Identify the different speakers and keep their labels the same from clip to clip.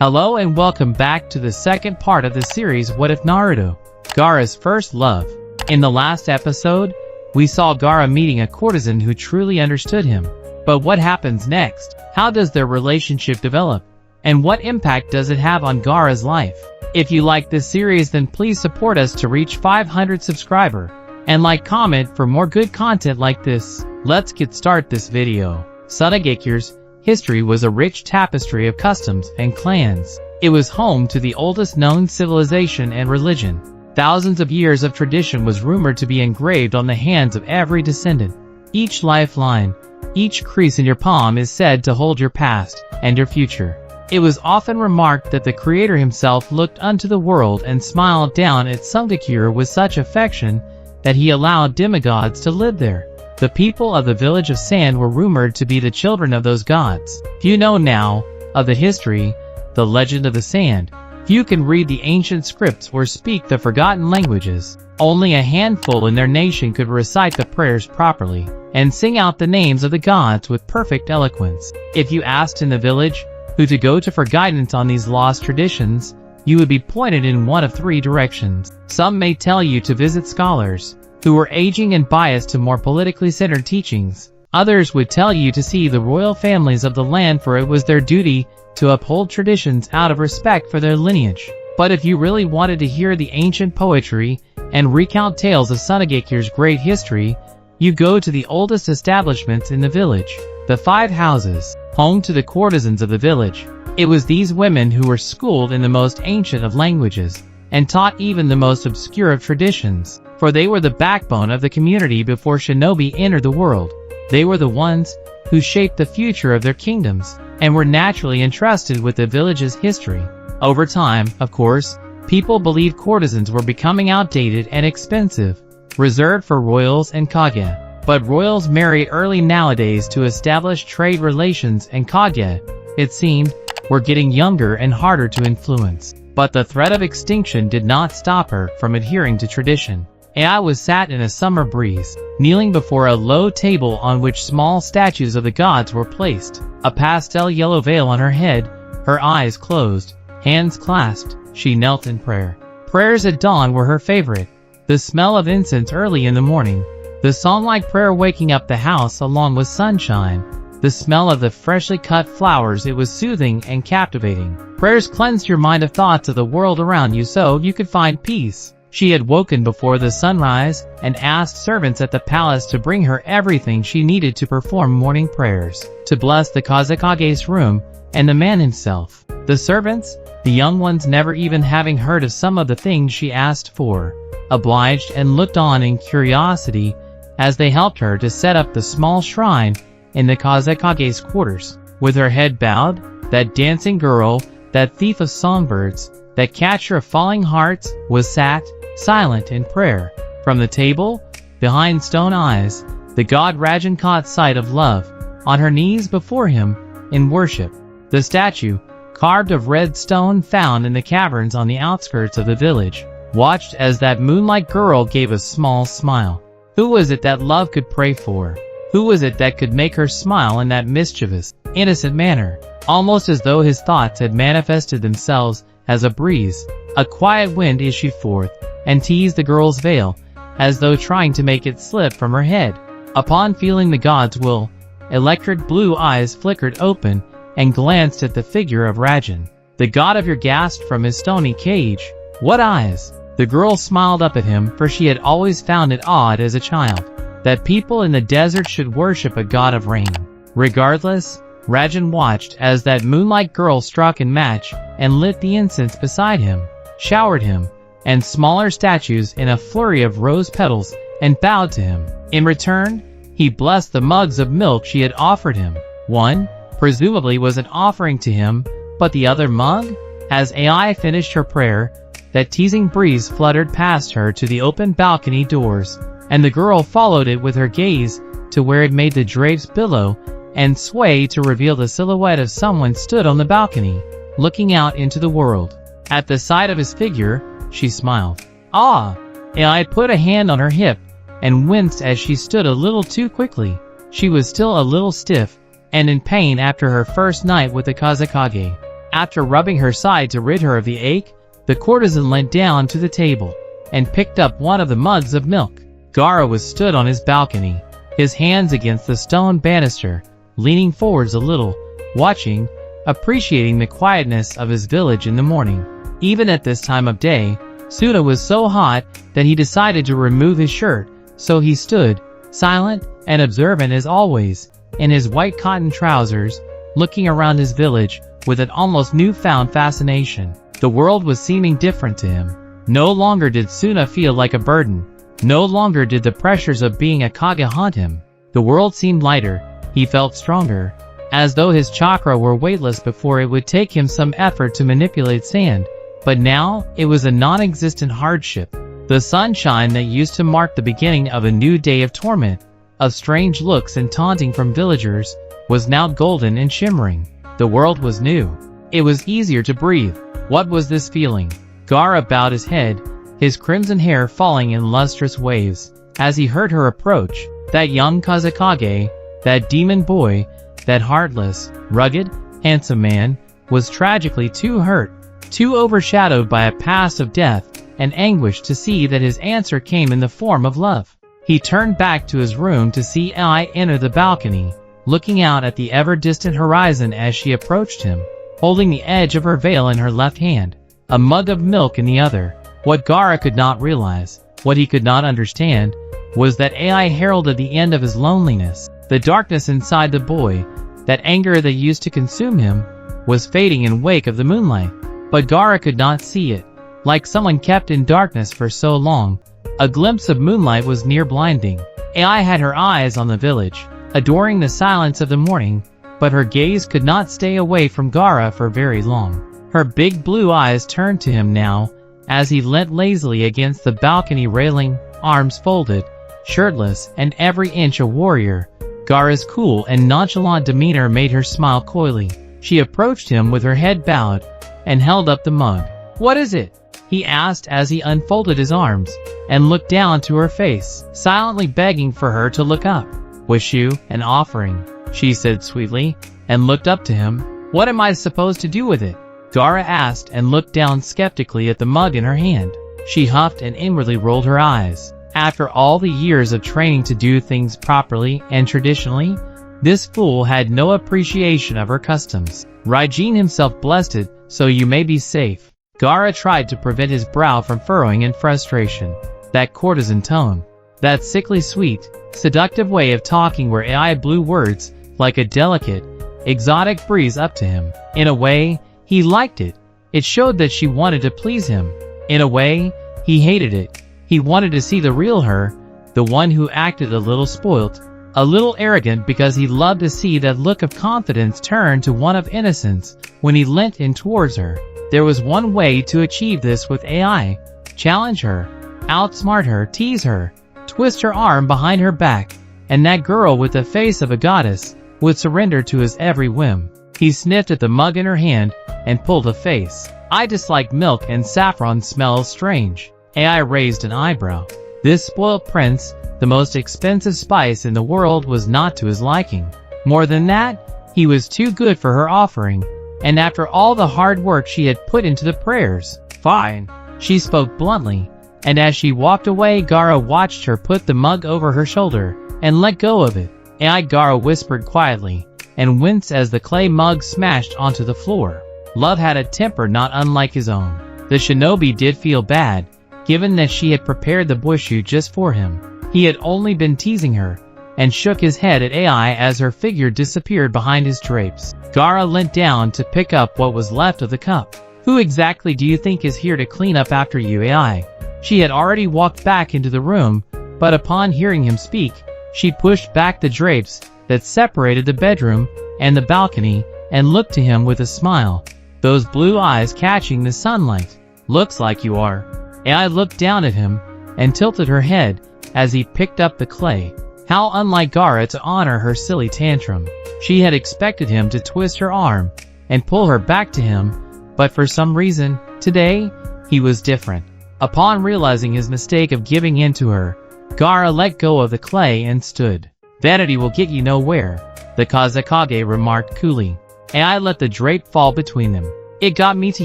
Speaker 1: Hello and welcome back to the second part of the series What If Naruto? Gaara's First Love. In the last episode, we saw Gaara meeting a courtesan who truly understood him. But what happens next? How does their relationship develop? And what impact does it have on Gaara's life? If you like this series, then please support us to reach 500 subscribers. And comment for more good content like this. Let's get started this video. Sasuke's history was a rich tapestry of customs and clans. It was home to the oldest known civilization and religion. Thousands of years of tradition was rumored to be engraved on the hands of every descendant. Each lifeline, each crease in your palm is said to hold your past and your future. It was often remarked that the creator himself looked unto the world and smiled down at Sasuke with such affection that he allowed demigods to live there. The people of the village of sand were rumored to be the children of those gods. Few know now of the history, the legend of the sand. Few can read the ancient scripts or speak the forgotten languages. Only a handful in their nation could recite the prayers properly and sing out the names of the gods with perfect eloquence. If you asked in the village who to go to for guidance on these lost traditions, you would be pointed in one of three directions. Some may tell you to visit scholars who were aging and biased to more politically centered teachings. Others would tell you to see the royal families of the land, for it was their duty to uphold traditions out of respect for their lineage. But if you really wanted to hear the ancient poetry and recount tales of Sasuke's great history, you go to the oldest establishments in the village, the 5 houses, home to the courtesans of the village. It was these women who were schooled in the most ancient of languages and taught even the most obscure of traditions. For they were the backbone of the community before shinobi entered the world. They were the ones who shaped the future of their kingdoms, and were naturally entrusted with the village's history. Over time, of course, people believed courtesans were becoming outdated and expensive, reserved for royals and Kage. But royals married early nowadays to establish trade relations, and Kage, it seemed, were getting younger and harder to influence. But the threat of extinction did not stop her from adhering to tradition. Ai was sat in a summer breeze, kneeling before a low table on which small statues of the gods were placed. A pastel yellow veil on her head, her eyes closed, hands clasped, she knelt in prayer. Prayers at dawn were her favorite. The smell of incense early in the morning, the song-like prayer waking up the house along with sunshine, the smell of the freshly cut flowers, it was soothing and captivating. Prayers cleansed your mind of thoughts of the world around you so you could find peace. She had woken before the sunrise and asked servants at the palace to bring her everything she needed to perform morning prayers, to bless the Kazekage's room and the man himself. The servants, the young ones never even having heard of some of the things she asked for, obliged and looked on in curiosity as they helped her to set up the small shrine in the Kazekage's quarters. With her head bowed, that dancing girl, that thief of songbirds, that catcher of falling hearts, was sat, silent in prayer. From the table, behind stone eyes, the god Rajan caught sight of love, on her knees before him, in worship. The statue, carved of red stone found in the caverns on the outskirts of the village, watched as that moonlight girl gave a small smile. Who was it that love could pray for? Who was it that could make her smile in that mischievous, innocent manner? Almost as though his thoughts had manifested themselves as a breeze, a quiet wind issued forth and teased the girl's veil, as though trying to make it slip from her head. Upon feeling the god's will, electric blue eyes flickered open and glanced at the figure of Rajan. The god of your gasped from his stony cage. What eyes? The girl smiled up at him, for she had always found it odd as a child that people in the desert should worship a god of rain. Regardless, Rajan watched as that moonlight girl struck a match and lit the incense beside him, showered him, and smaller statues in a flurry of rose petals, and bowed to him. In return, he blessed the mugs of milk she had offered him. One, presumably, was an offering to him, but the other mug? As Ai finished her prayer, that teasing breeze fluttered past her to the open balcony doors, and the girl followed it with her gaze to where it made the drapes billow and sway to reveal the silhouette of someone stood on the balcony, looking out into the world. At the sight of his figure, she smiled. Ah! Ai put a hand on her hip and winced as she stood a little too quickly. She was still a little stiff and in pain after her first night with the Kazekage. After rubbing her side to rid her of the ache, the courtesan leant down to the table and picked up one of the mugs of milk. Gaara was stood on his balcony, his hands against the stone banister, leaning forwards a little, watching, appreciating the quietness of his village in the morning. Even at this time of day, Suna was so hot that he decided to remove his shirt, so he stood, silent and observant as always, in his white cotton trousers, looking around his village with an almost newfound fascination. The world was seeming different to him. No longer did Suna feel like a burden. No longer did the pressures of being a Kage haunt him. The world seemed lighter. He felt stronger, as though his chakra were weightless. Before, it would take him some effort to manipulate sand, but now it was a non-existent hardship. The sunshine that used to mark the beginning of a new day of torment, of strange looks and taunting from villagers, was now golden and shimmering. The world was new. It was easier to breathe. What was this feeling? Gaara bowed his head, his crimson hair falling in lustrous waves, as he heard her approach. That young Kazekage, that demon boy, that heartless, rugged, handsome man, was tragically too hurt, too overshadowed by a past of death and anguish to see that his answer came in the form of love. He turned back to his room to see Ai enter the balcony, looking out at the ever-distant horizon as she approached him, holding the edge of her veil in her left hand, a mug of milk in the other. What Gaara could not realize, what he could not understand, was that Ai heralded the end of his loneliness. The darkness inside the boy, that anger that used to consume him, was fading in wake of the moonlight. But Gaara could not see it. Like someone kept in darkness for so long, a glimpse of moonlight was near blinding. Ai had her eyes on the village, adoring the silence of the morning, but her gaze could not stay away from Gaara for very long. Her big blue eyes turned to him now, as he leant lazily against the balcony railing, arms folded, shirtless and every inch a warrior. Gaara's cool and nonchalant demeanor made her smile coyly. She approached him with her head bowed, and held up the mug. "What is it?" he asked as he unfolded his arms, and looked down to her face, silently begging for her to look up. "Wish you an offering," she said sweetly, and looked up to him. "What am I supposed to do with it?" Gaara asked and looked down skeptically at the mug in her hand. She huffed and inwardly rolled her eyes. After all the years of training to do things properly and traditionally, this fool had no appreciation of her customs. Raijin himself blessed it, so you may be safe. Gaara tried to prevent his brow from furrowing in frustration. That courtesan tone, that sickly sweet, seductive way of talking where Ai blew words like a delicate, exotic breeze up to him. In a way, he liked it. It showed that she wanted to please him. In a way, he hated it. He wanted to see the real her, the one who acted a little spoilt, a little arrogant, because he loved to see that look of confidence turn to one of innocence when he leant in towards her. There was one way to achieve this with Ai: challenge her, outsmart her, tease her, twist her arm behind her back, and that girl with the face of a goddess would surrender to his every whim. He sniffed at the mug in her hand and pulled a face. "I dislike milk, and saffron smells strange." Ai raised an eyebrow. This spoilt prince, the most expensive spice in the world, was not to his liking. More than that, he was too good for her offering, and after all the hard work she had put into the prayers. "Fine," she spoke bluntly, and as she walked away, Gaara watched her put the mug over her shoulder and let go of it. Ai, Gaara whispered quietly, and winced as the clay mug smashed onto the floor. Love had a temper not unlike his own. The shinobi did feel bad, given that she had prepared the bushu just for him. He had only been teasing her, and shook his head at Ai as her figure disappeared behind his drapes. Gaara leant down to pick up what was left of the cup. "Who exactly do you think is here to clean up after you, Ai?" She had already walked back into the room, but upon hearing him speak, she pushed back the drapes that separated the bedroom and the balcony, and looked to him with a smile, those blue eyes catching the sunlight. "Looks like you are." Ai looked down at him, and tilted her head, as he picked up the clay. How unlike Gaara to honor her silly tantrum. She had expected him to twist her arm, and pull her back to him, but for some reason, today, he was different. Upon realizing his mistake of giving in to her, Gaara let go of the clay and stood. "Vanity will get you nowhere," the Kazekage remarked coolly. Ai let the drape fall between them. It got me to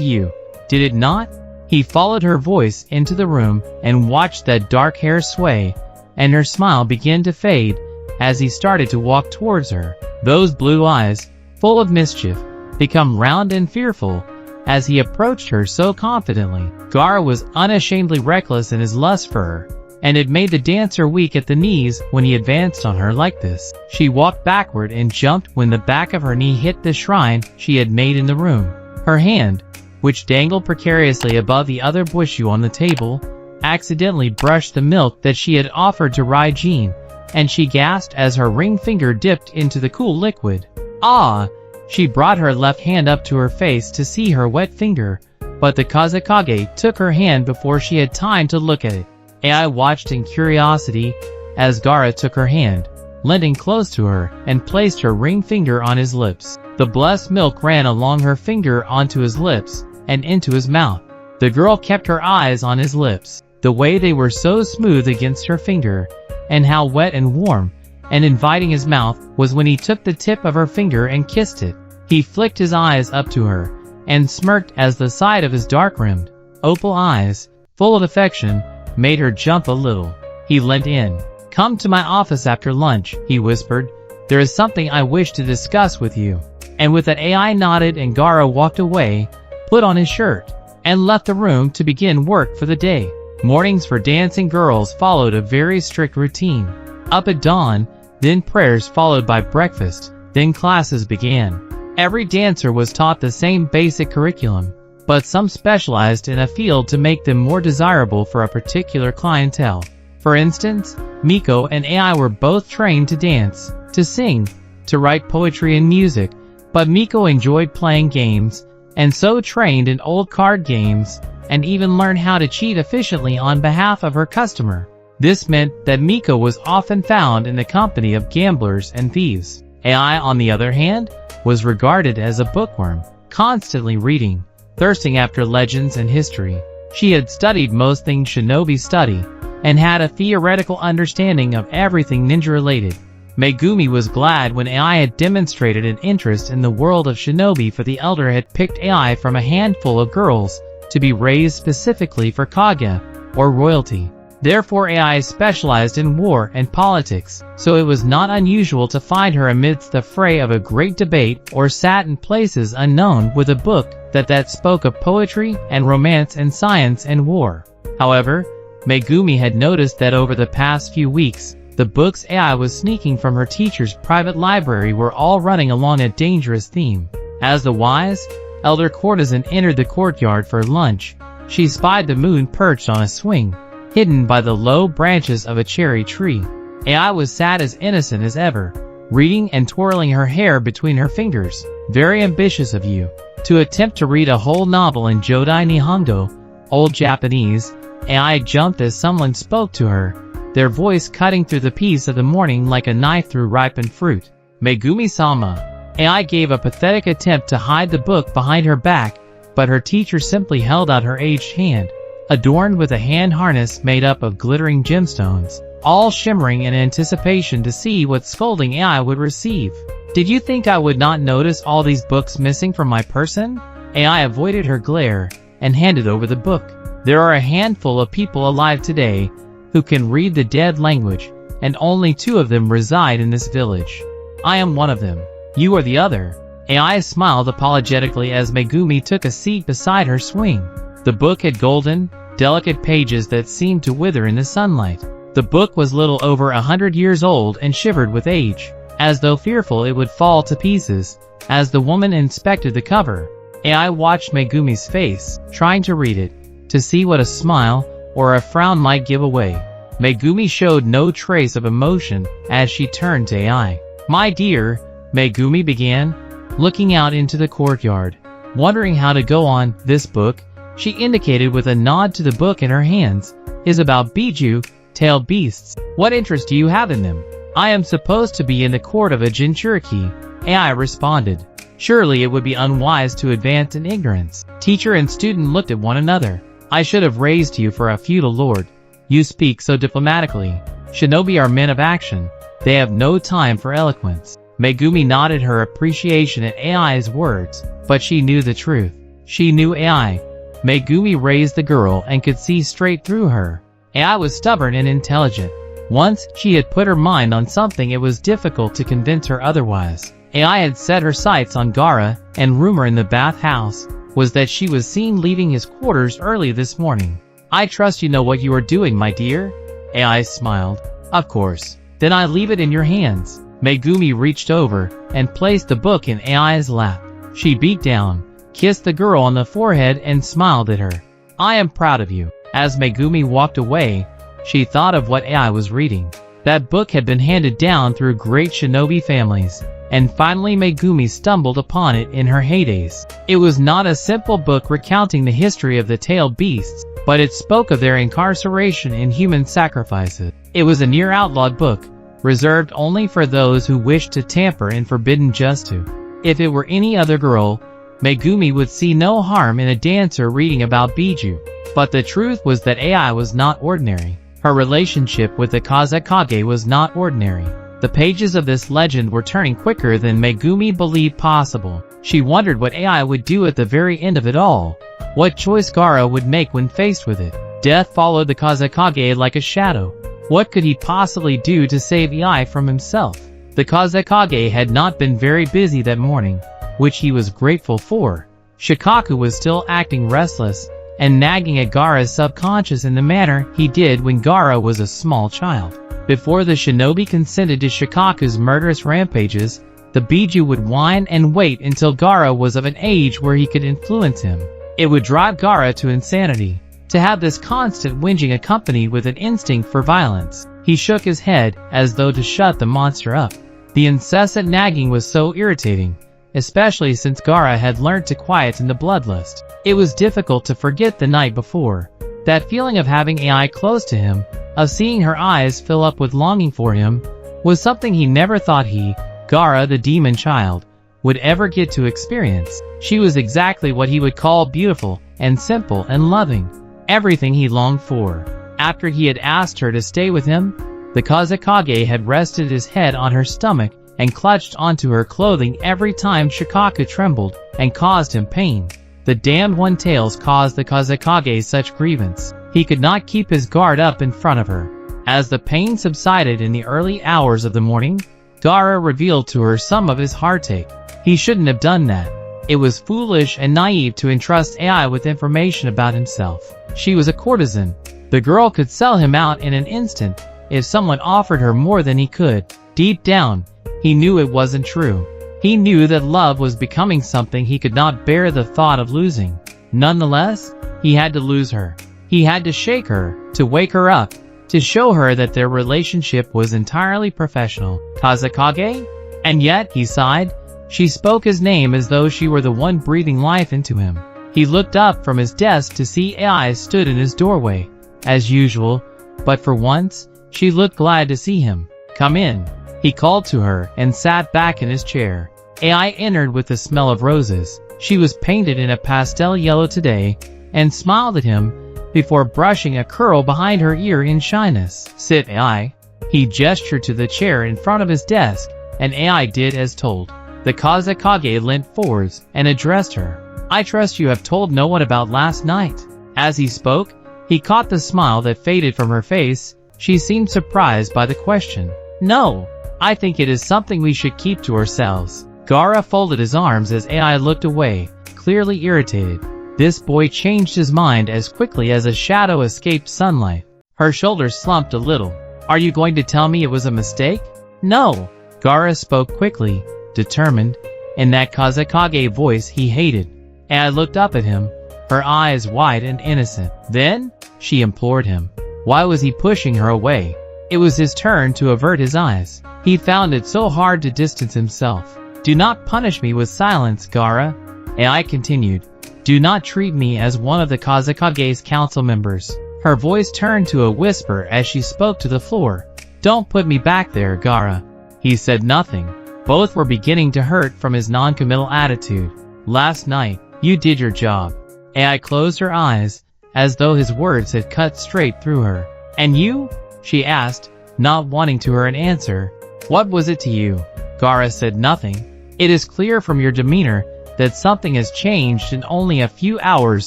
Speaker 1: you, did it not? He followed her voice into the room and watched that dark hair sway, and her smile began to fade as he started to walk towards her. Those blue eyes, full of mischief, become round and fearful as he approached her so confidently. Gaara was unashamedly reckless in his lust for her, and it made the dancer weak at the knees when he advanced on her like this. She walked backward and jumped when the back of her knee hit the shrine she had made in the room. Her hand, which dangled precariously above the other bushu on the table, accidentally brushed the milk that she had offered to Raijin, and she gasped as her ring finger dipped into the cool liquid. Ah! She brought her left hand up to her face to see her wet finger, but the Kazekage took her hand before she had time to look at it. AI watched in curiosity as Gaara took her hand, leaning close to her, and placed her ring finger on his lips. The blessed milk ran along her finger onto his lips and into his mouth. The girl kept her eyes on his lips, the way they were so smooth against her finger, and how wet and warm and inviting his mouth was when he took the tip of her finger and kissed it. He flicked his eyes up to her and smirked as the sight of his dark-rimmed, opal eyes, full of affection, made her jump a little. He leant in. "Come to my office after lunch," he whispered. "There is something I wish to discuss with you." And with that, AI nodded and Gaara walked away, put on his shirt, and left the room to begin work for the day. Mornings for dancing girls followed a very strict routine. Up at dawn, then prayers followed by breakfast, then classes began. Every dancer was taught the same basic curriculum, but some specialized in a field to make them more desirable for a particular clientele. For instance, Miko and AI were both trained to dance, to sing, to write poetry and music, but Miko enjoyed playing games, and so trained in old card games, and even learned how to cheat efficiently on behalf of her customer. This meant that Miko was often found in the company of gamblers and thieves. AI, on the other hand, was regarded as a bookworm, constantly reading, thirsting after legends and history. She had studied most things shinobi study, and had a theoretical understanding of everything ninja-related. Megumi was glad when AI had demonstrated an interest in the world of shinobi, for the elder had picked AI from a handful of girls to be raised specifically for Kage, or royalty. Therefore AI specialized in war and politics, so it was not unusual to find her amidst the fray of a great debate or sat in places unknown with a book that spoke of poetry and romance and science and war. However, Megumi had noticed that over the past few weeks, the books AI was sneaking from her teacher's private library were all running along a dangerous theme. As the wise, elder courtesan entered the courtyard for lunch, she spied the moon perched on a swing, hidden by the low branches of a cherry tree. AI was sat as innocent as ever, reading and twirling her hair between her fingers. "Very ambitious of you, to attempt to read a whole novel in Jodai Nihongo, Old Japanese." AI jumped as someone spoke to her, their voice cutting through the peace of the morning like a knife through ripened fruit. "Megumi-sama." AI gave a pathetic attempt to hide the book behind her back, but her teacher simply held out her aged hand, adorned with a hand harness made up of glittering gemstones, all shimmering in anticipation to see what scolding AI would receive. "Did you think I would not notice all these books missing from my person?" AI avoided her glare and handed over the book. "There are a handful of people alive today who can read the dead language, and only 2 of them reside in this village. I am one of them. You are the other." AI smiled apologetically as Megumi took a seat beside her swing. The book had golden, delicate pages that seemed to wither in the sunlight. The book was little over 100 years old and shivered with age, as though fearful it would fall to pieces. As the woman inspected the cover, AI watched Megumi's face, trying to read it, to see what a smile or a frown might give away. Megumi showed no trace of emotion as she turned to AI. "My dear," Megumi began, looking out into the courtyard, wondering how to go on. "This book," she indicated with a nod to the book in her hands, "is about biju-tailed beasts. What interest do you have in them?" "I am supposed to be in the court of a Jinchuriki," AI responded. Surely it would be unwise to advance in ignorance. Teacher and student looked at one another. "I should have raised you for a feudal lord. You speak so diplomatically. Shinobi are men of action. They have no time for eloquence." Megumi nodded her appreciation at AI's words, but she knew the truth. She knew AI. Megumi raised the girl and could see straight through her. AI was stubborn and intelligent. Once she had put her mind on something, it was difficult to convince her otherwise. AI had set her sights on Gaara, and rumor in the bathhouse was that she was seen leaving his quarters early this morning. I trust you know what you are doing, my dear? AI smiled. Of course. Then I leave it in your hands. Megumi reached over and placed the book in AI's lap. She beat down, kissed the girl on the forehead and smiled at her. I am proud of you. As Megumi walked away, she thought of what AI was reading. That book had been handed down through great shinobi families, and finally Megumi stumbled upon it in her heydays. It was not a simple book recounting the history of the tailed beasts, but it spoke of their incarceration and human sacrifices. It was a near outlawed book, reserved only for those who wished to tamper and forbidden just to. If it were any other girl, Megumi would see no harm in a dancer reading about Biju. But the truth was that AI was not ordinary. Her relationship with the Kazekage was not ordinary. The pages of this legend were turning quicker than Megumi believed possible. She wondered what AI would do at the very end of it all. What choice Gaara would make when faced with it. Death followed the Kazekage like a shadow. What could he possibly do to save AI from himself? The Kazekage had not been very busy that morning, which he was grateful for. Shikaku was still acting restless and nagging at Gaara's subconscious in the manner he did when Gaara was a small child. Before the shinobi consented to Shikaku's murderous rampages, the Biju would whine and wait until Gaara was of an age where he could influence him. It would drive Gaara to insanity, to have this constant whinging accompanied with an instinct for violence. He shook his head as though to shut the monster up. The incessant nagging was so irritating, especially since Gaara had learned to quieten the bloodlust. It was difficult to forget the night before. That feeling of having AI close to him, of seeing her eyes fill up with longing for him, was something he never thought he, Gaara the demon child, would ever get to experience. She was exactly what he would call beautiful and simple and loving. Everything he longed for. After he had asked her to stay with him, the Kazekage had rested his head on her stomach and clutched onto her clothing every time Shikaku trembled and caused him pain. The damned one tales caused the Kazekage such grievance. He could not keep his guard up in front of her. As the pain subsided in the early hours of the morning, Gaara revealed to her some of his heartache. He shouldn't have done that. It was foolish and naive to entrust AI with information about himself. She was a courtesan. The girl could sell him out in an instant if someone offered her more than he could. Deep down, he knew it wasn't true. He knew that love was becoming something he could not bear the thought of losing. Nonetheless, he had to lose her. He had to shake her, to wake her up, to show her that their relationship was entirely professional. Kazekage? And yet, he sighed. She spoke his name as though she were the one breathing life into him. He looked up from his desk to see AI stood in his doorway, as usual, but for once, she looked glad to see him. Come in. He called to her and sat back in his chair. AI entered with the smell of roses. She was painted in a pastel yellow today, and smiled at him before brushing a curl behind her ear in shyness. Sit, AI. He gestured to the chair in front of his desk, and AI did as told. The Kazekage leant forwards and addressed her. I trust you have told no one about last night. As he spoke, he caught the smile that faded from her face. She seemed surprised by the question. No, I think it is something we should keep to ourselves. Gaara folded his arms as AI looked away, clearly irritated. This boy changed his mind as quickly as a shadow escaped sunlight. Her shoulders slumped a little. Are you going to tell me it was a mistake? No. Gaara spoke quickly, determined, in that Kazekage voice he hated. AI looked up at him, her eyes wide and innocent. Then, she implored him. Why was he pushing her away? It was his turn to avert his eyes. He found it so hard to distance himself. Do not punish me with silence, Gaara. AI continued. Do not treat me as one of the Kazekage's council members. Her voice turned to a whisper as she spoke to the floor. Don't put me back there, Gaara. He said nothing. Both were beginning to hurt from his non-committal attitude. Last night, you did your job. AI closed her eyes, as though his words had cut straight through her. And you? She asked, not wanting to hear an answer. What was it to you? Gaara said nothing. It is clear from your demeanor that something has changed in only a few hours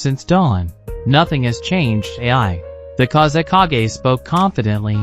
Speaker 1: since dawn. Nothing has changed, AI. The Kazekage spoke confidently,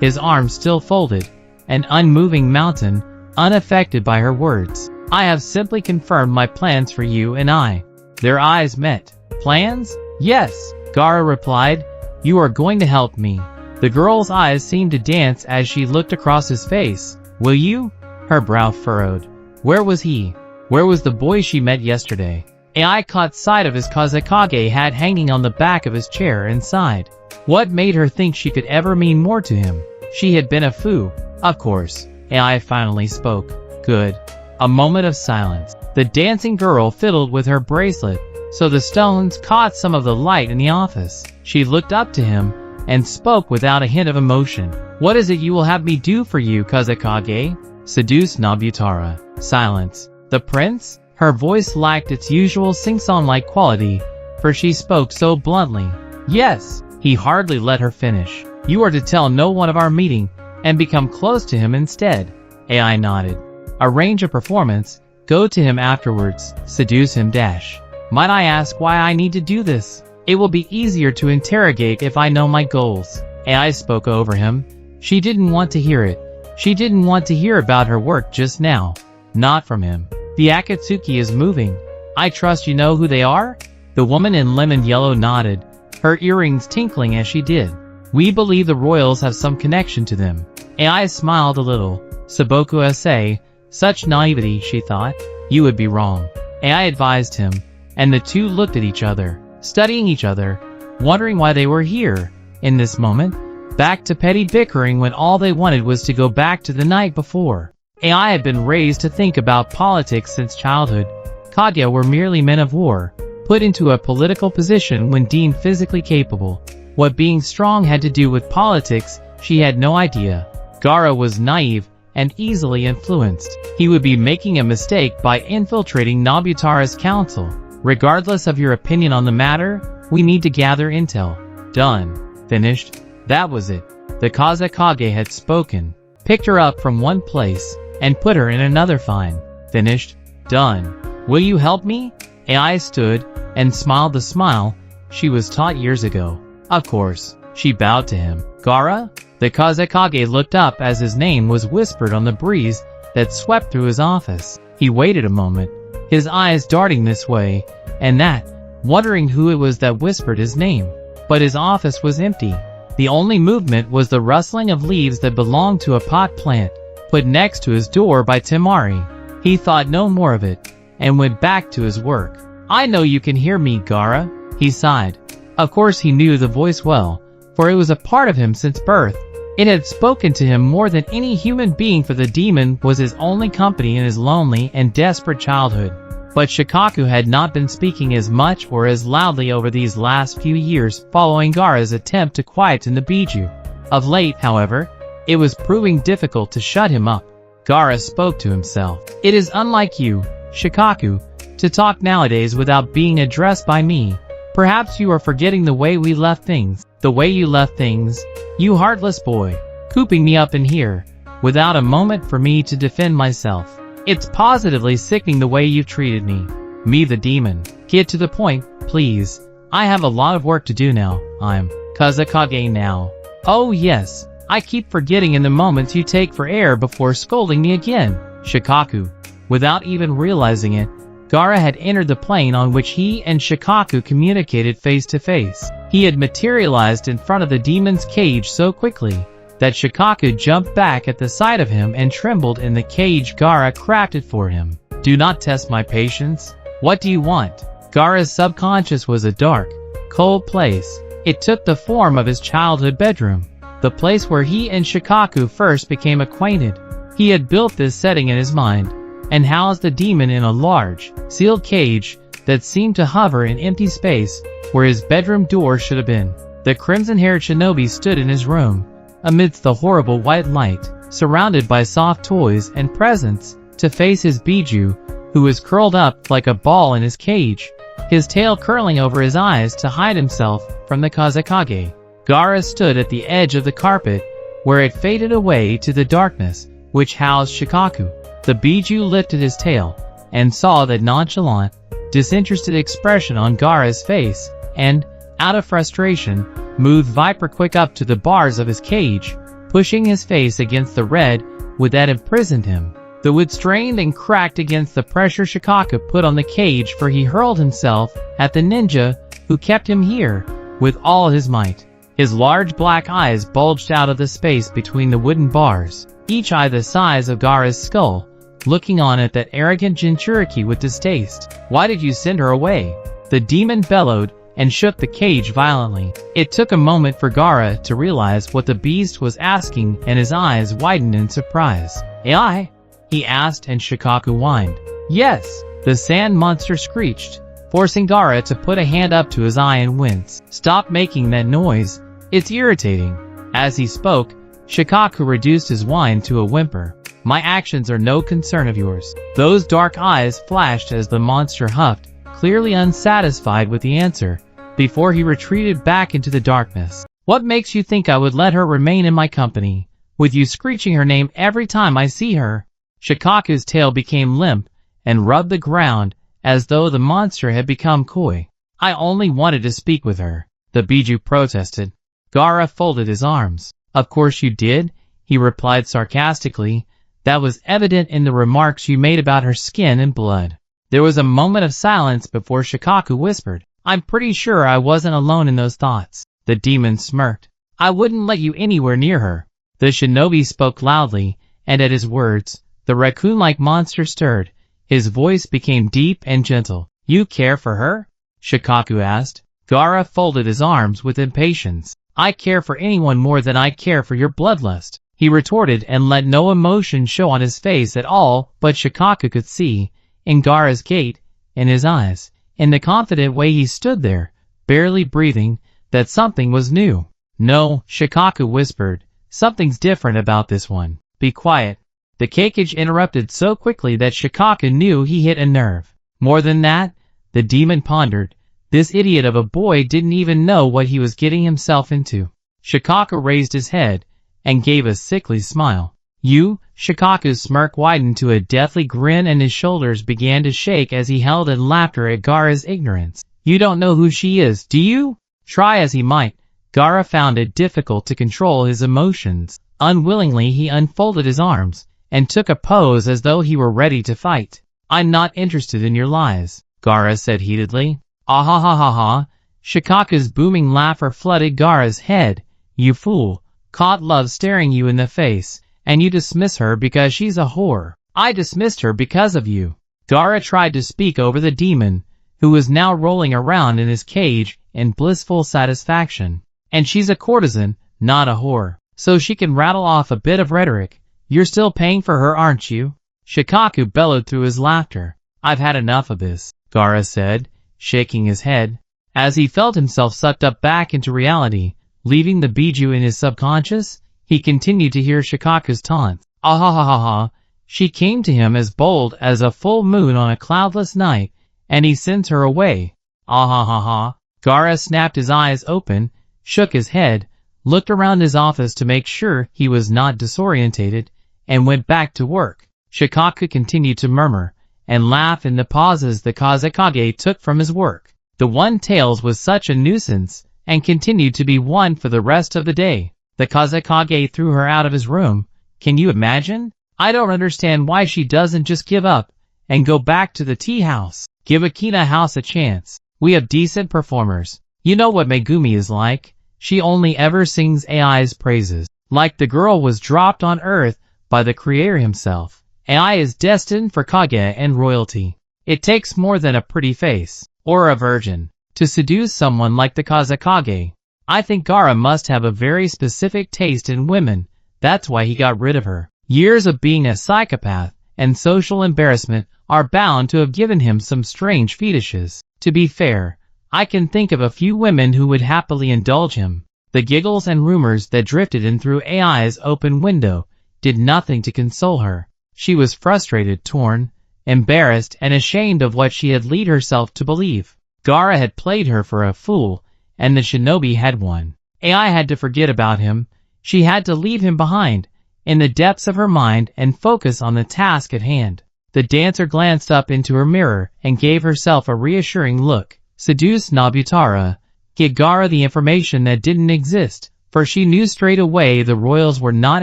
Speaker 1: his arms still folded, an unmoving mountain, unaffected by her words. I have simply confirmed my plans for you and I. Their eyes met. Plans? Yes, Gaara replied. You are going to help me. The girl's eyes seemed to dance as she looked across his face. Will you? Her brow furrowed. Where was he? Where was the boy she met yesterday? AI caught sight of his Kazekage hat hanging on the back of his chair and sighed. What made her think she could ever mean more to him? She had been a fool. Of course. AI finally spoke. Good. A moment of silence. The dancing girl fiddled with her bracelet, so the stones caught some of the light in the office. She looked up to him and spoke without a hint of emotion. What is it you will have me do for you, Kazekage? Seduce Nobutara. Silence. The prince? Her voice lacked its usual sing-song-like quality, for she spoke so bluntly. Yes. He hardly let her finish. You are to tell no one of our meeting, and become close to him instead. AI nodded. Arrange a performance, go to him afterwards, seduce him dash. Might I ask why I need to do this? It will be easier to interrogate if I know my goals. AI spoke over him. She didn't want to hear it. She didn't want to hear about her work just now. Not from him. The Akatsuki is moving. I trust you know who they are? The woman in lemon yellow nodded, her earrings tinkling as she did. We believe the royals have some connection to them. AI smiled a little. Saboku Ase, such naivety, she thought. You would be wrong. AI advised him, and the two looked at each other, studying each other, wondering why they were here, in this moment, back to petty bickering when all they wanted was to go back to the night before. AI had been raised to think about politics since childhood. Kagya were merely men of war, put into a political position when deemed physically capable. What being strong had to do with politics, she had no idea. Gaara was naive and easily influenced. He would be making a mistake by infiltrating Nobutara's council. Regardless of your opinion on the matter, we need to gather intel. Done. Finished. That was it. The Kazekage had spoken. Picked her up from one place and put her in another. Fine. Finished. Done. Will you help me? AI stood and smiled the smile she was taught years ago. Of course. She bowed to him. Gaara? The Kazekage looked up as his name was whispered on the breeze that swept through his office. He waited a moment, his eyes darting this way and that, wondering who it was that whispered his name. But his office was empty. The only movement was the rustling of leaves that belonged to a pot plant, put next to his door by Temari. He thought no more of it, and went back to his work. I know you can hear me, Gaara, he sighed. Of course he knew the voice well, for it was a part of him since birth. It had spoken to him more than any human being, for the demon was his only company in his lonely and desperate childhood. But Shikaku had not been speaking as much or as loudly over these last few years following Gaara's attempt to quieten the Biju. Of late, however, it was proving difficult to shut him up. Gaara spoke to himself. It is unlike you, Shikaku, to talk nowadays without being addressed by me. Perhaps you are forgetting the way we left things. The way you left things, you heartless boy, cooping me up in here, without a moment for me to defend myself. It's positively sickening the way you've treated me. Me the demon. Get to the point, please. I have a lot of work to do now. I'm Kazekage now. Oh yes, I keep forgetting in the moments you take for air before scolding me again. Shikaku. Without even realizing it, Gaara had entered the plane on which he and Shikaku communicated face to face. He had materialized in front of the demon's cage so quickly that Shikaku jumped back at the sight of him and trembled in the cage Gaara crafted for him. Do not test my patience. What do you want? Gaara's subconscious was a dark, cold place. It took the form of his childhood bedroom, the place where he and Shikaku first became acquainted. He had built this setting in his mind, and housed the demon in a large, sealed cage that seemed to hover in empty space where his bedroom door should have been. The crimson-haired shinobi stood in his room, amidst the horrible white light, surrounded by soft toys and presents, to face his Biju, who was curled up like a ball in his cage, his tail curling over his eyes to hide himself from the Kazekage. Gaara stood at the edge of the carpet, where it faded away to the darkness, which housed Shikaku. The Biju lifted his tail, and saw that nonchalant, disinterested expression on Gaara's face, and, out of frustration, moved Viper quick up to the bars of his cage, pushing his face against the red wood that imprisoned him. The wood strained and cracked against the pressure Shikaku put on the cage, for he hurled himself at the ninja who kept him here with all his might. His large black eyes bulged out of the space between the wooden bars, each eye the size of Gaara's skull, looking on at that arrogant Jinchuriki with distaste. "Why did you send her away?" The demon bellowed and shook the cage violently. It took a moment for Gaara to realize what the beast was asking, and his eyes widened in surprise. "AI?" he asked, and Shikaku whined. "Yes," the sand monster screeched, forcing Gaara to put a hand up to his eye and wince. "Stop making that noise. It's irritating." As he spoke, Shikaku reduced his whine to a whimper. "My actions are no concern of yours." Those dark eyes flashed as the monster huffed, clearly unsatisfied with the answer, before he retreated back into the darkness. "What makes you think I would let her remain in my company, with you screeching her name every time I see her?" Shikaku's tail became limp and rubbed the ground as though the monster had become coy. "I only wanted to speak with her," the Biju protested. Gaara folded his arms. "Of course you did," he replied sarcastically. "That was evident in the remarks you made about her skin and blood." There was a moment of silence before Shikaku whispered, "I'm pretty sure I wasn't alone in those thoughts." The demon smirked. "I wouldn't let you anywhere near her." The shinobi spoke loudly, and at his words, the raccoon-like monster stirred. His voice became deep and gentle. "You care for her?" Shikaku asked. Gaara folded his arms with impatience. "I care for anyone more than I care for your bloodlust," he retorted, and let no emotion show on his face at all, but Shikaku could see, in Gaara's gait, in his eyes, in the confident way he stood there, barely breathing, that something was new. "No," Shikaku whispered, "something's different about this one." "Be quiet." The Kekkei interrupted so quickly that Shikaku knew he hit a nerve. More than that, the demon pondered, this idiot of a boy didn't even know what he was getting himself into. Shikaku raised his head and gave a sickly smile. "You?" Shikaku's smirk widened to a deathly grin, and his shoulders began to shake as he held in laughter at Gaara's ignorance. "You don't know who she is, do you?" Try as he might, Gaara found it difficult to control his emotions. Unwillingly he unfolded his arms and took a pose as though he were ready to fight. "I'm not interested in your lies," Gaara said heatedly. "Ah ha ha ha ha!" Shikaku's booming laughter flooded Gaara's head. "You fool, caught love staring you in the face, and you dismiss her because she's a whore." "I dismissed her because of you." Gaara tried to speak over the demon, who was now rolling around in his cage in blissful satisfaction. "And she's a courtesan, not a whore, so she can rattle off a bit of rhetoric. You're still paying for her, aren't you?" Shikaku bellowed through his laughter. "I've had enough of this," Gaara said, shaking his head. As he felt himself sucked up back into reality, leaving the Biju in his subconscious, he continued to hear Shikaku's taunts. "Ah ha ha ha ha! She came to him as bold as a full moon on a cloudless night, and he sends her away. Ah ha ha ha!" Gaara snapped his eyes open, shook his head, looked around his office to make sure he was not disorientated, and went back to work. Shikaku continued to murmur and laugh in the pauses the Kazekage took from his work. The one-tails was such a nuisance, and continued to be one for the rest of the day. The Kazekage threw her out of his room. Can you imagine? "I don't understand why she doesn't just give up and go back to the tea house. Give Akina House a chance. We have decent performers. You know what Megumi is like. She only ever sings AI's praises. Like the girl was dropped on Earth by the Creator himself. AI is destined for Kage and royalty. It takes more than a pretty face, or a virgin, to seduce someone like the Kazekage. I think Gaara must have a very specific taste in women. That's why he got rid of her. Years of being a psychopath and social embarrassment are bound to have given him some strange fetishes. To be fair, I can think of a few women who would happily indulge him." The giggles and rumors that drifted in through AI's open window did nothing to console her. She was frustrated, torn, embarrassed, and ashamed of what she had led herself to believe. Gaara had played her for a fool, and the shinobi had won. AI had to forget about him. She had to leave him behind, in the depths of her mind, and focus on the task at hand. The dancer glanced up into her mirror and gave herself a reassuring look. Seduce Nobutara. Give Gaara the information that didn't exist, for she knew straight away the royals were not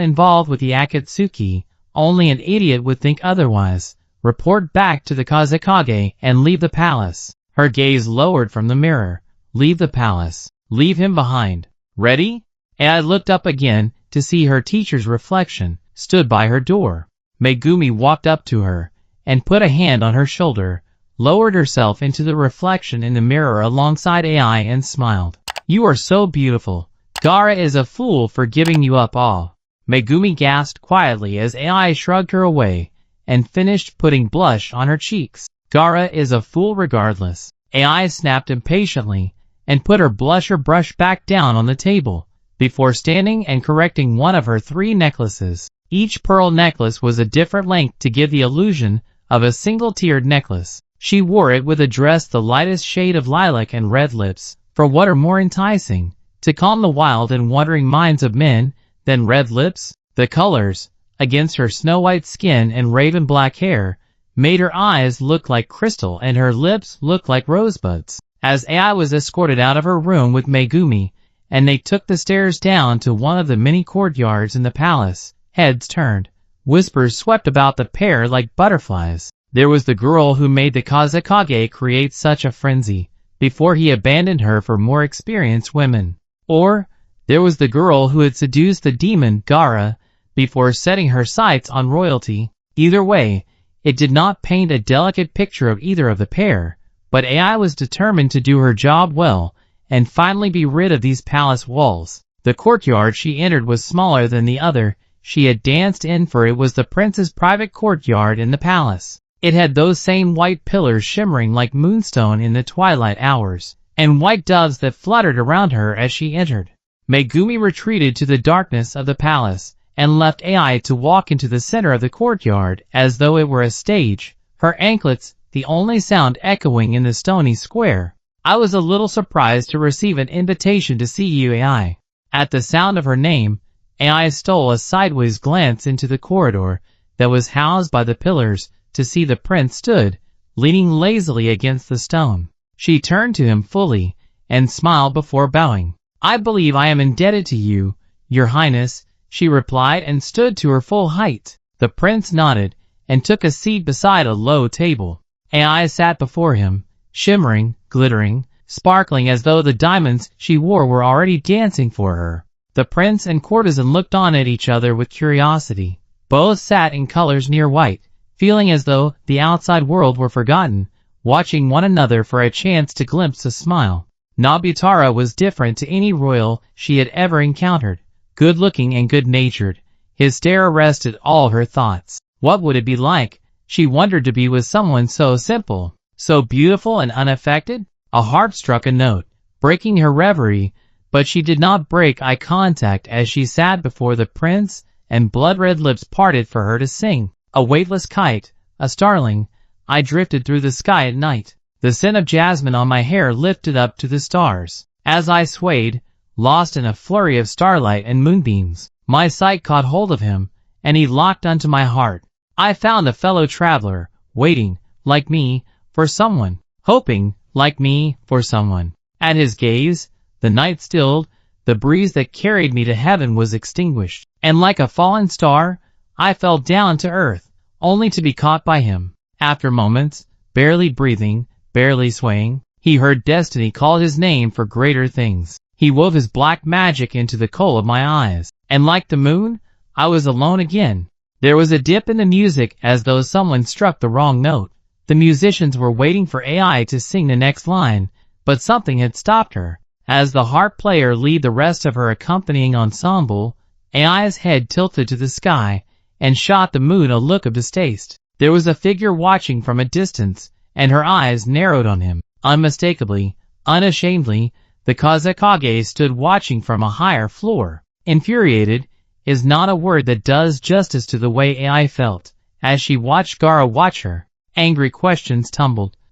Speaker 1: involved with the Akatsuki. Only an idiot would think otherwise. Report back to the Kazekage and leave the palace. Her gaze lowered from the mirror. Leave the palace. Leave him behind. Ready? Ai looked up again to see her teacher's reflection stood by her door. Megumi walked up to her and put a hand on her shoulder, lowered herself into the reflection in the mirror alongside Ai and smiled. You are so beautiful. Gaara is a fool for giving you up all. Megumi gasped quietly as Ai shrugged her away and finished putting blush on her cheeks. Gaara is a fool regardless. Ai snapped impatiently and put her blusher brush back down on the table before standing and correcting one of her 3 necklaces. Each pearl necklace was a different length to give the illusion of a single-tiered necklace. She wore it with a dress the lightest shade of lilac and red lips, for what are more enticing, to calm the wild and wandering minds of men, than red lips? The colors, against her snow-white skin and raven-black hair, made her eyes look like crystal and her lips look like rosebuds. As Ai was escorted out of her room with Megumi, and they took the stairs down to one of the many courtyards in the palace, heads turned. Whispers swept about the pair like butterflies. There was the girl who made the Kazekage create such a frenzy before he abandoned her for more experienced women. Or, there was the girl who had seduced the demon Gaara before setting her sights on royalty. Either way, it did not paint a delicate picture of either of the pair, but Ai was determined to do her job well and finally be rid of these palace walls. The courtyard she entered was smaller than the other she had danced in, for it was the prince's private courtyard in the palace. It had those same white pillars shimmering like moonstone in the twilight hours, and white doves that fluttered around her as she entered. Megumi retreated to the darkness of the palace and left Ai to walk into the center of the courtyard as though it were a stage, her anklets the only sound echoing in the stony square. I was a little surprised to receive an invitation to see you, Ai. At the sound of her name, Ai stole a sideways glance into the corridor that was housed by the pillars to see the prince stood, leaning lazily against the stone. She turned to him fully and smiled before bowing. I believe I am indebted to you, your highness, she replied and stood to her full height. The prince nodded and took a seat beside a low table. Ai sat before him, shimmering, glittering, sparkling as though the diamonds she wore were already dancing for her. The prince and courtesan looked on at each other with curiosity. Both sat in colors near white, feeling as though the outside world were forgotten, watching one another for a chance to glimpse a smile. Nobutara was different to any royal she had ever encountered, good-looking and good-natured. His stare arrested all her thoughts. What would it be like, she wondered, to be with someone so simple, so beautiful and unaffected? A harp struck a note, breaking her reverie, but she did not break eye contact as she sat before the prince, and blood-red lips parted for her to sing. A weightless kite, a starling, I drifted through the sky at night. The scent of jasmine on my hair lifted up to the stars. As I swayed, lost in a flurry of starlight and moonbeams, my sight caught hold of him, and he locked onto my heart. I found a fellow traveler, waiting, like me, for someone, hoping, like me, for someone. At his gaze, the night stilled, the breeze that carried me to heaven was extinguished, and like a fallen star, I fell down to earth, only to be caught by him. After moments, barely breathing, barely swaying, he heard destiny call his name for greater things. He wove his black magic into the kohl of my eyes, and like the moon, I was alone again. There was a dip in the music as though someone struck the wrong note. The musicians were waiting for Ai to sing the next line, but something had stopped her. As the harp player led the rest of her accompanying ensemble, Ai's head tilted to the sky and shot the moon a look of distaste. There was a figure watching from a distance, and her eyes narrowed on him. Unmistakably, unashamedly, the Kazekage stood watching from a higher floor. Infuriated is not a word that does justice to the way Ai felt as she watched Gaara watch her. Angry questions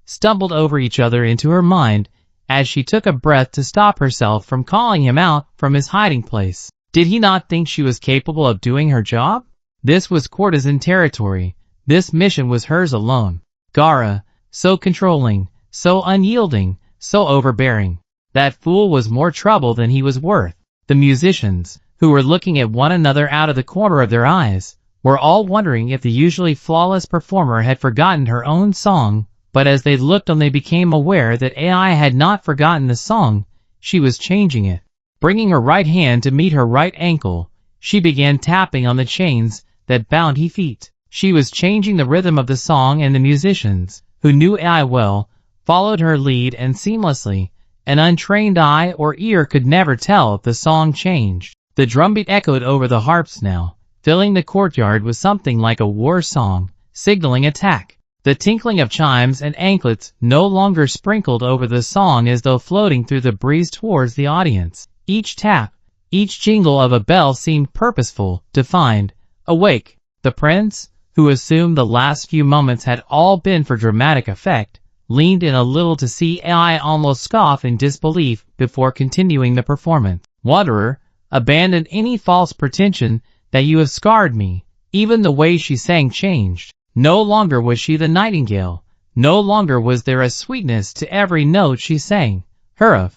Speaker 1: stumbled over each other into her mind as she took a breath to stop herself from calling him out from his hiding place. Did he not think she was capable of doing her job? This was courtesan territory, This mission was hers alone. Gaara, so controlling, so unyielding, so overbearing. That fool was more trouble than he was worth. The musicians, who were looking at one another out of the corner of their eyes, were all wondering if the usually flawless performer had forgotten her own song, but as they looked on they became aware that AI had not forgotten the song, she was changing it. Bringing her right hand to meet her right ankle, she began tapping on the chains that bound her feet. She was changing the rhythm of the song, and the musicians, who knew AI well, followed her lead, and seamlessly. An untrained eye or ear could never tell if the song changed. The drumbeat echoed over the harps now, filling the courtyard with something like a war song, signaling attack. The tinkling of chimes and anklets no longer sprinkled over the song as though floating through the breeze towards the audience. Each tap, each jingle of a bell seemed purposeful, defined. Awake! The prince, who assumed the last few moments had all been for dramatic effect, leaned in a little to see AI almost scoff in disbelief before continuing the performance. Wanderer, abandon any false pretension that you have scarred me. Even the way she sang changed. No longer was she the nightingale. No longer was there a sweetness to every note she sang. Her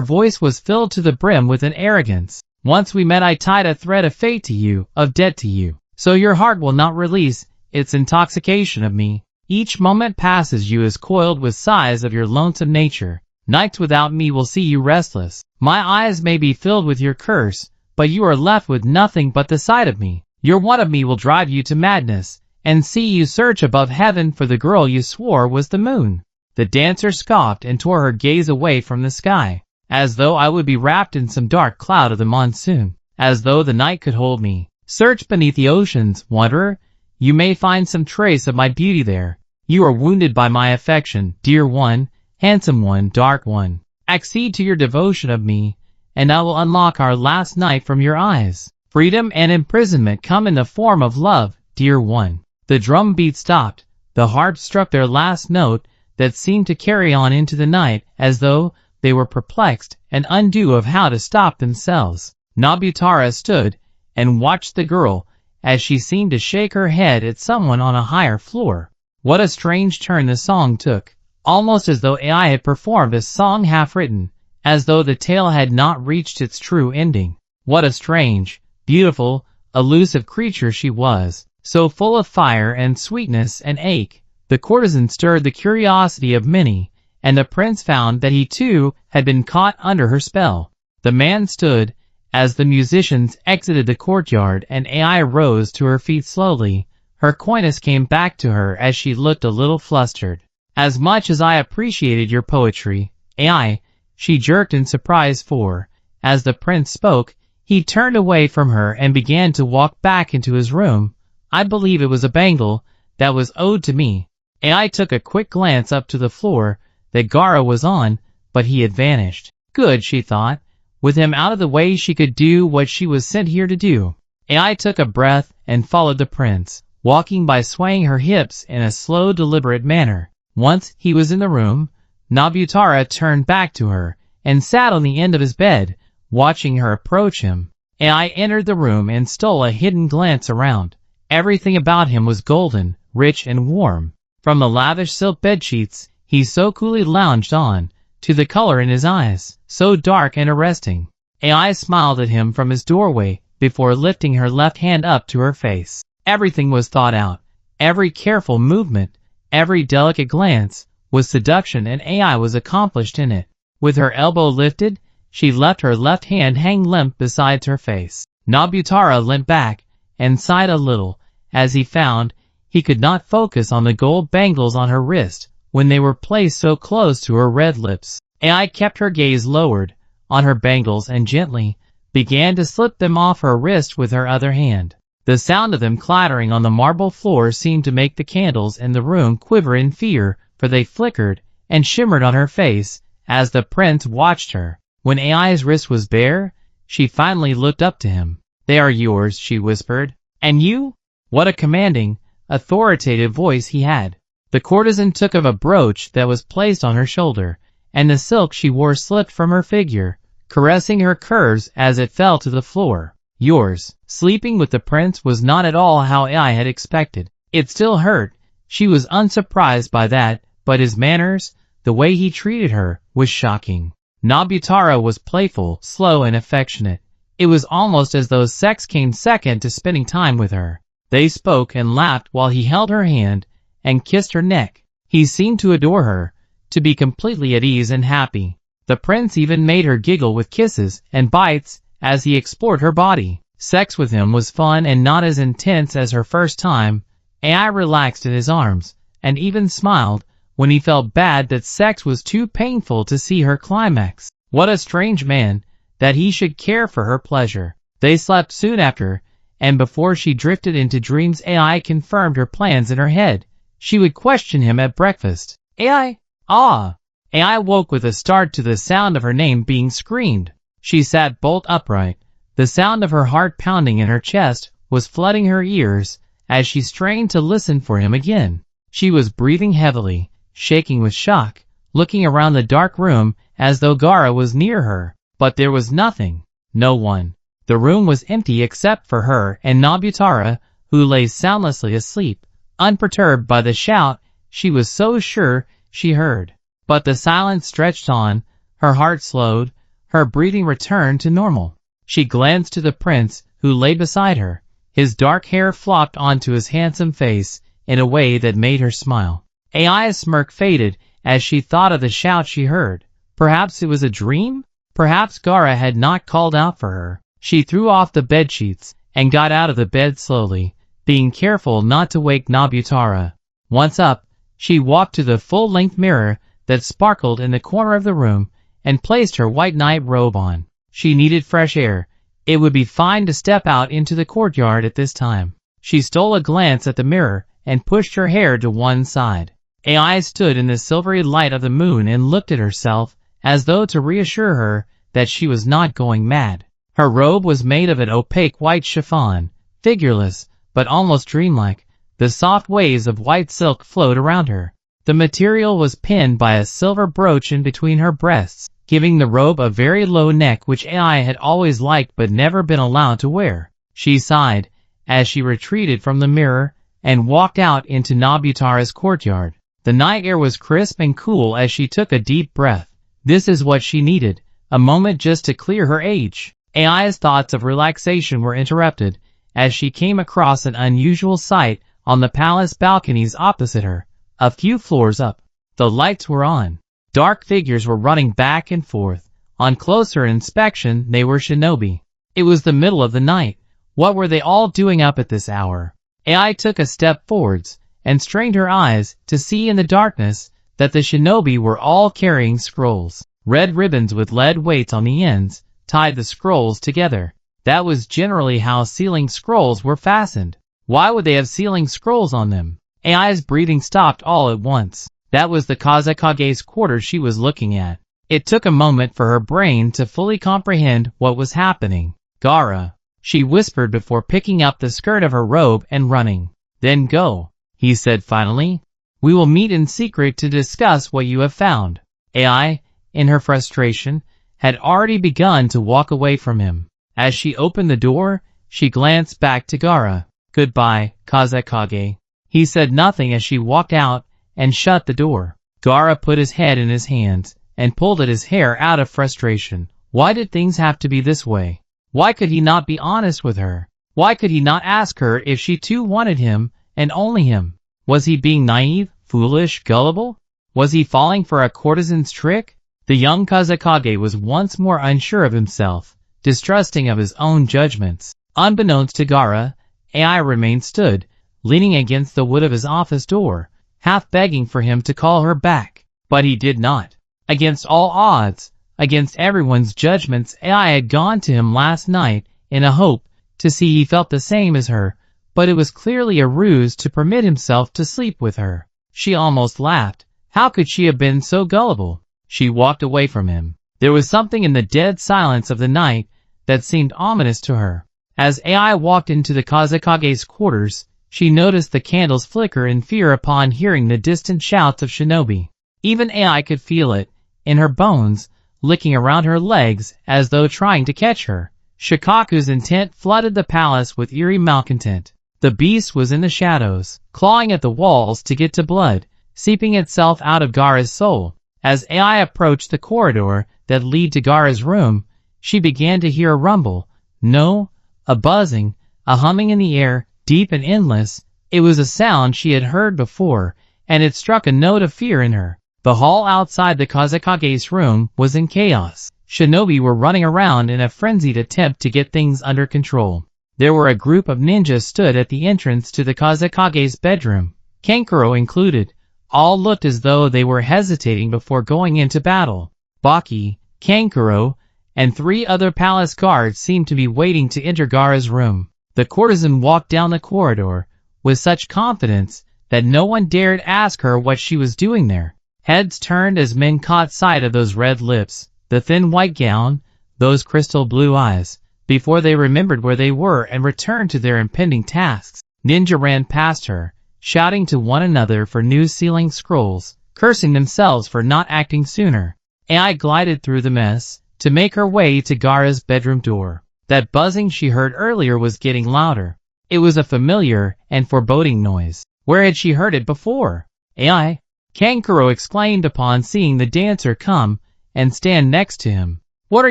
Speaker 1: voice was filled to the brim with an arrogance. Once we met, I tied a thread of fate to you, of debt to you. So your heart will not release its intoxication of me. Each moment passes you is coiled with sighs of your lonesome nature. Nights without me will see you restless. My eyes may be filled with your curse, but you are left with nothing but the sight of me. Your want of me will drive you to madness, and see you search above heaven for the girl you swore was the moon. The dancer scoffed and tore her gaze away from the sky, as though I would be wrapped in some dark cloud of the monsoon, as though the night could hold me. Search beneath the oceans, wanderer. You may find some trace of my beauty there. You are wounded by my affection, dear one, handsome one, dark one. Accede to your devotion of me, and I will unlock our last night from your eyes. Freedom and imprisonment come in the form of love, dear one. The drum beat stopped. The harps struck their last note that seemed to carry on into the night, as though they were perplexed and undue of how to stop themselves. Nobutara stood and watched the girl as she seemed to shake her head at someone on a higher floor. What a strange turn the song took, almost as though AI had performed a song half-written, as though the tale had not reached its true ending. What a strange, beautiful, elusive creature she was, so full of fire and sweetness and ache. The courtesan stirred the curiosity of many, and the prince found that he too had been caught under her spell. The man stood as the musicians exited the courtyard, and AI rose to her feet slowly. Her coyness came back to her as she looked a little flustered. As much as I appreciated your poetry, AI, she jerked in surprise, for, as the prince spoke, he turned away from her and began to walk back into his room. I believe it was a bangle that was owed to me. AI took a quick glance up to the floor that Gaara was on, but he had vanished. Good, she thought. With him out of the way, she could do what she was sent here to do. AI took a breath and followed the prince, walking by swaying her hips in a slow, deliberate manner. Once he was in the room, Nobutara turned back to her and sat on the end of his bed, watching her approach him. AI entered the room and stole a hidden glance around. Everything about him was golden, rich and warm. From the lavish silk bedsheets he so coolly lounged on, to the color in his eyes, so dark and arresting. AI smiled at him from his doorway before lifting her left hand up to her face. Everything was thought out. Every careful movement, every delicate glance, was seduction, and AI was accomplished in it. With her elbow lifted, she left her left hand hang limp beside her face. Nobutara leant back and sighed a little, as he found he could not focus on the gold bangles on her wrist when they were placed so close to her red lips. AI kept her gaze lowered on her bangles and gently began to slip them off her wrist with her other hand. The sound of them clattering on the marble floor seemed to make the candles in the room quiver in fear, for they flickered and shimmered on her face as the prince watched her. When AI's wrist was bare, she finally looked up to him. "They are yours," she whispered. "And you?" What a commanding, authoritative voice he had. The courtesan took of a brooch that was placed on her shoulder, and the silk she wore slipped from her figure, caressing her curves as it fell to the floor. Yours. Sleeping with the prince was not at all how AI had expected. It still hurt. She was unsurprised by that, but his manners, the way he treated her, was shocking. Nobutaro was playful, slow, and affectionate. It was almost as though sex came second to spending time with her. They spoke and laughed while he held her hand and kissed her neck. He seemed to adore her, to be completely at ease and happy. The prince even made her giggle with kisses and bites as he explored her body. Sex with him was fun and not as intense as her first time. AI relaxed in his arms, and even smiled when he felt bad that sex was too painful to see her climax. What a strange man, that he should care for her pleasure. They slept soon after, and before she drifted into dreams, AI confirmed her plans in her head. She would question him at breakfast. AI? Ah! AI woke with a start to the sound of her name being screamed. She sat bolt upright. The sound of her heart pounding in her chest was flooding her ears as she strained to listen for him again. She was breathing heavily, shaking with shock, looking around the dark room as though Gaara was near her. But there was nothing. No one. The room was empty except for her and Nobutaro, who lay soundlessly asleep, unperturbed by the shout she was so sure she heard. But the silence stretched on, her heart slowed, her breathing returned to normal. She glanced to the prince, who lay beside her. His dark hair flopped onto his handsome face in a way that made her smile. AI's smirk faded as she thought of the shout she heard. Perhaps it was a dream? Perhaps Gaara had not called out for her. She threw off the bedsheets and got out of the bed slowly, being careful not to wake Nobutaro. Once up, she walked to the full-length mirror that sparkled in the corner of the room and placed her white night robe on. She needed fresh air. It would be fine to step out into the courtyard at this time. She stole a glance at the mirror and pushed her hair to one side. AI stood in the silvery light of the moon and looked at herself as though to reassure her that she was not going mad. Her robe was made of an opaque white chiffon, figureless, but almost dreamlike. The soft waves of white silk flowed around her. The material was pinned by a silver brooch in between her breasts, giving the robe a very low neck which AI had always liked but never been allowed to wear. She sighed as she retreated from the mirror and walked out into Nobutaro's courtyard. The night air was crisp and cool as she took a deep breath. This is what she needed, a moment just to clear her age. AI's thoughts of relaxation were interrupted as she came across an unusual sight on the palace balconies opposite her, a few floors up. The lights were on. Dark figures were running back and forth. On closer inspection, they were shinobi. It was the middle of the night. What were they all doing up at this hour? AI took a step forwards and strained her eyes to see in the darkness that the shinobi were all carrying scrolls. Red ribbons with lead weights on the ends tied the scrolls together. That was generally how sealing scrolls were fastened. Why would they have sealing scrolls on them? AI's breathing stopped all at once. That was the Kazekage's quarters she was looking at. It took a moment for her brain to fully comprehend what was happening. Gaara, she whispered before picking up the skirt of her robe and running. Then go, he said finally. We will meet in secret to discuss what you have found. AI, in her frustration, had already begun to walk away from him. As she opened the door, she glanced back to Gaara. Goodbye, Kazekage. He said nothing as she walked out and shut the door. Gaara put his head in his hands and pulled at his hair out of frustration. Why did things have to be this way? Why could he not be honest with her? Why could he not ask her if she too wanted him, and only him? Was he being naive, foolish, gullible? Was he falling for a courtesan's trick? The young Kazekage was once more unsure of himself, distrusting of his own judgments. Unbeknownst to Gaara, AI remained stood, leaning against the wood of his office door, half begging for him to call her back. But he did not. Against all odds, against everyone's judgments, AI had gone to him last night in a hope to see he felt the same as her, but it was clearly a ruse to permit himself to sleep with her. She almost laughed. How could she have been so gullible? She walked away from him. There was something in the dead silence of the night that seemed ominous to her. As AI walked into the Kazekage's quarters, she noticed the candles flicker in fear upon hearing the distant shouts of shinobi. Even AI could feel it, in her bones, licking around her legs as though trying to catch her. Shikaku's intent flooded the palace with eerie malcontent. The beast was in the shadows, clawing at the walls to get to blood, seeping itself out of Gaara's soul. As AI approached the corridor that led to Gaara's room, she began to hear a rumble. No, a buzzing, a humming in the air, deep and endless. It was a sound she had heard before, and it struck a note of fear in her. The hall outside the Kazekage's room was in chaos. Shinobi were running around in a frenzied attempt to get things under control. There were a group of ninjas stood at the entrance to the Kazekage's bedroom, Kankuro included. All looked as though they were hesitating before going into battle. Baki, Kankuro, and 3 other palace guards seemed to be waiting to enter Gaara's room. The courtesan walked down the corridor with such confidence that no one dared ask her what she was doing there. Heads turned as men caught sight of those red lips, the thin white gown, those crystal blue eyes, before they remembered where they were and returned to their impending tasks. Ninja ran past her, shouting to one another for new sealing scrolls, cursing themselves for not acting sooner. AI glided through the mess to make her way to Gaara's bedroom door. That buzzing she heard earlier was getting louder. It was a familiar and foreboding noise. Where had she heard it before? AI? Kankuro exclaimed upon seeing the dancer come and stand next to him. What are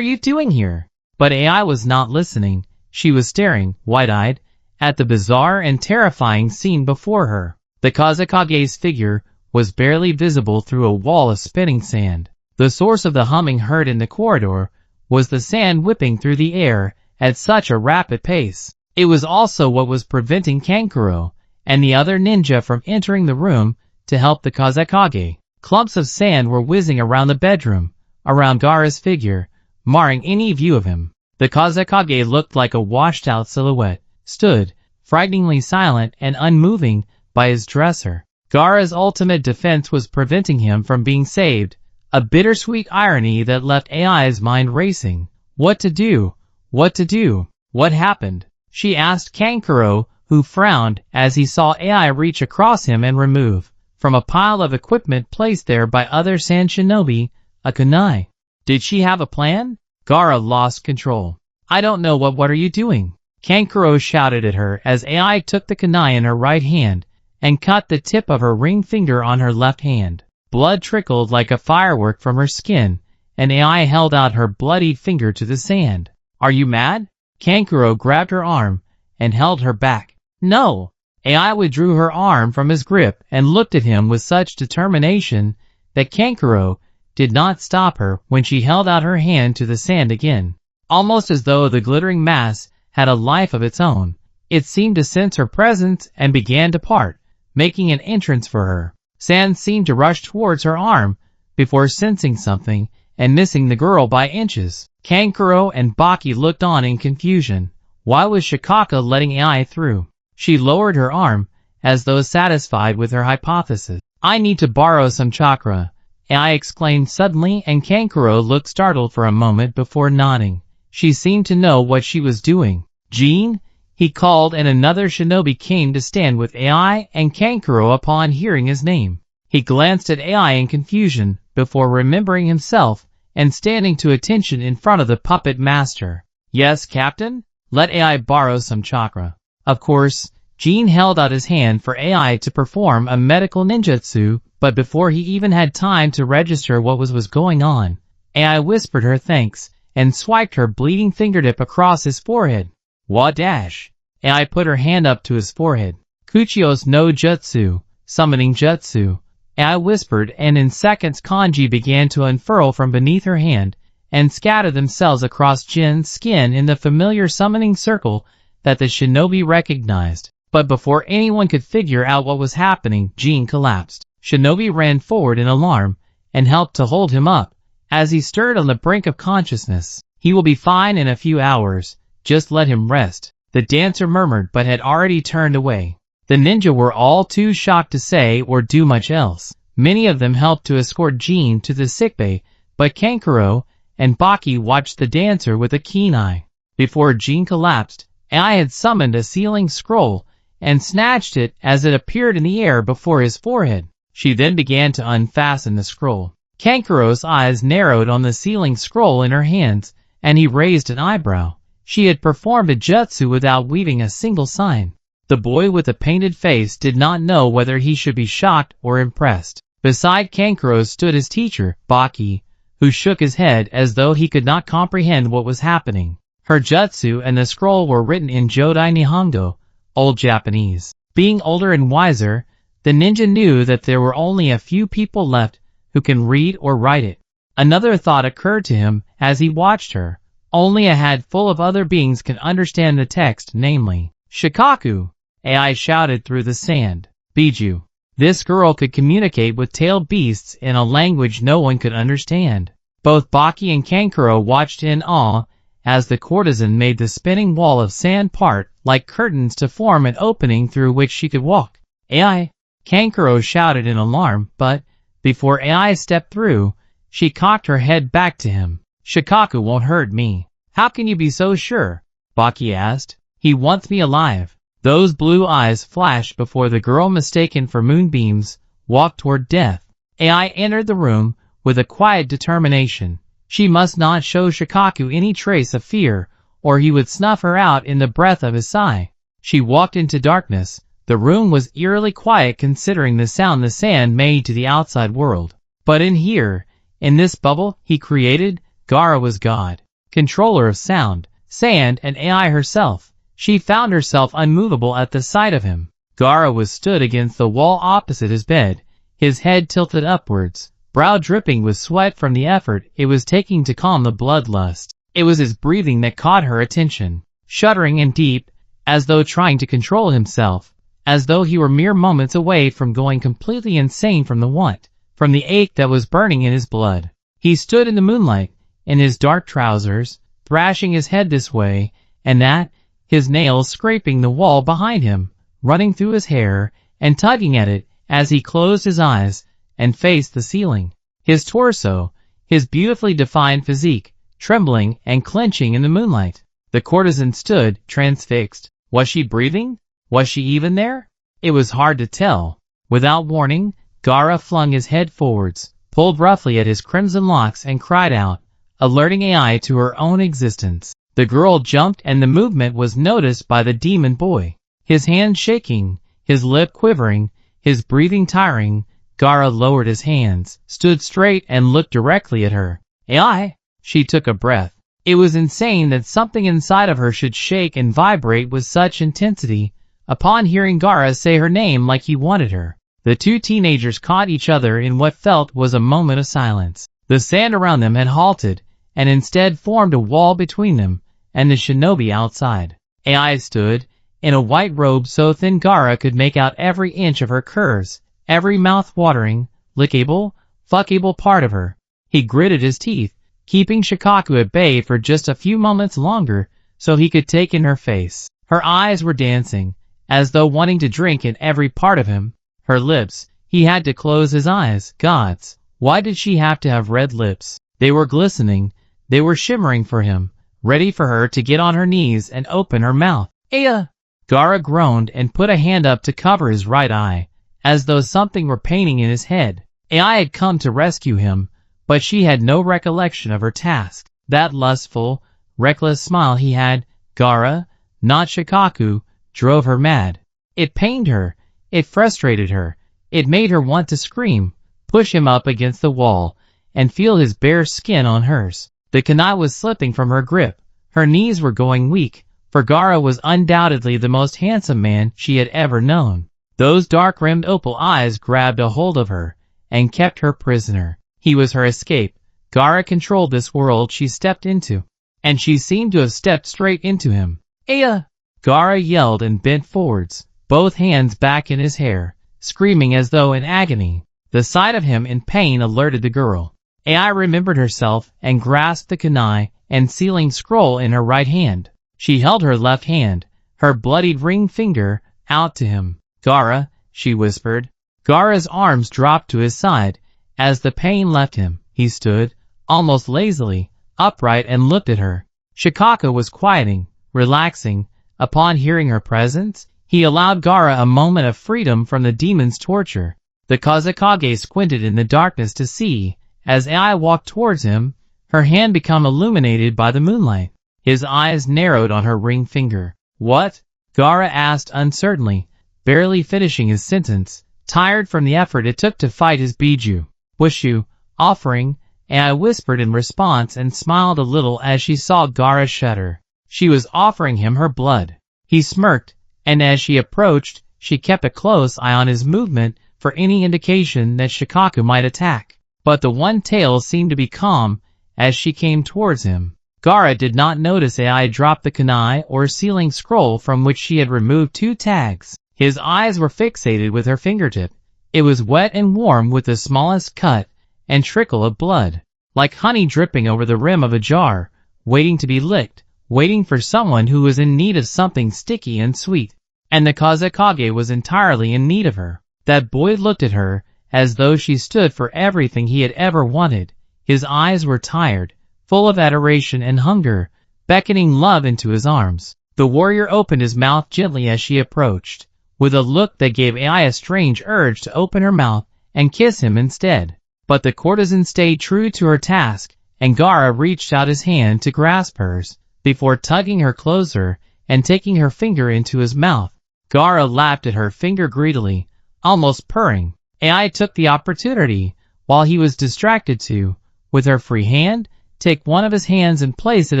Speaker 1: you doing here? But AI was not listening. She was staring, wide-eyed, at the bizarre and terrifying scene before her. The Kazekage's figure was barely visible through a wall of spinning sand. The source of the humming heard in the corridor was the sand whipping through the air at such a rapid pace. It was also what was preventing Kankuro and the other ninja from entering the room to help the Kazekage. Clumps of sand were whizzing around the bedroom, around Gaara's figure, marring any view of him. The Kazekage looked like a washed-out silhouette, stood, frighteningly silent and unmoving, by his dresser. Gaara's ultimate defense was preventing him from being saved, a bittersweet irony that left AI's mind racing. What to do? What to do? What happened? She asked Kankuro, who frowned as he saw AI reach across him and remove, from a pile of equipment placed there by other sand shinobi, a kunai. Did she have a plan? Gaara lost control. I don't know. What are you doing? Kankuro shouted at her as AI took the kunai in her right hand and cut the tip of her ring finger on her left hand. Blood trickled like a firework from her skin, and AI held out her bloodied finger to the sand. Are you mad? Kankuro grabbed her arm and held her back. No! AI withdrew her arm from his grip and looked at him with such determination that Kankuro did not stop her when she held out her hand to the sand again. Almost as though the glittering mass had a life of its own, it seemed to sense her presence and began to part, making an entrance for her. Sand seemed to rush towards her arm before sensing something and missing the girl by inches. Kankuro and Baki looked on in confusion. Why was Shikaka letting AI through? She lowered her arm, as though satisfied with her hypothesis. I need to borrow some chakra, AI exclaimed suddenly, and Kankuro looked startled for a moment before nodding. She seemed to know what she was doing. Jean? He called, and another shinobi came to stand with AI and Kankuro upon hearing his name. He glanced at AI in confusion before remembering himself and standing to attention in front of the puppet master. Yes, Captain? Let AI borrow some chakra. Of course, Jean held out his hand for AI to perform a medical ninjutsu, but before he even had time to register what was going on, AI whispered her thanks and swiped her bleeding fingertip across his forehead. Wadash! AI put her hand up to his forehead. Kuchios no jutsu, summoning jutsu. AI whispered, and in seconds kanji began to unfurl from beneath her hand and scatter themselves across Jin's skin in the familiar summoning circle that the shinobi recognized. But before anyone could figure out what was happening, Jin collapsed. Shinobi ran forward in alarm and helped to hold him up as he stirred on the brink of consciousness. He will be fine in a few hours. Just let him rest, the dancer murmured, but had already turned away. The ninja were all too shocked to say or do much else. Many of them helped to escort Jin to the sickbay, but Kankuro and Baki watched the dancer with a keen eye. Before Jin collapsed, AI had summoned a sealing scroll and snatched it as it appeared in the air before his forehead. She then began to unfasten the scroll. Kankuro's eyes narrowed on the sealing scroll in her hands, and he raised an eyebrow. She had performed a jutsu without weaving a single sign. The boy with the painted face did not know whether he should be shocked or impressed. Beside Kankuro stood his teacher, Baki, who shook his head as though he could not comprehend what was happening. Her jutsu and the scroll were written in Jodai Nihongo, Old Japanese. Being older and wiser, the ninja knew that there were only a few people left who can read or write it. Another thought occurred to him as he watched her. Only a handful of other beings can understand the text, namely, Shikaku. AI shouted through the sand. Biju. This girl could communicate with tailed beasts in a language no one could understand. Both Baki and Kankuro watched in awe as the courtesan made the spinning wall of sand part like curtains to form an opening through which she could walk. AI. Kankuro shouted in alarm, but, before AI stepped through, she cocked her head back to him. Shikaku won't hurt me. How can you be so sure? Baki asked. He wants me alive. Those blue eyes flashed before the girl, mistaken for moonbeams, walked toward death. AI entered the room with a quiet determination. She must not show Shikaku any trace of fear, or he would snuff her out in the breath of his sigh. She walked into darkness. The room was eerily quiet considering the sound the sand made to the outside world. But in here, in this bubble he created, Gaara was God, controller of sound, sand, and AI herself. She found herself unmovable at the sight of him. Gaara was stood against the wall opposite his bed, his head tilted upwards, brow dripping with sweat from the effort it was taking to calm the bloodlust. It was his breathing that caught her attention, shuddering and deep, as though trying to control himself, as though he were mere moments away from going completely insane from the want, from the ache that was burning in his blood. He stood in the moonlight, in his dark trousers, thrashing his head this way and that, his nails scraping the wall behind him, running through his hair, and tugging at it as he closed his eyes and faced the ceiling. His torso, his beautifully defined physique, trembling and clenching in the moonlight. The courtesan stood, transfixed. Was she breathing? Was she even there? It was hard to tell. Without warning, Gaara flung his head forwards, pulled roughly at his crimson locks and cried out, alerting AI to her own existence. The girl jumped and the movement was noticed by the demon boy. His hand shaking, his lip quivering, his breathing tiring, Gaara lowered his hands, stood straight and looked directly at her. AI? She took a breath. It was insane that something inside of her should shake and vibrate with such intensity upon hearing Gaara say her name like he wanted her. The two teenagers caught each other in what felt was a moment of silence. The sand around them had halted, and instead formed a wall between them and the shinobi outside. AI stood, in a white robe so thin Gaara could make out every inch of her curves, every mouth-watering, lickable, fuckable part of her. He gritted his teeth, keeping Shikaku at bay for just a few moments longer so he could take in her face. Her eyes were dancing, as though wanting to drink in every part of him. Her lips, he had to close his eyes. Gods, why did she have to have red lips? They were glistening, they were shimmering for him, ready for her to get on her knees and open her mouth. Aya! Gaara groaned and put a hand up to cover his right eye, as though something were paining in his head. AI had come to rescue him, but she had no recollection of her task. That lustful, reckless smile he had, Gaara, not Shikaku, drove her mad. It pained her, it frustrated her, it made her want to scream, push him up against the wall, and feel his bare skin on hers. The kunai was slipping from her grip, her knees were going weak, for Gaara was undoubtedly the most handsome man she had ever known. Those dark-rimmed opal eyes grabbed a hold of her, and kept her prisoner. He was her escape. Gaara controlled this world she stepped into, and she seemed to have stepped straight into him. Aya! Gaara yelled and bent forwards, both hands back in his hair, screaming as though in agony. The sight of him in pain alerted the girl. AI remembered herself and grasped the kunai and sealing scroll in her right hand. She held her left hand, her bloodied ring finger, out to him. Gaara, she whispered. Gaara's arms dropped to his side. As the pain left him, he stood, almost lazily, upright and looked at her. Shikaku was quieting, relaxing. Upon hearing her presence, he allowed Gaara a moment of freedom from the demon's torture. The Kazekage squinted in the darkness to see, as AI walked towards him, her hand become illuminated by the moonlight. His eyes narrowed on her ring finger. What? Gaara asked uncertainly, barely finishing his sentence, tired from the effort it took to fight his Biju. Wushu, offering, Ai whispered in response and smiled a little as she saw Gaara shudder. She was offering him her blood. He smirked, and as she approached, she kept a close eye on his movement for any indication that Shikaku might attack. But the one tail seemed to be calm as she came towards him. Gaara did not notice Ai drop the kunai or sealing scroll from which she had removed 2 tags. His eyes were fixated with her fingertip. It was wet and warm with the smallest cut and trickle of blood, like honey dripping over the rim of a jar, waiting to be licked, waiting for someone who was in need of something sticky and sweet. And the Kazekage was entirely in need of her. That boy looked at her as though she stood for everything he had ever wanted. His eyes were tired, full of adoration and hunger, beckoning love into his arms. The warrior opened his mouth gently as she approached, with a look that gave Ai a strange urge to open her mouth and kiss him instead. But the courtesan stayed true to her task, and Gaara reached out his hand to grasp hers, before tugging her closer and taking her finger into his mouth. Gaara lapped at her finger greedily, almost purring. Ai took the opportunity, while he was distracted to, with her free hand, take one of his hands and place it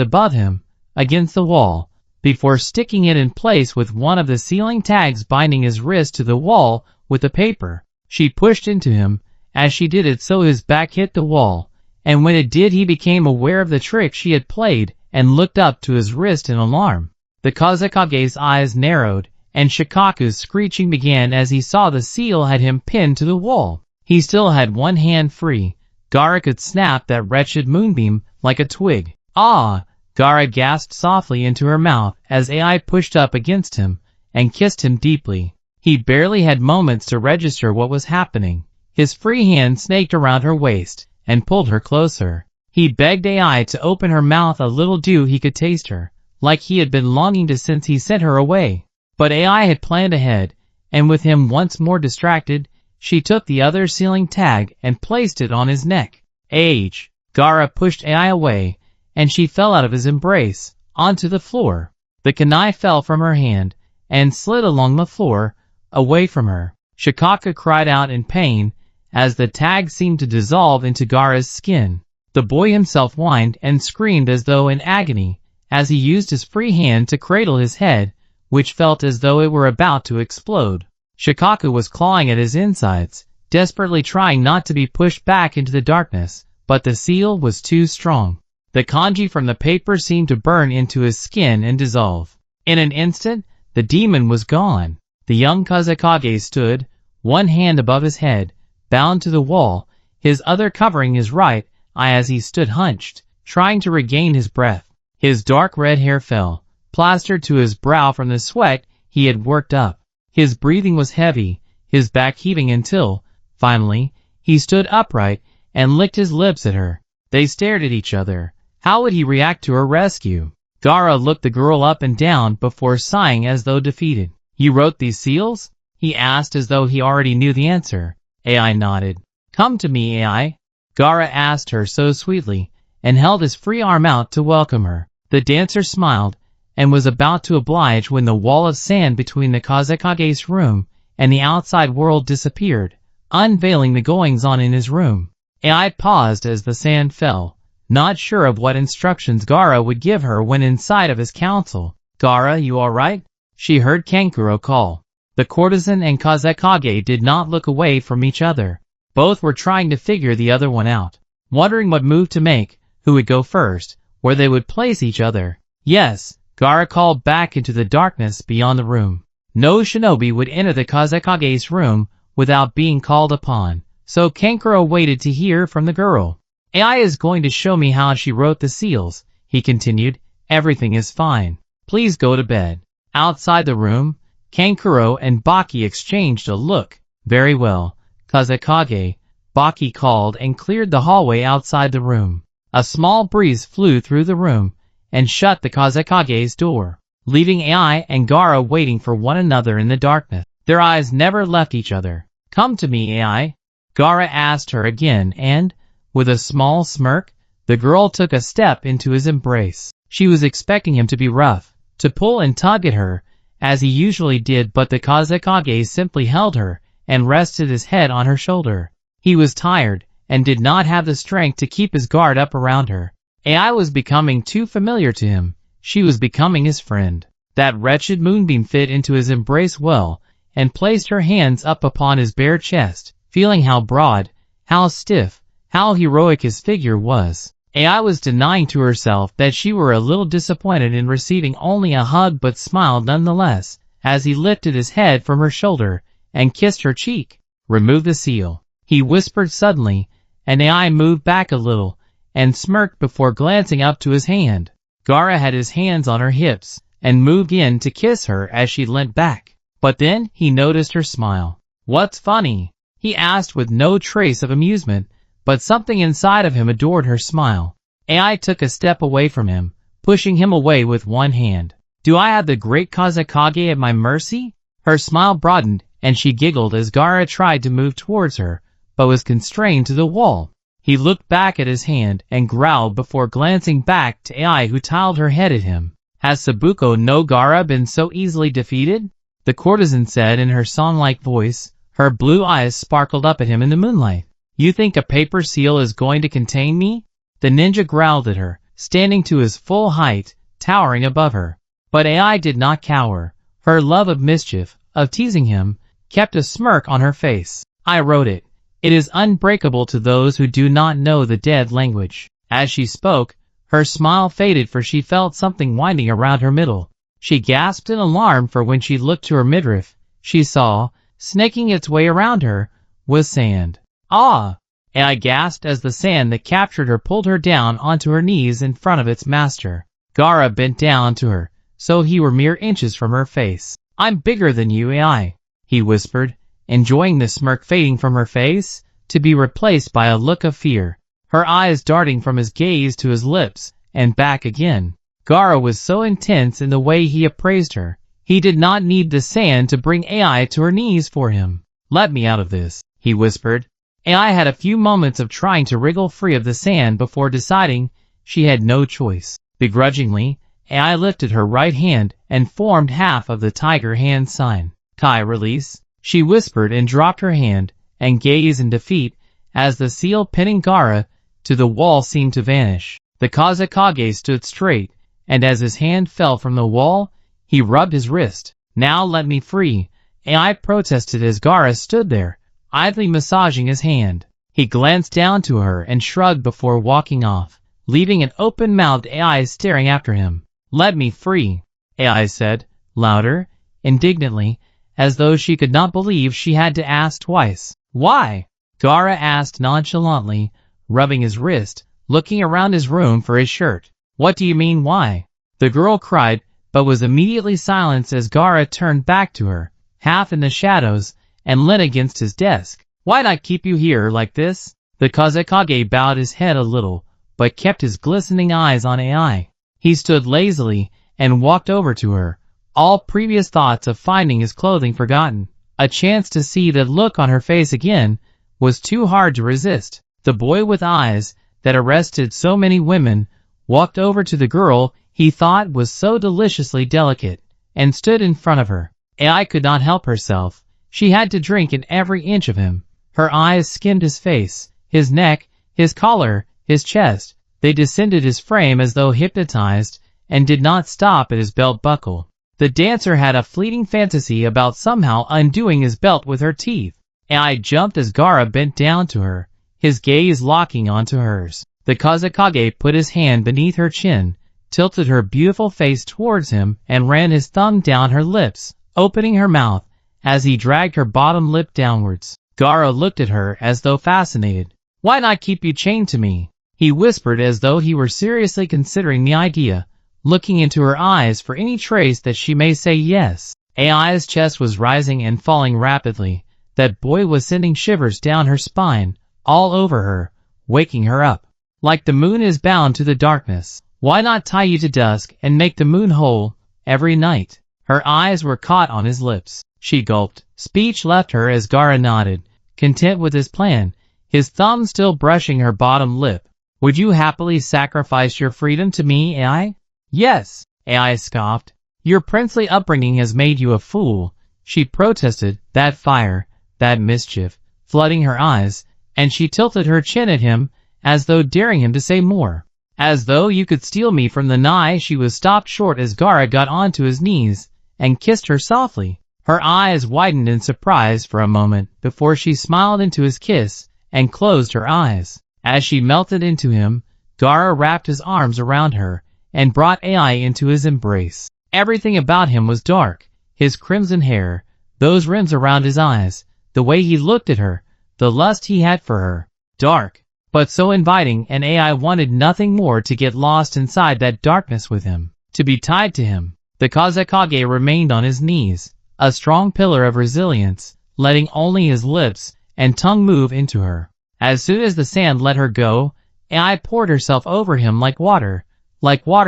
Speaker 1: above him, against the wall, before sticking it in place with one of the sealing tags binding his wrist to the wall with the paper. She pushed into him. As she did it so his back hit the wall, and when it did he became aware of the trick she had played and looked up to his wrist in alarm. The Kazekage's eyes narrowed, and Shikaku's screeching began as he saw the seal had him pinned to the wall. He still had one hand free. Gaara could snap that wretched moonbeam like a twig. Ah! Gaara gasped softly into her mouth as Ai pushed up against him and kissed him deeply. He barely had moments to register what was happening. His free hand snaked around her waist and pulled her closer. He begged Ai to open her mouth a little so he could taste her, like he had been longing to since he sent her away. But Ai had planned ahead, and with him once more distracted, she took the other sealing tag and placed it on his neck. Age! Gaara pushed Ai away, and she fell out of his embrace, onto the floor. The kunai fell from her hand, and slid along the floor, away from her. Shikaku cried out in pain, as the tag seemed to dissolve into Gaara's skin. The boy himself whined and screamed as though in agony, as he used his free hand to cradle his head, which felt as though it were about to explode. Shikaku was clawing at his insides, desperately trying not to be pushed back into the darkness, but the seal was too strong. The kanji from the paper seemed to burn into his skin and dissolve. In an instant, the demon was gone. The young Kazekage stood, one hand above his head, bound to the wall, his other covering his right eye as he stood hunched, trying to regain his breath. His dark red hair fell, plastered to his brow from the sweat he had worked up. His breathing was heavy, his back heaving until, finally, he stood upright and licked his lips at her. They stared at each other. How would he react to her rescue? Gaara looked the girl up and down before sighing as though defeated. "You wrote these seals?" he asked as though he already knew the answer. Ai nodded. "Come to me, Ai," Gaara asked her so sweetly, and held his free arm out to welcome her. The dancer smiled, and was about to oblige when the wall of sand between the Kazekage's room and the outside world disappeared, unveiling the goings-on in his room. Ai paused as the sand fell, not sure of what instructions Gaara would give her when inside of his council. "Gaara, you all right?" she heard Kankuro call. The courtesan and Kazekage did not look away from each other. Both were trying to figure the other one out, wondering what move to make, who would go first, where they would place each other. "Yes," Gaara called back into the darkness beyond the room. No shinobi would enter the Kazekage's room without being called upon, so Kankuro waited to hear from the girl. "Ai is going to show me how she wrote the seals," he continued. "Everything is fine. Please go to bed." Outside the room, Kankuro and Baki exchanged a look. "Very well, Kazekage," Baki called and cleared the hallway outside the room. A small breeze flew through the room and shut the Kazekage's door, leaving Ai and Gaara waiting for one another in the darkness. Their eyes never left each other. "Come to me, Ai," Gaara asked her again, and, with a small smirk, the girl took a step into his embrace. She was expecting him to be rough, to pull and tug at her, as he usually did, but the Kazekage simply held her and rested his head on her shoulder. He was tired and did not have the strength to keep his guard up around her. AI was becoming too familiar to him. She was becoming his friend. That wretched moonbeam fit into his embrace well and placed her hands up upon his bare chest, feeling how broad, how stiff, how heroic his figure was. AI was denying to herself that she were a little disappointed in receiving only a hug, but smiled nonetheless as he lifted his head from her shoulder and kissed her cheek. "Remove the seal," he whispered suddenly, and AI moved back a little and smirked before glancing up to his hand. Gaara had his hands on her hips and moved in to kiss her as she leant back. But then he noticed her smile. "What's funny?" he asked with no trace of amusement, but something inside of him adored her smile. AI took a step away from him, pushing him away with one hand. "Do I have the great Kazekage at my mercy?" Her smile broadened, and she giggled as Gaara tried to move towards her, but was constrained to the wall. He looked back at his hand and growled before glancing back to AI, who tiled her head at him. "Has Sabuko no Gaara been so easily defeated?" the courtesan said in her song-like voice. Her blue eyes sparkled up at him in the moonlight. "You think a paper seal is going to contain me?" The ninja growled at her, standing to his full height, towering above her. But AI did not cower. Her love of mischief, of teasing him, kept a smirk on her face. "I wrote it. It is unbreakable to those who do not know the dead language." As she spoke, her smile faded, for she felt something winding around her middle. She gasped in alarm, for when she looked to her midriff, she saw, snaking its way around her, was sand. "Ah!" AI gasped as the sand that captured her pulled her down onto her knees in front of its master. Gaara bent down to her, so he were mere inches from her face. "I'm bigger than you, AI," he whispered, enjoying the smirk fading from her face, to be replaced by a look of fear, her eyes darting from his gaze to his lips, and back again. Gaara was so intense in the way he appraised her, he did not need the sand to bring AI to her knees for him. "Let me out of this," he whispered. AI had a few moments of trying to wriggle free of the sand before deciding she had no choice. Begrudgingly, AI lifted her right hand and formed half of the tiger hand sign. "Kai, release," she whispered, and dropped her hand and gazed in defeat as the seal pinning Gaara to the wall seemed to vanish. The Kazekage stood straight, and as his hand fell from the wall, he rubbed his wrist. "Now let me free," AI protested as Gaara stood there, idly massaging his hand. He glanced down to her and shrugged before walking off, leaving an open-mouthed AI staring after him. "Let me free," AI said, louder, indignantly, as though she could not believe she had to ask twice. "Why?" Gaara asked nonchalantly, rubbing his wrist, looking around his room for his shirt. "What do you mean, why?" the girl cried, but was immediately silenced as Gaara turned back to her, half in the shadows, and leaned against his desk. "Why not keep you here like this?" The Kazekage bowed his head a little, but kept his glistening eyes on AI. He stood lazily and walked over to her, all previous thoughts of finding his clothing forgotten. A chance to see that look on her face again was too hard to resist. The boy with eyes that arrested so many women walked over to the girl he thought was so deliciously delicate, and stood in front of her. AI could not help herself. She had to drink in every inch of him. Her eyes skimmed his face, his neck, his collar, his chest. They descended his frame as though hypnotized, and did not stop at his belt buckle. The dancer had a fleeting fantasy about somehow undoing his belt with her teeth. AI jumped as Gaara bent down to her, his gaze locking onto hers. The Kazekage put his hand beneath her chin, tilted her beautiful face towards him, and ran his thumb down her lips, opening her mouth as he dragged her bottom lip downwards. Gaara looked at her as though fascinated. "Why not keep you chained to me?" he whispered, as though he were seriously considering the idea, looking into her eyes for any trace that she may say yes. AI's chest was rising and falling rapidly. That boy was sending shivers down her spine, all over her, waking her up. "Like the moon is bound to the darkness, why not tie you to dusk and make the moon whole every night?" Her eyes were caught on his lips. She gulped. Speech left her as Gaara nodded, content with his plan, his thumb still brushing her bottom lip. "Would you happily sacrifice your freedom to me, AI?" "Yes," AI scoffed. Your princely upbringing has made you a fool, she protested, that fire, that mischief, flooding her eyes, and she tilted her chin at him, as though daring him to say more. As though you could steal me from the nigh. She was stopped short as Gaara got onto his knees, and kissed her softly. Her eyes widened in surprise for a moment, before she smiled into his kiss, and closed her eyes. As she melted into him, Gaara wrapped his arms around her, and brought Ai into his embrace. Everything about him was dark, his crimson hair, those rims around his eyes, the way he looked at her, the lust he had for her. Dark, but so inviting, and Ai wanted nothing more to get lost inside that darkness with him, to be tied to him. The Hokage remained on his knees, a strong pillar of resilience, letting only his lips and tongue move into her. As soon as the sand let her go, Ai poured herself over him like water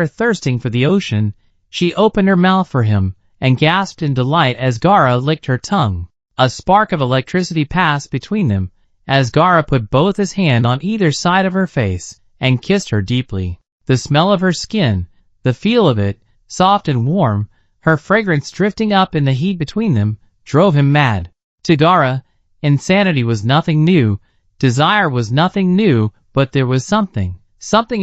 Speaker 1: thirsting for the ocean. She opened her mouth for him, and gasped in delight as Gaara licked her tongue. A spark of electricity passed between them, as Gaara put both his hands on either side of her face, and kissed her deeply. The smell of her skin, the feel of it, soft and warm, her fragrance drifting up in the heat between them, drove him mad. To Gaara, insanity was nothing new, desire was nothing new, but there was something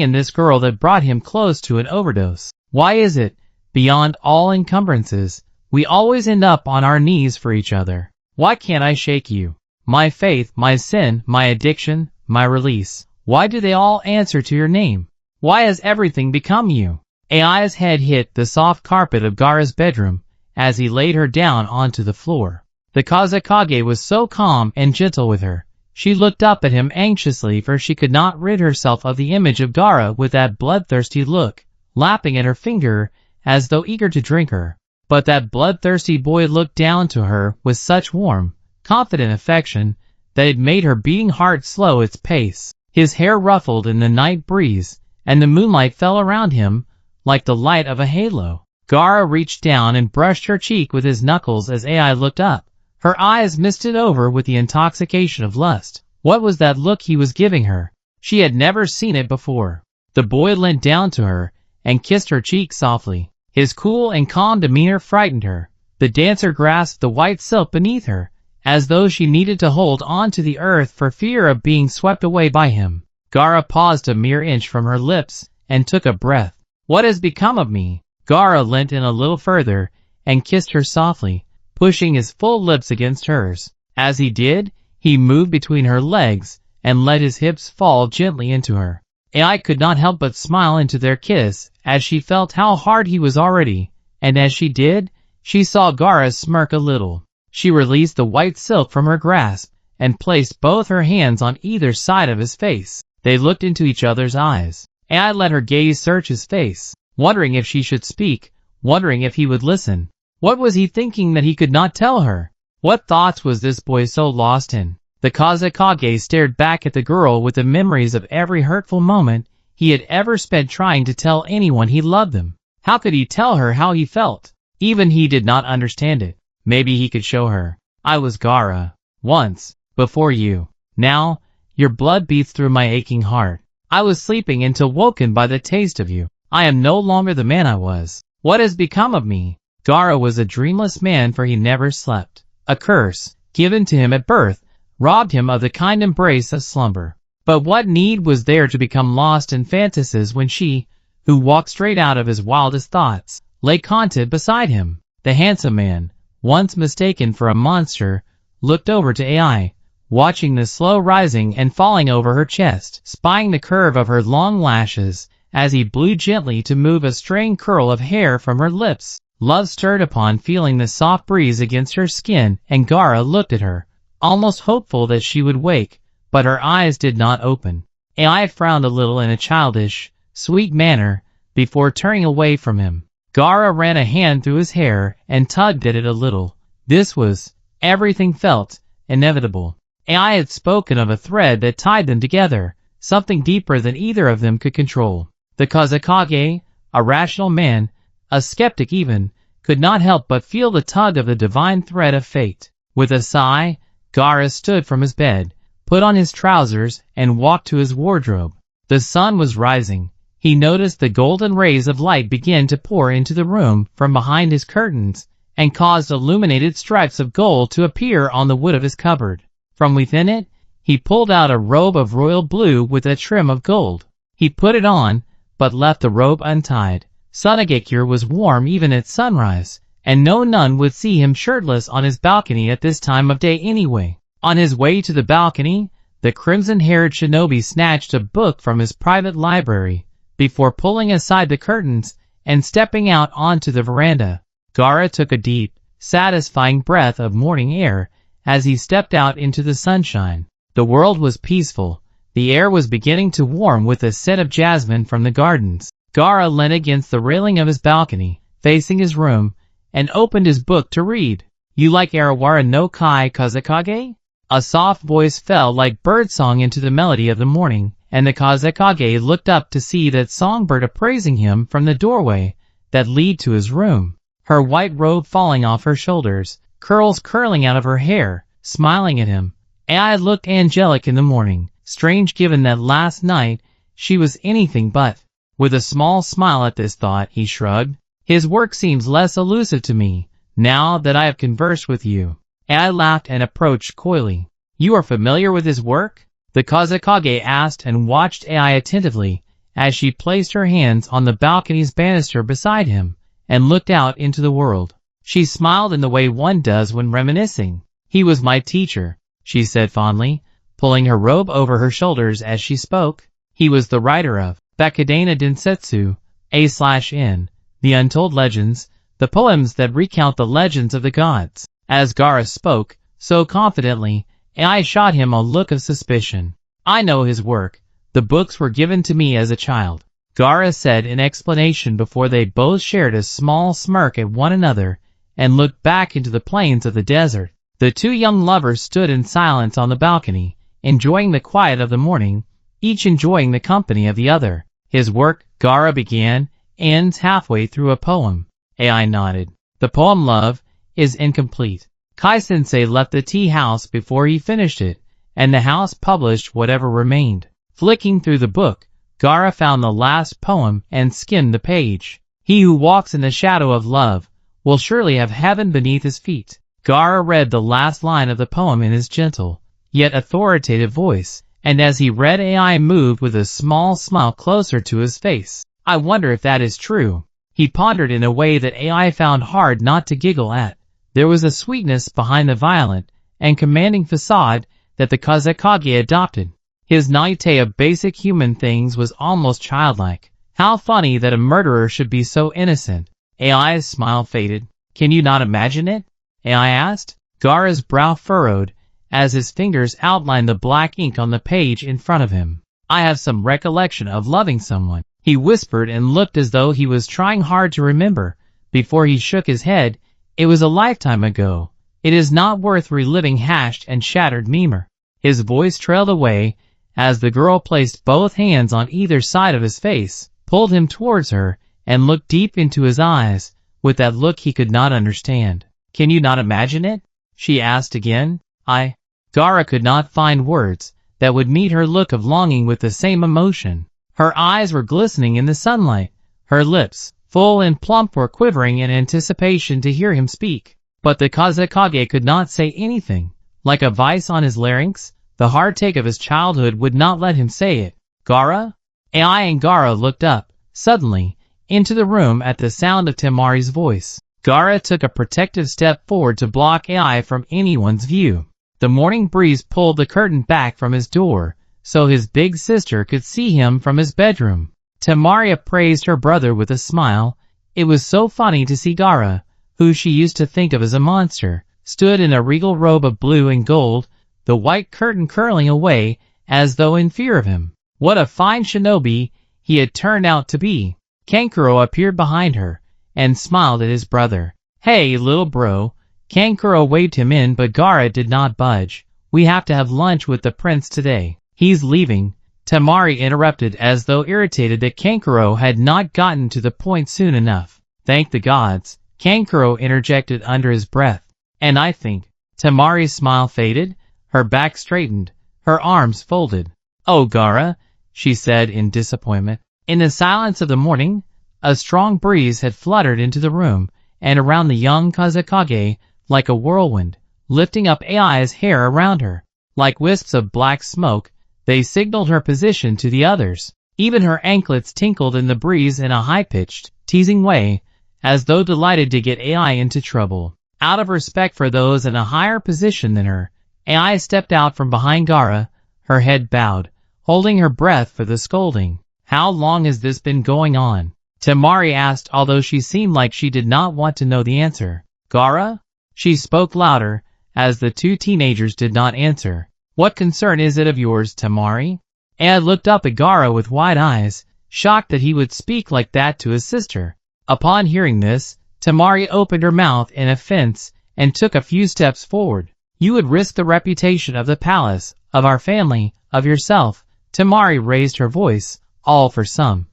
Speaker 1: in this girl that brought him close to an overdose. Why is it, beyond all encumbrances, we always end up on our knees for each other? Why can't I shake you? My faith, my sin, my addiction, my release. Why do they all answer to your name? Why has everything become you? Ai's head hit the soft carpet of Gaara's bedroom as he laid her down onto the floor. The Hokage was so calm and gentle with her. She looked up at him anxiously, for she could not rid herself of the image of Gaara with that bloodthirsty look, lapping at her finger as though eager to drink her. But that bloodthirsty boy looked down to her with such warm, confident affection that it made her beating heart slow its pace. His hair ruffled in the night breeze, and the moonlight fell around him like the light of a halo. Gaara reached down and brushed her cheek with his knuckles as Ai looked up. Her eyes misted over with the intoxication of lust. What was that look he was giving her? She had never seen it before. The boy leant down to her and kissed her cheek softly. His cool and calm demeanor frightened her. The dancer grasped the white silk beneath her, as though she needed to hold on to the earth for fear of being swept away by him. Gaara paused a mere inch from her lips and took a breath. What has become of me? Gaara leant in a little further and kissed her softly, pushing his full lips against hers. As he did, he moved between her legs and let his hips fall gently into her. Ai could not help but smile into their kiss as she felt how hard he was already, and as she did, she saw Gaara smirk a little. She released the white silk from her grasp and placed both her hands on either side of his face. They looked into each other's eyes. Ai let her gaze search his face, wondering if she should speak, wondering if he would listen. What was he thinking that he could not tell her? What thoughts was this boy so lost in? The Hokage stared back at the girl with the memories of every hurtful moment he had ever spent trying to tell anyone he loved them. How could he tell her how he felt? Even he did not understand it. Maybe he could show her. I was Gaara. Once. Before you. Now, your blood beats through my aching heart. I was sleeping until woken by the taste of you. I am no longer the man I was. What has become of me? Gaara was a dreamless man, for he never slept. A curse, given to him at birth, robbed him of the kind embrace of slumber. But what need was there to become lost in fantasies when she, who walked straight out of his wildest thoughts, lay content beside him? The handsome man, once mistaken for a monster, looked over to Ai, watching the slow rising and falling over her chest, spying the curve of her long lashes, as he blew gently to move a straying curl of hair from her lips. Love stirred upon feeling the soft breeze against her skin, and Gaara looked at her, almost hopeful that she would wake, but her eyes did not open. Ai frowned a little in a childish, sweet manner, before turning away from him. Gaara ran a hand through his hair and tugged at it a little. This was, everything felt, inevitable. Ai had spoken of a thread that tied them together, something deeper than either of them could control. The Hokage, a rational man, a skeptic even, could not help but feel the tug of the divine thread of fate. With a sigh, Gaara stood from his bed, put on his trousers, and walked to his wardrobe. The sun was rising. he noticed the golden rays of light begin to pour into the room from behind his curtains, and caused illuminated stripes of gold to appear on the wood of his cupboard. From within it, he pulled out a robe of royal blue with a trim of gold. He put it on, but left the robe untied. Sasuke was warm even at sunrise, and no nun would see him shirtless on his balcony at this time of day anyway. On his way to the balcony, the crimson-haired shinobi snatched a book from his private library, before pulling aside the curtains and stepping out onto the veranda. Gaara took a deep, satisfying breath of morning air as he stepped out into the sunshine. The world was peaceful. The air was beginning to warm with a scent of jasmine from the gardens. Gaara leaned against the railing of his balcony, facing his room, and opened his book to read. "You like Arawara no Kai Kazekage?" A soft voice fell like birdsong into the melody of the morning, and the Kazekage looked up to see that songbird appraising him from the doorway that led to his room. Her white robe falling off her shoulders, curls curling out of her hair, smiling at him. "I look angelic in the morning. Strange given that last night she was anything but." With a small smile at this thought, he shrugged. "His work seems less elusive to me, now that I have conversed with you." I laughed and approached coyly. "You are familiar with his work?" The Kazekage asked and watched Ai attentively as she placed her hands on the balcony's banister beside him and looked out into the world. She smiled in the way one does when reminiscing. "He was my teacher," she said fondly, pulling her robe over her shoulders as she spoke. "He was the writer of Bakudana Densetsu, A/N, the Untold Legends, the poems that recount the legends of the gods." As Gaara spoke, so confidently, I shot him a look of suspicion. "I know his work. The books were given to me as a child," Gaara said in explanation before they both shared a small smirk at one another and looked back into the plains of the desert. The two young lovers stood in silence on the balcony, enjoying the quiet of the morning, each enjoying the company of the other. "His work," Gaara began, "ends halfway through a poem." Ai nodded. "The poem Love is incomplete. Kai-sensei left the tea house before he finished it, and the house published whatever remained." Flicking through the book, Gaara found the last poem and skimmed the page. "He who walks in the shadow of love will surely have heaven beneath his feet." Gaara read the last line of the poem in his gentle, yet authoritative voice, and as he read Ai moved with a small smile closer to his face. "I wonder if that is true." He pondered in a way that Ai found hard not to giggle at. There was a sweetness behind the violent and commanding facade that the Kazekage adopted. His naivete of basic human things was almost childlike. How funny that a murderer should be so innocent. Ai's smile faded. "Can you not imagine it?" Ai asked. Gaara's brow furrowed as his fingers outlined the black ink on the page in front of him. "I have some recollection of loving someone," he whispered and looked as though he was trying hard to remember. Before he shook his head, "It was a lifetime ago. It is not worth reliving." Hashed and shattered Mimer. His voice trailed away as the girl placed both hands on either side of his face, pulled him towards her, and looked deep into his eyes with that look he could not understand. "Can you not imagine it?" she asked again. Gaara could not find words that would meet her look of longing with the same emotion. Her eyes were glistening in the sunlight. Her lips, full and plump, were quivering in anticipation to hear him speak. But the Kazekage could not say anything. Like a vice on his larynx, the heartache of his childhood would not let him say it. "Gaara?" Ai and Gaara looked up, suddenly, into the room at the sound of Temari's voice. Gaara took a protective step forward to block Ai from anyone's view. The morning breeze pulled the curtain back from his door, so his big sister could see him from his bedroom. Temari appraised her brother with a smile. It was so funny to see Gaara, who she used to think of as a monster, stood in a regal robe of blue and gold, the white curtain curling away as though in fear of him. What a fine shinobi he had turned out to be. Kankuro appeared behind her and smiled at his brother. "Hey, little bro." Kankuro waved him in, but Gaara did not budge. "We have to have lunch with the prince today." "He's leaving," Temari interrupted, as though irritated that Kankuro had not gotten to the point soon enough. "Thank the gods," Kankuro interjected under his breath. "And I think..." Temari's smile faded, her back straightened, her arms folded. "Oh, Gaara," she said in disappointment. In the silence of the morning, a strong breeze had fluttered into the room and around the young Kazekage like a whirlwind, lifting up Ai's hair around her. Like wisps of black smoke, they signaled her position to the others. Even her anklets tinkled in the breeze in a high-pitched, teasing way, as though delighted to get Ai into trouble. Out of respect for those in a higher position than her, Ai stepped out from behind Gaara, her head bowed, holding her breath for the scolding. "How long has this been going on?" Temari asked, although she seemed like she did not want to know the answer. "Gaara?" She spoke louder, as the two teenagers did not answer. "What concern is it of yours, Temari?" Ai looked up at Gaara with wide eyes, shocked that he would speak like that to his sister. Upon hearing this, Temari opened her mouth in offense and took a few steps forward. "You would risk the reputation of the palace, of our family, of yourself." Temari raised her voice, "all for some.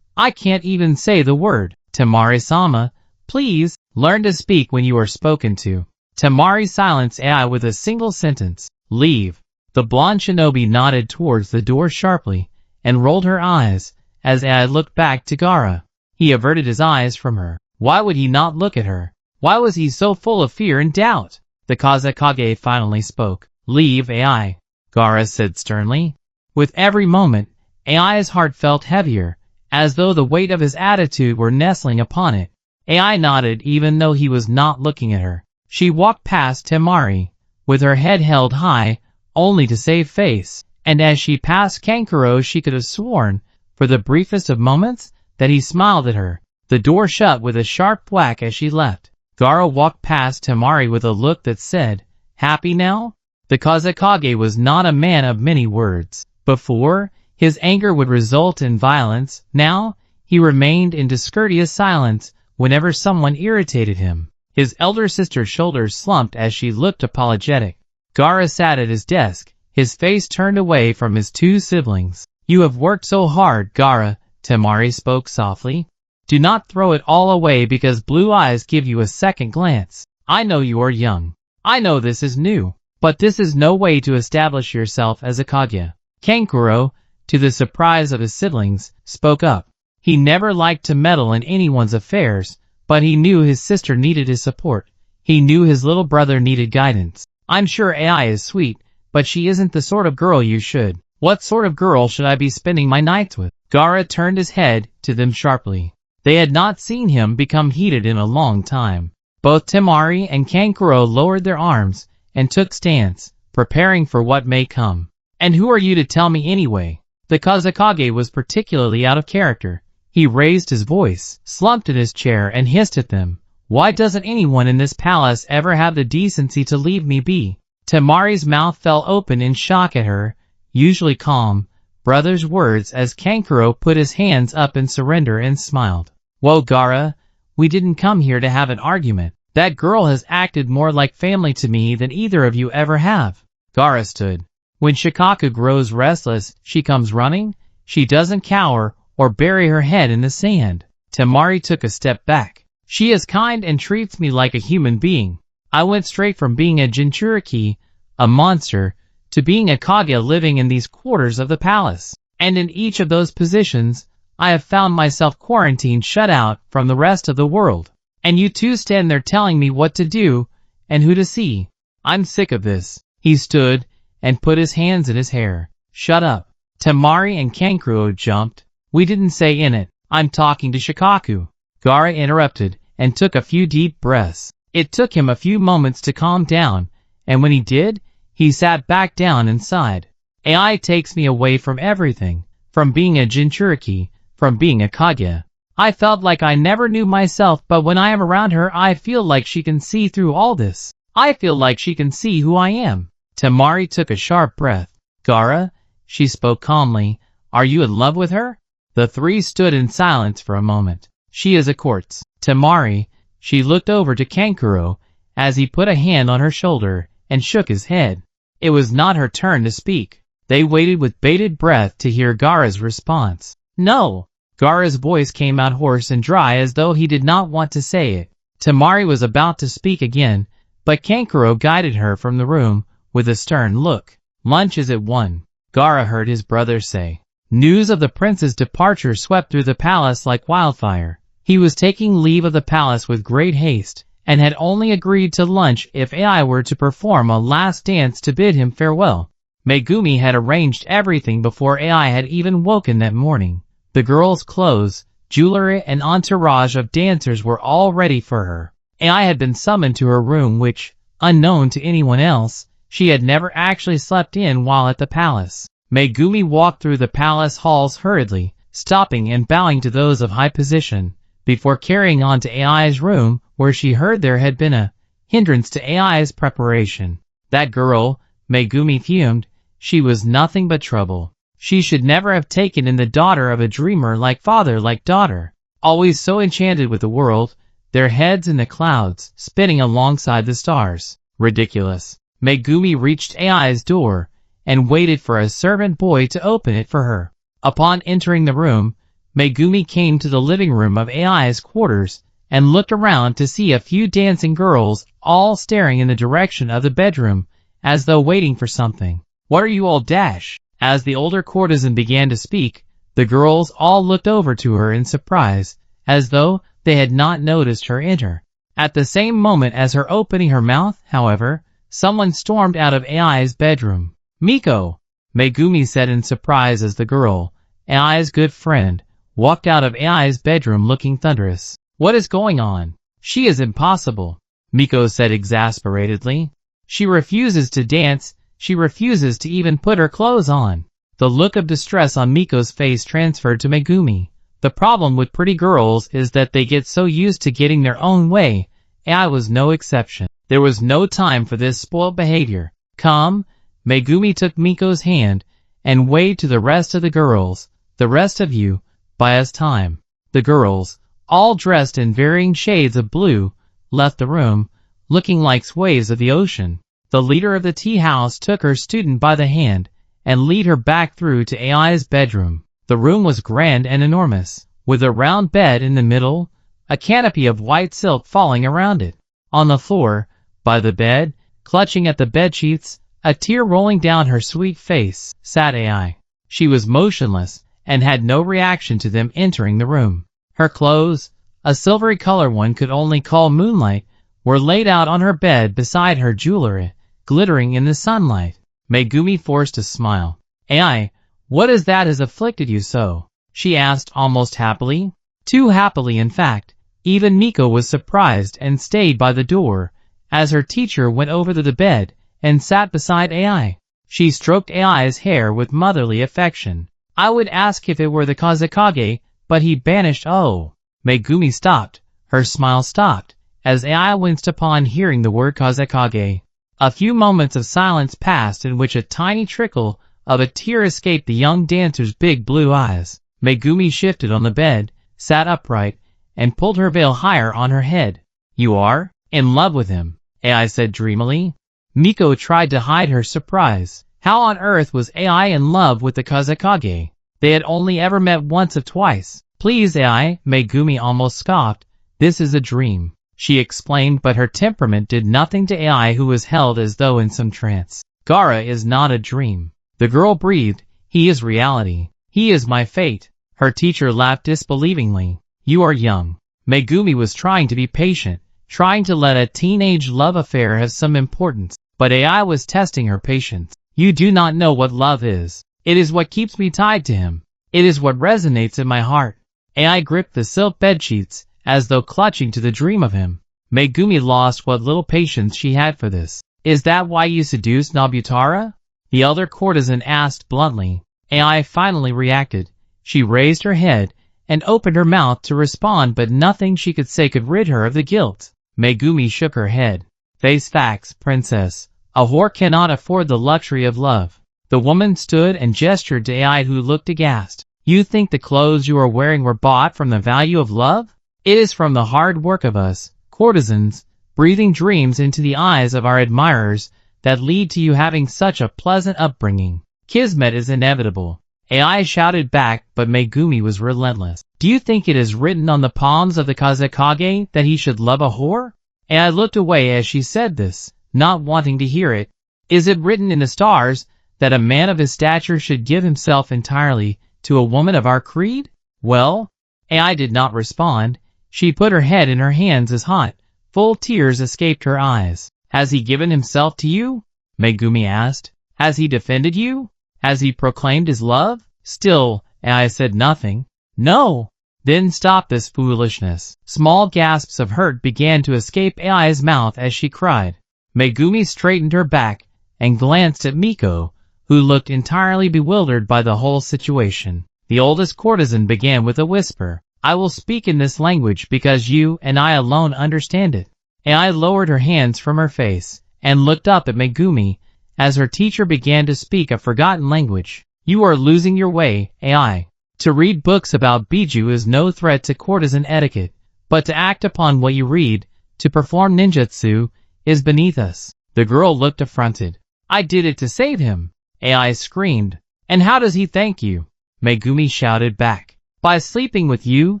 Speaker 1: I can't even say the word." "Temari-sama, please, learn to speak when you are spoken to." Temari silenced Ai with a single sentence, "Leave." The blonde shinobi nodded towards the door sharply, and rolled her eyes, as Ai looked back to Gaara. He averted his eyes from her. Why would he not look at her? Why was he so full of fear and doubt? The Kazekage finally spoke. "Leave Ai," Gaara said sternly. With every moment, Ai's heart felt heavier, as though the weight of his attitude were nestling upon it. Ai nodded even though he was not looking at her. She walked past Temari, with her head held high, only to save face, and as she passed Kankuro she could have sworn, for the briefest of moments, that he smiled at her. The door shut with a sharp whack as she left. Gaara walked past Temari with a look that said, "Happy now?" The Kazekage was not a man of many words. Before, his anger would result in violence. Now, he remained in discourteous silence whenever someone irritated him. His elder sister's shoulders slumped as she looked apologetic. Gaara sat at his desk, his face turned away from his two siblings. "You have worked so hard, Gaara," Temari spoke softly. "Do not throw it all away because blue eyes give you a second glance. I know you are young. I know this is new. But this is no way to establish yourself as a Kage." Kankuro, to the surprise of his siblings, spoke up. He never liked to meddle in anyone's affairs, but he knew his sister needed his support. He knew his little brother needed guidance. "I'm sure Ai is sweet, but she isn't the sort of girl you should." "What sort of girl should I be spending my nights with?" Gaara turned his head to them sharply. They had not seen him become heated in a long time. Both Temari and Kankuro lowered their arms and took stance, preparing for what may come. "And who are you to tell me anyway?" The Kazekage was particularly out of character. He raised his voice, slumped in his chair, and hissed at them. "Why doesn't anyone in this palace ever have the decency to leave me be?" Temari's mouth fell open in shock at her, usually calm, brother's words as Kankuro put his hands up in surrender and smiled. "Whoa, Gaara, we didn't come here to have an argument. That girl has acted more like family to me than either of you ever have." Gaara stood. "When Shikaku grows restless, she comes running. She doesn't cower or bury her head in the sand." Temari took a step back. "She is kind and treats me like a human being. I went straight from being a Jinchuriki, a monster, to being a Kage living in these quarters of the palace. And in each of those positions, I have found myself quarantined, shut out from the rest of the world. And you two stand there telling me what to do and who to see. I'm sick of this." He stood and put his hands in his hair. "Shut up." Temari and Kankuro jumped. "We didn't say in it. I'm talking to Shikaku." Gaara interrupted and took a few deep breaths. It took him a few moments to calm down, and when he did, he sat back down and sighed. "Ai takes me away from everything, from being a Jinchuriki, from being a Kage. I felt like I never knew myself, but when I am around her I feel like she can see through all this. I feel like she can see who I am." Temari took a sharp breath. "Gaara," she spoke calmly, "are you in love with her?" The three stood in silence for a moment. "She is a quartz." Temari, she looked over to Kankuro as he put a hand on her shoulder and shook his head. It was not her turn to speak. They waited with bated breath to hear Gaara's response. "No." Gaara's voice came out hoarse and dry as though he did not want to say it. Temari was about to speak again, but Kankuro guided her from the room with a stern look. "Lunch is at 1. Gaara heard his brother say. News of the prince's departure swept through the palace like wildfire. He was taking leave of the palace with great haste, and had only agreed to lunch if Ai were to perform a last dance to bid him farewell. Megumi had arranged everything before Ai had even woken that morning. The girl's clothes, jewelry, and entourage of dancers were all ready for her. Ai had been summoned to her room which, unknown to anyone else, she had never actually slept in while at the palace. Megumi walked through the palace halls hurriedly, stopping and bowing to those of high position, before carrying on to Ai's room, where she heard there had been a hindrance to Ai's preparation. That girl, Megumi fumed, she was nothing but trouble. She should never have taken in the daughter of a dreamer like father like daughter, always so enchanted with the world, their heads in the clouds, spinning alongside the stars. Ridiculous. Megumi reached Ai's door, and waited for a servant boy to open it for her. Upon entering the room, Megumi came to the living room of Ai's quarters, and looked around to see a few dancing girls, all staring in the direction of the bedroom, as though waiting for something. "What are you all dash?" As the older courtesan began to speak, the girls all looked over to her in surprise, as though they had not noticed her enter. At the same moment as her opening her mouth, however, someone stormed out of Ai's bedroom. "Miko!" Megumi said in surprise as the girl, Ai's good friend, walked out of Ai's bedroom looking thunderous. "What is going on? She is impossible," Miko said exasperatedly. "She refuses to dance, she refuses to even put her clothes on." The look of distress on Miko's face transferred to Megumi. The problem with pretty girls is that they get so used to getting their own way. Ai was no exception. There was no time for this spoiled behavior. "Come." Megumi took Miko's hand, and waved to the rest of the girls. "The rest of you, buy us time." The girls, all dressed in varying shades of blue, left the room, looking like waves of the ocean. The leader of the tea house took her student by the hand, and led her back through to Ai's bedroom. The room was grand and enormous, with a round bed in the middle, a canopy of white silk falling around it. On the floor, by the bed, clutching at the bedsheets, a tear rolling down her sweet face, sat Ai. She was motionless, and had no reaction to them entering the room. Her clothes, a silvery color one could only call moonlight, were laid out on her bed beside her jewelry, glittering in the sunlight. Megumi forced a smile. "Ai, what is that has afflicted you so?" she asked almost happily. Too happily, in fact. Even Miko was surprised and stayed by the door, as her teacher went over to the bed, and sat beside Ai. She stroked Ai's hair with motherly affection. "I would ask if it were the Kazekage, but he banished." "Oh." Megumi stopped. Her smile stopped, as Ai winced upon hearing the word Kazekage. A few moments of silence passed in which a tiny trickle of a tear escaped the young dancer's big blue eyes. Megumi shifted on the bed, sat upright, and pulled her veil higher on her head. "You are in love with him," Ai said dreamily. Miko tried to hide her surprise. How on earth was Ai in love with the Kazekage? They had only ever met once or twice. "Please, Ai," Megumi almost scoffed. "This is a dream," she explained, but her temperament did nothing to Ai, who was held as though in some trance. "Gaara is not a dream." The girl breathed. "He is reality. He is my fate." Her teacher laughed disbelievingly. "You are young." Megumi was trying to be patient, trying to let a teenage love affair have some importance, but Ai was testing her patience. "You do not know what love is. It is what keeps me tied to him. It is what resonates in my heart." Ai gripped the silk bedsheets, as though clutching to the dream of him. Megumi lost what little patience she had for this. "Is that why you seduced Nobutara?" the elder courtesan asked bluntly. Ai finally reacted. She raised her head, and opened her mouth to respond, but nothing she could say could rid her of the guilt. Megumi shook her head. "Face facts, princess. A whore cannot afford the luxury of love." The woman stood and gestured to Ai, who looked aghast. "You think the clothes you are wearing were bought from the value of love? It is from the hard work of us, courtesans, breathing dreams into the eyes of our admirers, that lead to you having such a pleasant upbringing. Kismet is inevitable." Ai shouted back, but Megumi was relentless. "Do you think it is written on the palms of the Kazekage that he should love a whore?" Ai looked away as she said this, not wanting to hear it. "Is it written in the stars that a man of his stature should give himself entirely to a woman of our creed? Well, AI did not respond. She put her head in her hands as hot, full tears escaped her eyes. Has he given himself to you? Megumi asked. Has he defended you? Has he proclaimed his love? Still, AI said nothing. No. Then stop this foolishness. Small gasps of hurt began to escape AI's mouth as she cried. Megumi straightened her back and glanced at Miko, who looked entirely bewildered by the whole situation. The oldest courtesan began with a whisper. I will speak in this language because you and I alone understand it. AI lowered her hands from her face and looked up at Megumi as her teacher began to speak a forgotten language. You are losing your way, AI. To read books about Biju is no threat to courtesan etiquette, but to act upon what you read, to perform ninjutsu, is beneath us. The girl looked affronted. I did it to save him, AI screamed. And how does he thank you? Megumi shouted back. By sleeping with you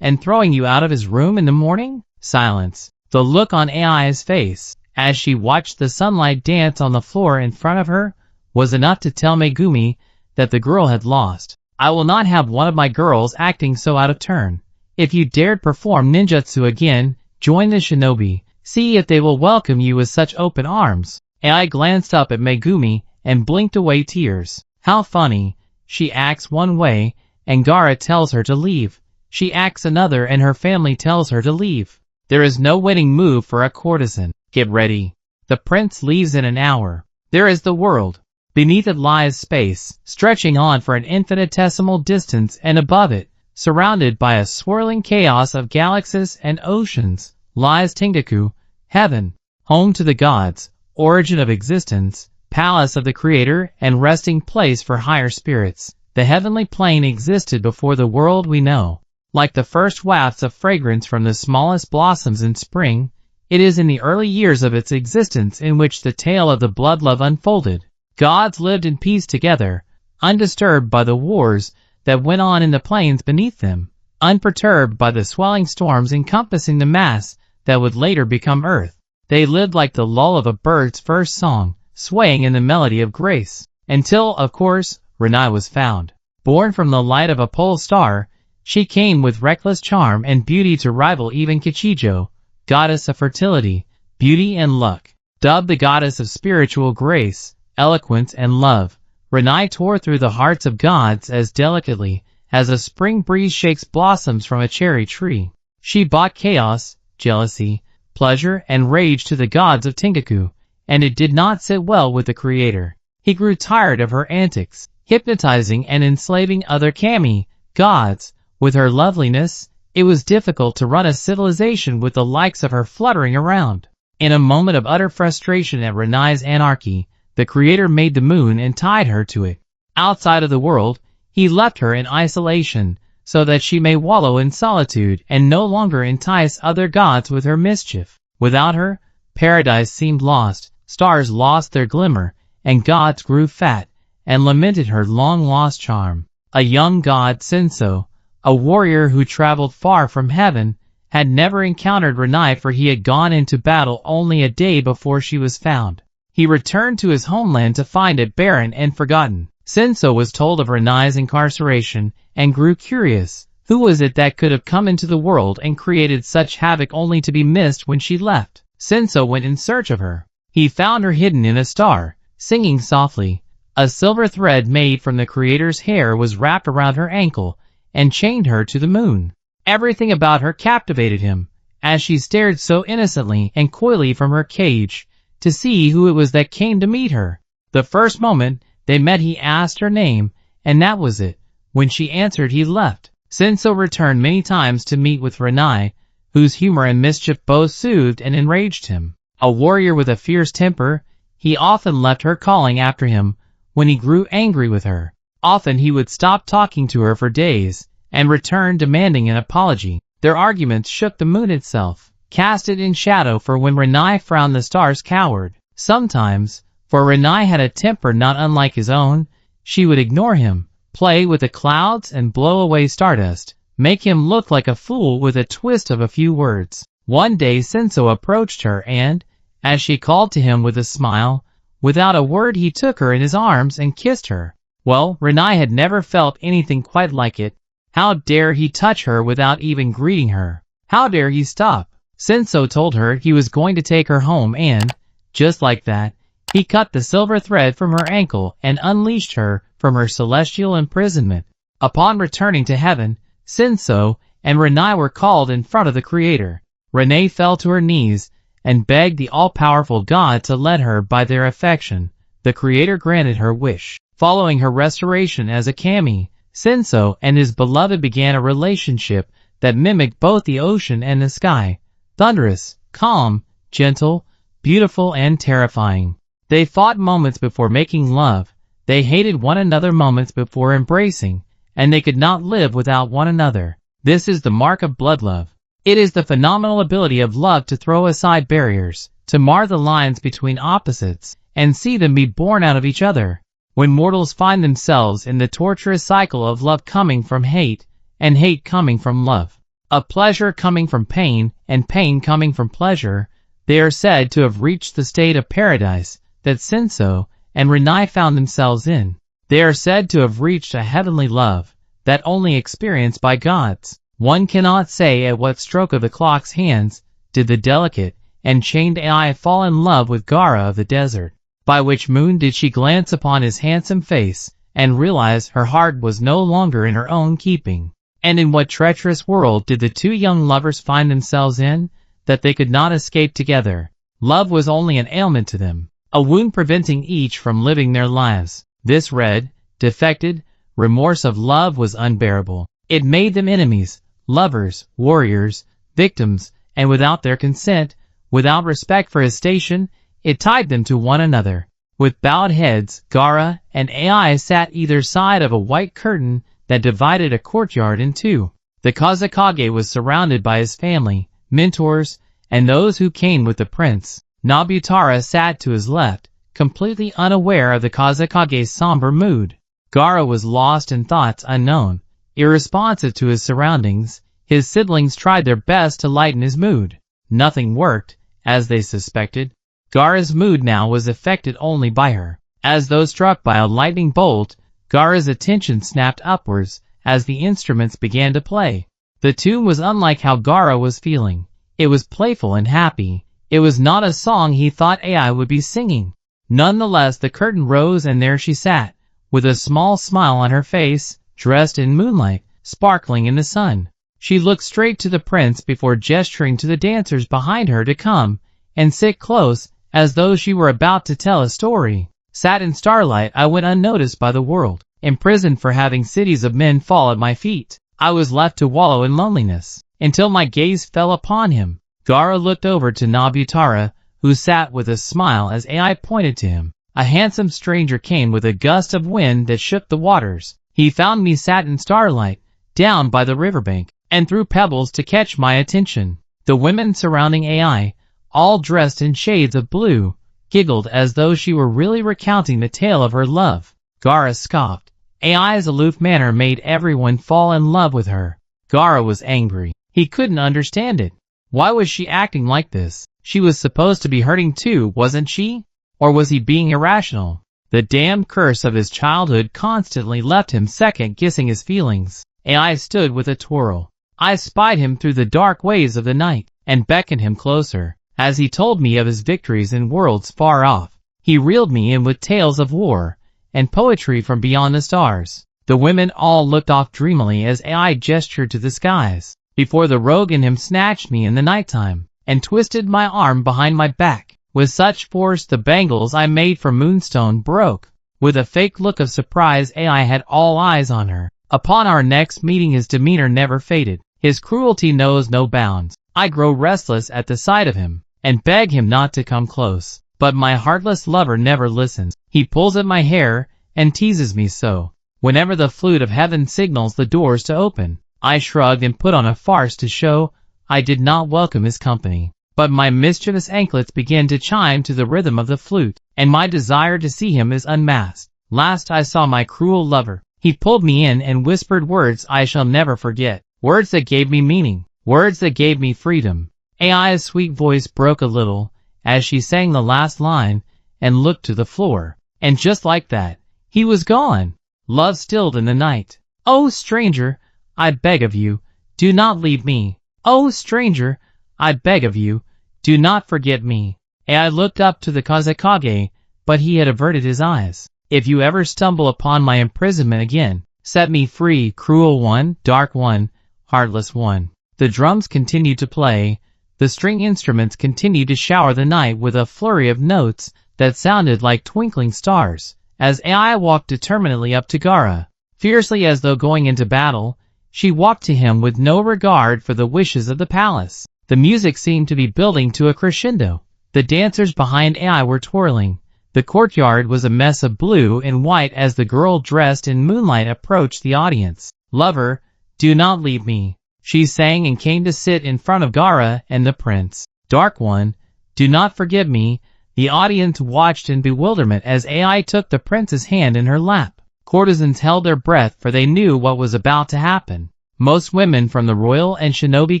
Speaker 1: and throwing you out of his room in the morning? Silence. The look on AI's face, as she watched the sunlight dance on the floor in front of her, was enough to tell Megumi that the girl had lost. I will not have one of my girls acting so out of turn. If you dared perform ninjutsu again, join the shinobi. See if they will welcome you with such open arms. AI glanced up at Megumi and blinked away tears. How funny. She acts one way, and Gaara tells her to leave. She acts another and her family tells her to leave. There is no winning move for a courtesan. Get ready. The prince leaves in an hour. There is the world. Beneath it lies space, stretching on for an infinitesimal distance, and above it, surrounded by a swirling chaos of galaxies and oceans, lies Tengaku, heaven, home to the gods, origin of existence, palace of the creator, and resting place for higher spirits. The heavenly plane existed before the world we know. Like the first wafts of fragrance from the smallest blossoms in spring, it is in the early years of its existence in which the tale of the bloodlove unfolded. Gods lived in peace together, undisturbed by the wars that went on in the plains beneath them, unperturbed by the swelling storms encompassing the mass that would later become earth. They lived like the lull of a bird's first song, swaying in the melody of grace. Until, of course, Renai was found. Born from the light of a pole star, she came with reckless charm and beauty to rival even Kichijo, goddess of fertility, beauty and luck. Dubbed the goddess of spiritual grace, eloquence and love, Renai tore through the hearts of gods as delicately as a spring breeze shakes blossoms from a cherry tree. She brought chaos, jealousy, pleasure, and rage to the gods of Tengaku, and it did not sit well with the creator. He grew tired of her antics, hypnotizing and enslaving other kami, gods. With her loveliness, it was difficult to run a civilization with the likes of her fluttering around. In a moment of utter frustration at Renai's anarchy, the creator made the moon and tied her to it. Outside of the world, he left her in isolation, so that she may wallow in solitude and no longer entice other gods with her mischief. Without her, paradise seemed lost, stars lost their glimmer, and gods grew fat, and lamented her long-lost charm. A young god, Senso, a warrior who traveled far from heaven, had never encountered Renai, for he had gone into battle only a day before she was found. He returned to his homeland to find it barren and forgotten. Senso was told of Renai's incarceration and grew curious. Who was it that could have come into the world and created such havoc only to be missed when she left? Senso went in search of her. He found her hidden in a star, singing softly. A silver thread made from the creator's hair was wrapped around her ankle and chained her to the moon. Everything about her captivated him, as she stared so innocently and coyly from her cage, to see who it was that came to meet her. The first moment they met he asked her name, and that was it. When she answered he left. Senso returned many times to meet with Renai, whose humor and mischief both soothed and enraged him. A warrior with a fierce temper, he often left her calling after him when he grew angry with her. Often he would stop talking to her for days, and return demanding an apology. Their arguments shook the moon itself, cast it in shadow, for when Renai frowned the stars cowered. Sometimes, for Renai had a temper not unlike his own, she would ignore him, play with the clouds and blow away stardust, make him look like a fool with a twist of a few words. One day Senso approached her and, as she called to him with a smile, without a word he took her in his arms and kissed her. Well, Renai had never felt anything quite like it. How dare he touch her without even greeting her? How dare he stop? Senso told her he was going to take her home and, just like that, he cut the silver thread from her ankle and unleashed her from her celestial imprisonment. Upon returning to heaven, Senso and Renai were called in front of the Creator. Renai fell to her knees and begged the all-powerful God to let her by their affection. The Creator granted her wish. Following her restoration as a kami, Senso and his beloved began a relationship that mimicked both the ocean and the sky. Thunderous, calm, gentle, beautiful and terrifying. They fought moments before making love. They hated one another moments before embracing, and they could not live without one another. This is the mark of blood love. It is the phenomenal ability of love to throw aside barriers, to mar the lines between opposites, and see them be born out of each other. When mortals find themselves in the torturous cycle of love coming from hate, and hate coming from love, of pleasure coming from pain, and pain coming from pleasure, they are said to have reached the state of paradise that Senso and Renai found themselves in. They are said to have reached a heavenly love, that only experienced by gods. One cannot say at what stroke of the clock's hands did the delicate and chained AI fall in love with Gaara of the desert. By which moon did she glance upon his handsome face, and realize her heart was no longer in her own keeping? And in what treacherous world did the two young lovers find themselves in, that they could not escape together? Love was only an ailment to them, a wound preventing each from living their lives. This red, defected, remorse of love was unbearable. It made them enemies, lovers, warriors, victims, and without their consent, without respect for his station, it tied them to one another. With bowed heads, Gaara and AI sat either side of a white curtain that divided a courtyard in two. The Hokage was surrounded by his family, mentors, and those who came with the prince. Nobutara sat to his left, completely unaware of the Hokage's somber mood. Gaara was lost in thoughts unknown, irresponsive to his surroundings. His siblings tried their best to lighten his mood. Nothing worked, as they suspected. Gaara's mood now was affected only by her. As though struck by a lightning bolt, Gaara's attention snapped upwards as the instruments began to play. The tune was unlike how Gaara was feeling. It was playful and happy. It was not a song he thought AI would be singing. Nonetheless, the curtain rose and there she sat, with a small smile on her face, dressed in moonlight, sparkling in the sun. She looked straight to the prince before gesturing to the dancers behind her to come and sit close, as though she were about to tell a story. Sat in starlight, I went unnoticed by the world, imprisoned for having cities of men fall at my feet. I was left to wallow in loneliness, until my gaze fell upon him. Gaara looked over to Nobutara, who sat with a smile as AI pointed to him. A handsome stranger came with a gust of wind that shook the waters. He found me sat in starlight, down by the riverbank, and threw pebbles to catch my attention. The women surrounding AI, all dressed in shades of blue, giggled as though she were really recounting the tale of her love. Gaara scoffed. AI's aloof manner made everyone fall in love with her. Gaara was angry. He couldn't understand it. Why was she acting like this? She was supposed to be hurting too, wasn't she? Or was he being irrational? The damned curse of his childhood constantly left him second-guessing his feelings. AI stood with a twirl. I spied him through the dark ways of the night, and beckoned him closer. As he told me of his victories in worlds far off, he reeled me in with tales of war, and poetry from beyond the stars. The women all looked off dreamily as AI gestured to the skies, before the rogue in him snatched me in the nighttime, and twisted my arm behind my back. With such force the bangles I made from moonstone broke. With a fake look of surprise, AI had all eyes on her. Upon our next meeting his demeanor never faded. His cruelty knows no bounds. I grow restless at the sight of him, and beg him not to come close. But my heartless lover never listens. He pulls at my hair, and teases me so. Whenever the flute of heaven signals the doors to open, I shrugged and put on a farce to show I did not welcome his company. But my mischievous anklets begin to chime to the rhythm of the flute, and my desire to see him is unmasked. Last I saw my cruel lover. He pulled me in and whispered words I shall never forget. Words that gave me meaning. Words that gave me freedom. AI's sweet voice broke a little as she sang the last line and looked to the floor. And just like that, he was gone. Love stilled in the night. Oh stranger, I beg of you, do not leave me. Oh stranger, I beg of you, do not forget me. I looked up to the Hokage, but he had averted his eyes. If you ever stumble upon my imprisonment again, set me free, cruel one, dark one, heartless one. The drums continued to play. The string instruments continued to shower the night with a flurry of notes that sounded like twinkling stars, as Ai walked determinedly up to Gaara. Fiercely as though going into battle, she walked to him with no regard for the wishes of the palace. The music seemed to be building to a crescendo. The dancers behind Ai were twirling. The courtyard was a mess of blue and white as the girl dressed in moonlight approached the audience. Lover, do not leave me, she sang and came to sit in front of Gaara and the prince. Dark one, do not forgive me. The audience watched in bewilderment as Ai took the prince's hand in her lap. Courtesans held their breath for they knew what was about to happen. Most women from the royal and shinobi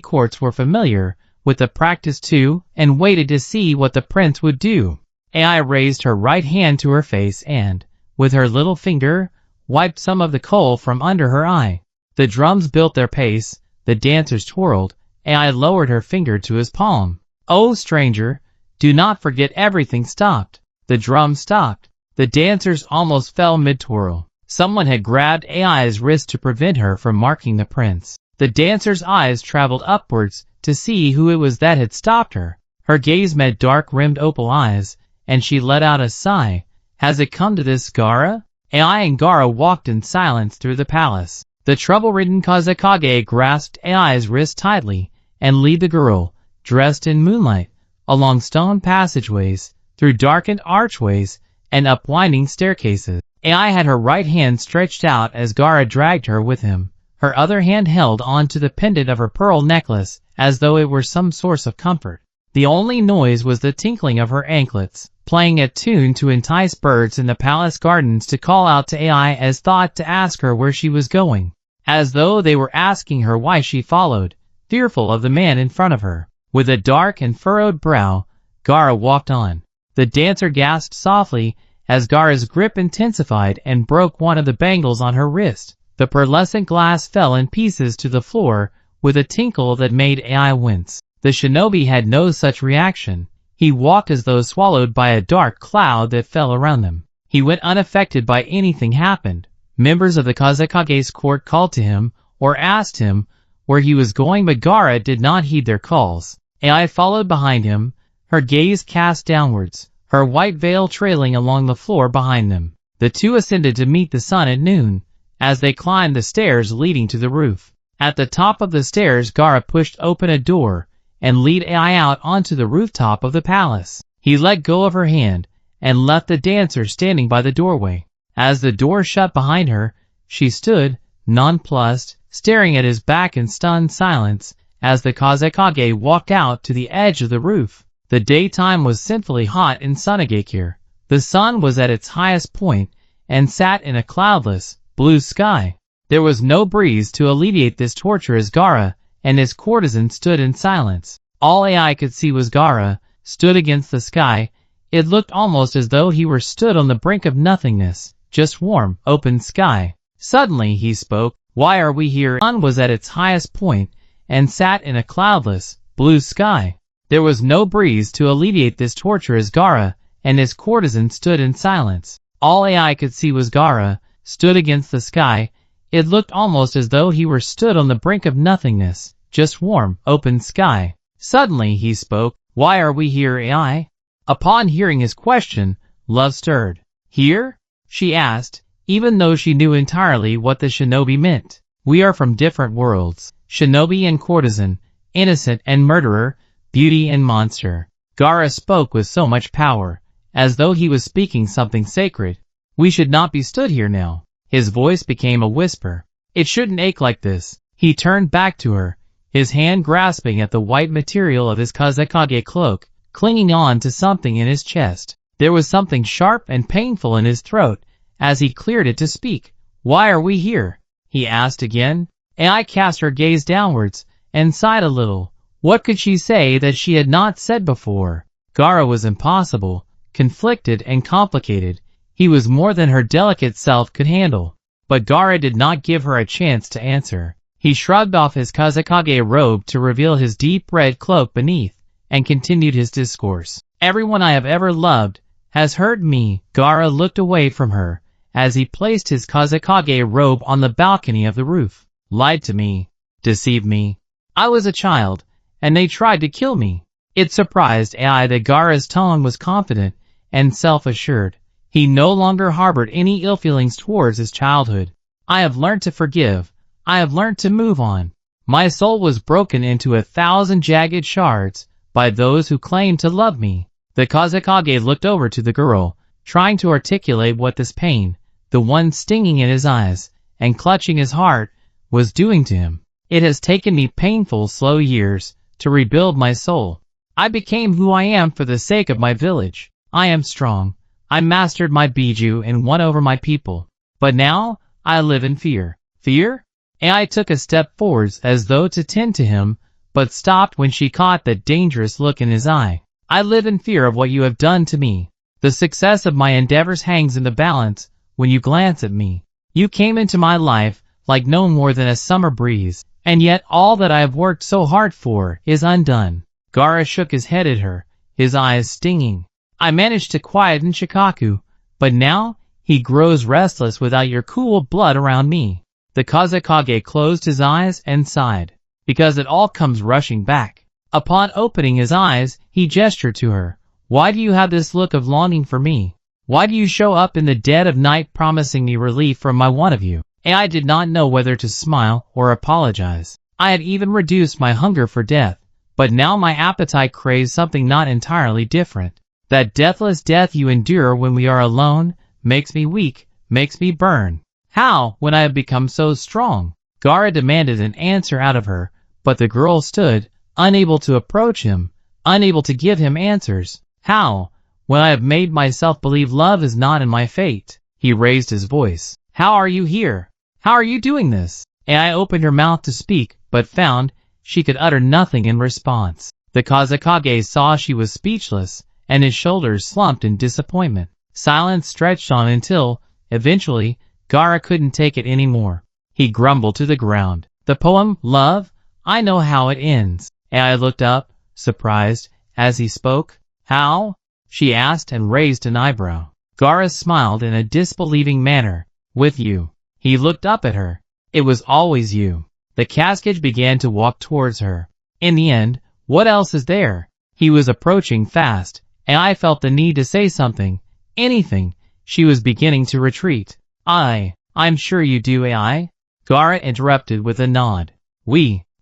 Speaker 1: courts were familiar with the practice too and waited to see what the prince would do. Ai raised her right hand to her face and, with her little finger, wiped some of the kohl from under her eye. The drums built their pace, the dancers twirled. Ai lowered her finger to his palm. Oh stranger, do not forget everything stopped. The drums stopped. The dancers almost fell mid-twirl. Someone had grabbed Ai's wrist to prevent her from marking the prince. The dancer's eyes traveled upwards to see who it was that had stopped her. Her gaze met dark-rimmed opal eyes, and she let out a sigh. Has it come to this, Gaara? Ai and Gaara walked in silence through the palace. The trouble-ridden Hokage grasped Ai's wrist tightly and led the girl, dressed in moonlight, along stone passageways, through darkened archways, and up winding staircases. Ai had her right hand stretched out as Gaara dragged her with him. Her other hand held on to the pendant of her pearl necklace as though it were some source of comfort. The only noise was the tinkling of her anklets, playing a tune to entice birds in the palace gardens to call out to Ai as thought to ask her where she was going, as though they were asking her why she followed, fearful of the man in front of her. With a dark and furrowed brow, Gaara walked on. The dancer gasped softly as Gaara's grip intensified and broke one of the bangles on her wrist. The pearlescent glass fell in pieces to the floor with a tinkle that made Ai wince. The shinobi had no such reaction. He walked as though swallowed by a dark cloud that fell around them. He went unaffected by anything happened. Members of the Hokage's court called to him or asked him where he was going, but Gaara did not heed their calls. Ai followed behind him, her gaze cast downwards, her white veil trailing along the floor behind them. The two ascended to meet the sun at noon, as they climbed the stairs leading to the roof. At the top of the stairs, Gaara pushed open a door and led Ai out onto the rooftop of the palace. He let go of her hand and left the dancer standing by the doorway. As the door shut behind her, she stood, nonplussed, staring at his back in stunned silence as the Hokage walked out to the edge of the roof. The daytime was sinfully hot in Sunagakure. The sun was at its highest point and sat in a cloudless, blue sky. There was no breeze to alleviate this torture as Gaara and his courtesan stood in silence. All Ai could see was Gaara, stood against the sky. It looked almost as though he were stood on the brink of nothingness, just warm, open sky. Suddenly he spoke. Why are we here? The sun was at its highest point and sat in a cloudless, blue sky. There was no breeze to alleviate this torture as Gaara and his courtesan stood in silence. All Ai could see was Gaara, stood against the sky. It looked almost as though he were stood on the brink of nothingness, just warm, open sky. Suddenly he spoke. Why are we here, Ai? Upon hearing his question, love stirred. Here? She asked, even though she knew entirely what the shinobi meant. We are from different worlds. Shinobi and courtesan, innocent and murderer, beauty and monster. Gaara spoke with so much power, as though he was speaking something sacred. We should not be stood here now. His voice became a whisper. It shouldn't ache like this. He turned back to her, his hand grasping at the white material of his Hokage cloak, clinging on to something in his chest. There was something sharp and painful in his throat as he cleared it to speak. Why are we here? He asked again. Ai cast her gaze downwards and sighed a little. What could she say that she had not said before? Gaara was impossible, conflicted and complicated. He was more than her delicate self could handle. But Gaara did not give her a chance to answer. He shrugged off his Kazekage robe to reveal his deep red cloak beneath, and continued his discourse. Everyone I have ever loved has hurt me. Gaara looked away from her as he placed his Kazekage robe on the balcony of the roof. Lied to me. Deceived me. I was a child, and they tried to kill me. It surprised AI that Gaara's tone was confident and self-assured. He no longer harbored any ill feelings towards his childhood. I have learned to forgive. I have learned to move on. My soul was broken into 1,000 jagged shards by those who claimed to love me. The Kazekage looked over to the girl, trying to articulate what this pain, the one stinging in his eyes and clutching his heart, was doing to him. It has taken me painful, slow years to rebuild my soul. I became who I am for the sake of my village. I am strong. I mastered my Biju and won over my people. But now, I live in fear. Fear? AI took a step forwards as though to tend to him, but stopped when she caught that dangerous look in his eye. I live in fear of what you have done to me. The success of my endeavors hangs in the balance when you glance at me. You came into my life like no more than a summer breeze, and yet all that I have worked so hard for is undone. Gaara shook his head at her, his eyes stinging. I managed to quieten Shikaku, but now he grows restless without your cool blood around me. The Kazekage closed his eyes and sighed, because it all comes rushing back. Upon opening his eyes, he gestured to her. Why do you have this look of longing for me? Why do you show up in the dead of night promising me relief from my want of you? And I did not know whether to smile or apologize. I had even reduced my hunger for death, but now my appetite craves something not entirely different. That deathless death you endure when we are alone makes me weak, makes me burn. How, when I have become so strong? Gaara demanded an answer out of her, but the girl stood, unable to approach him, unable to give him answers. How, when I have made myself believe love is not in my fate? He raised his voice. How are you here? How are you doing this? And I opened her mouth to speak, but found she could utter nothing in response. The Kazekage saw she was speechless, and his shoulders slumped in disappointment. Silence stretched on until, eventually, Gaara couldn't take it anymore. He grumbled to the ground. The poem, Love, I know how it ends. And I looked up, surprised, as he spoke. How? She asked and raised an eyebrow. Gaara smiled in a disbelieving manner. With you. He looked up at her. It was always you. The casket began to walk towards her. In the end, what else is there? He was approaching fast, and I felt the need to say something, anything. She was beginning to retreat. I'm sure you do, AI? Gaara interrupted with a nod.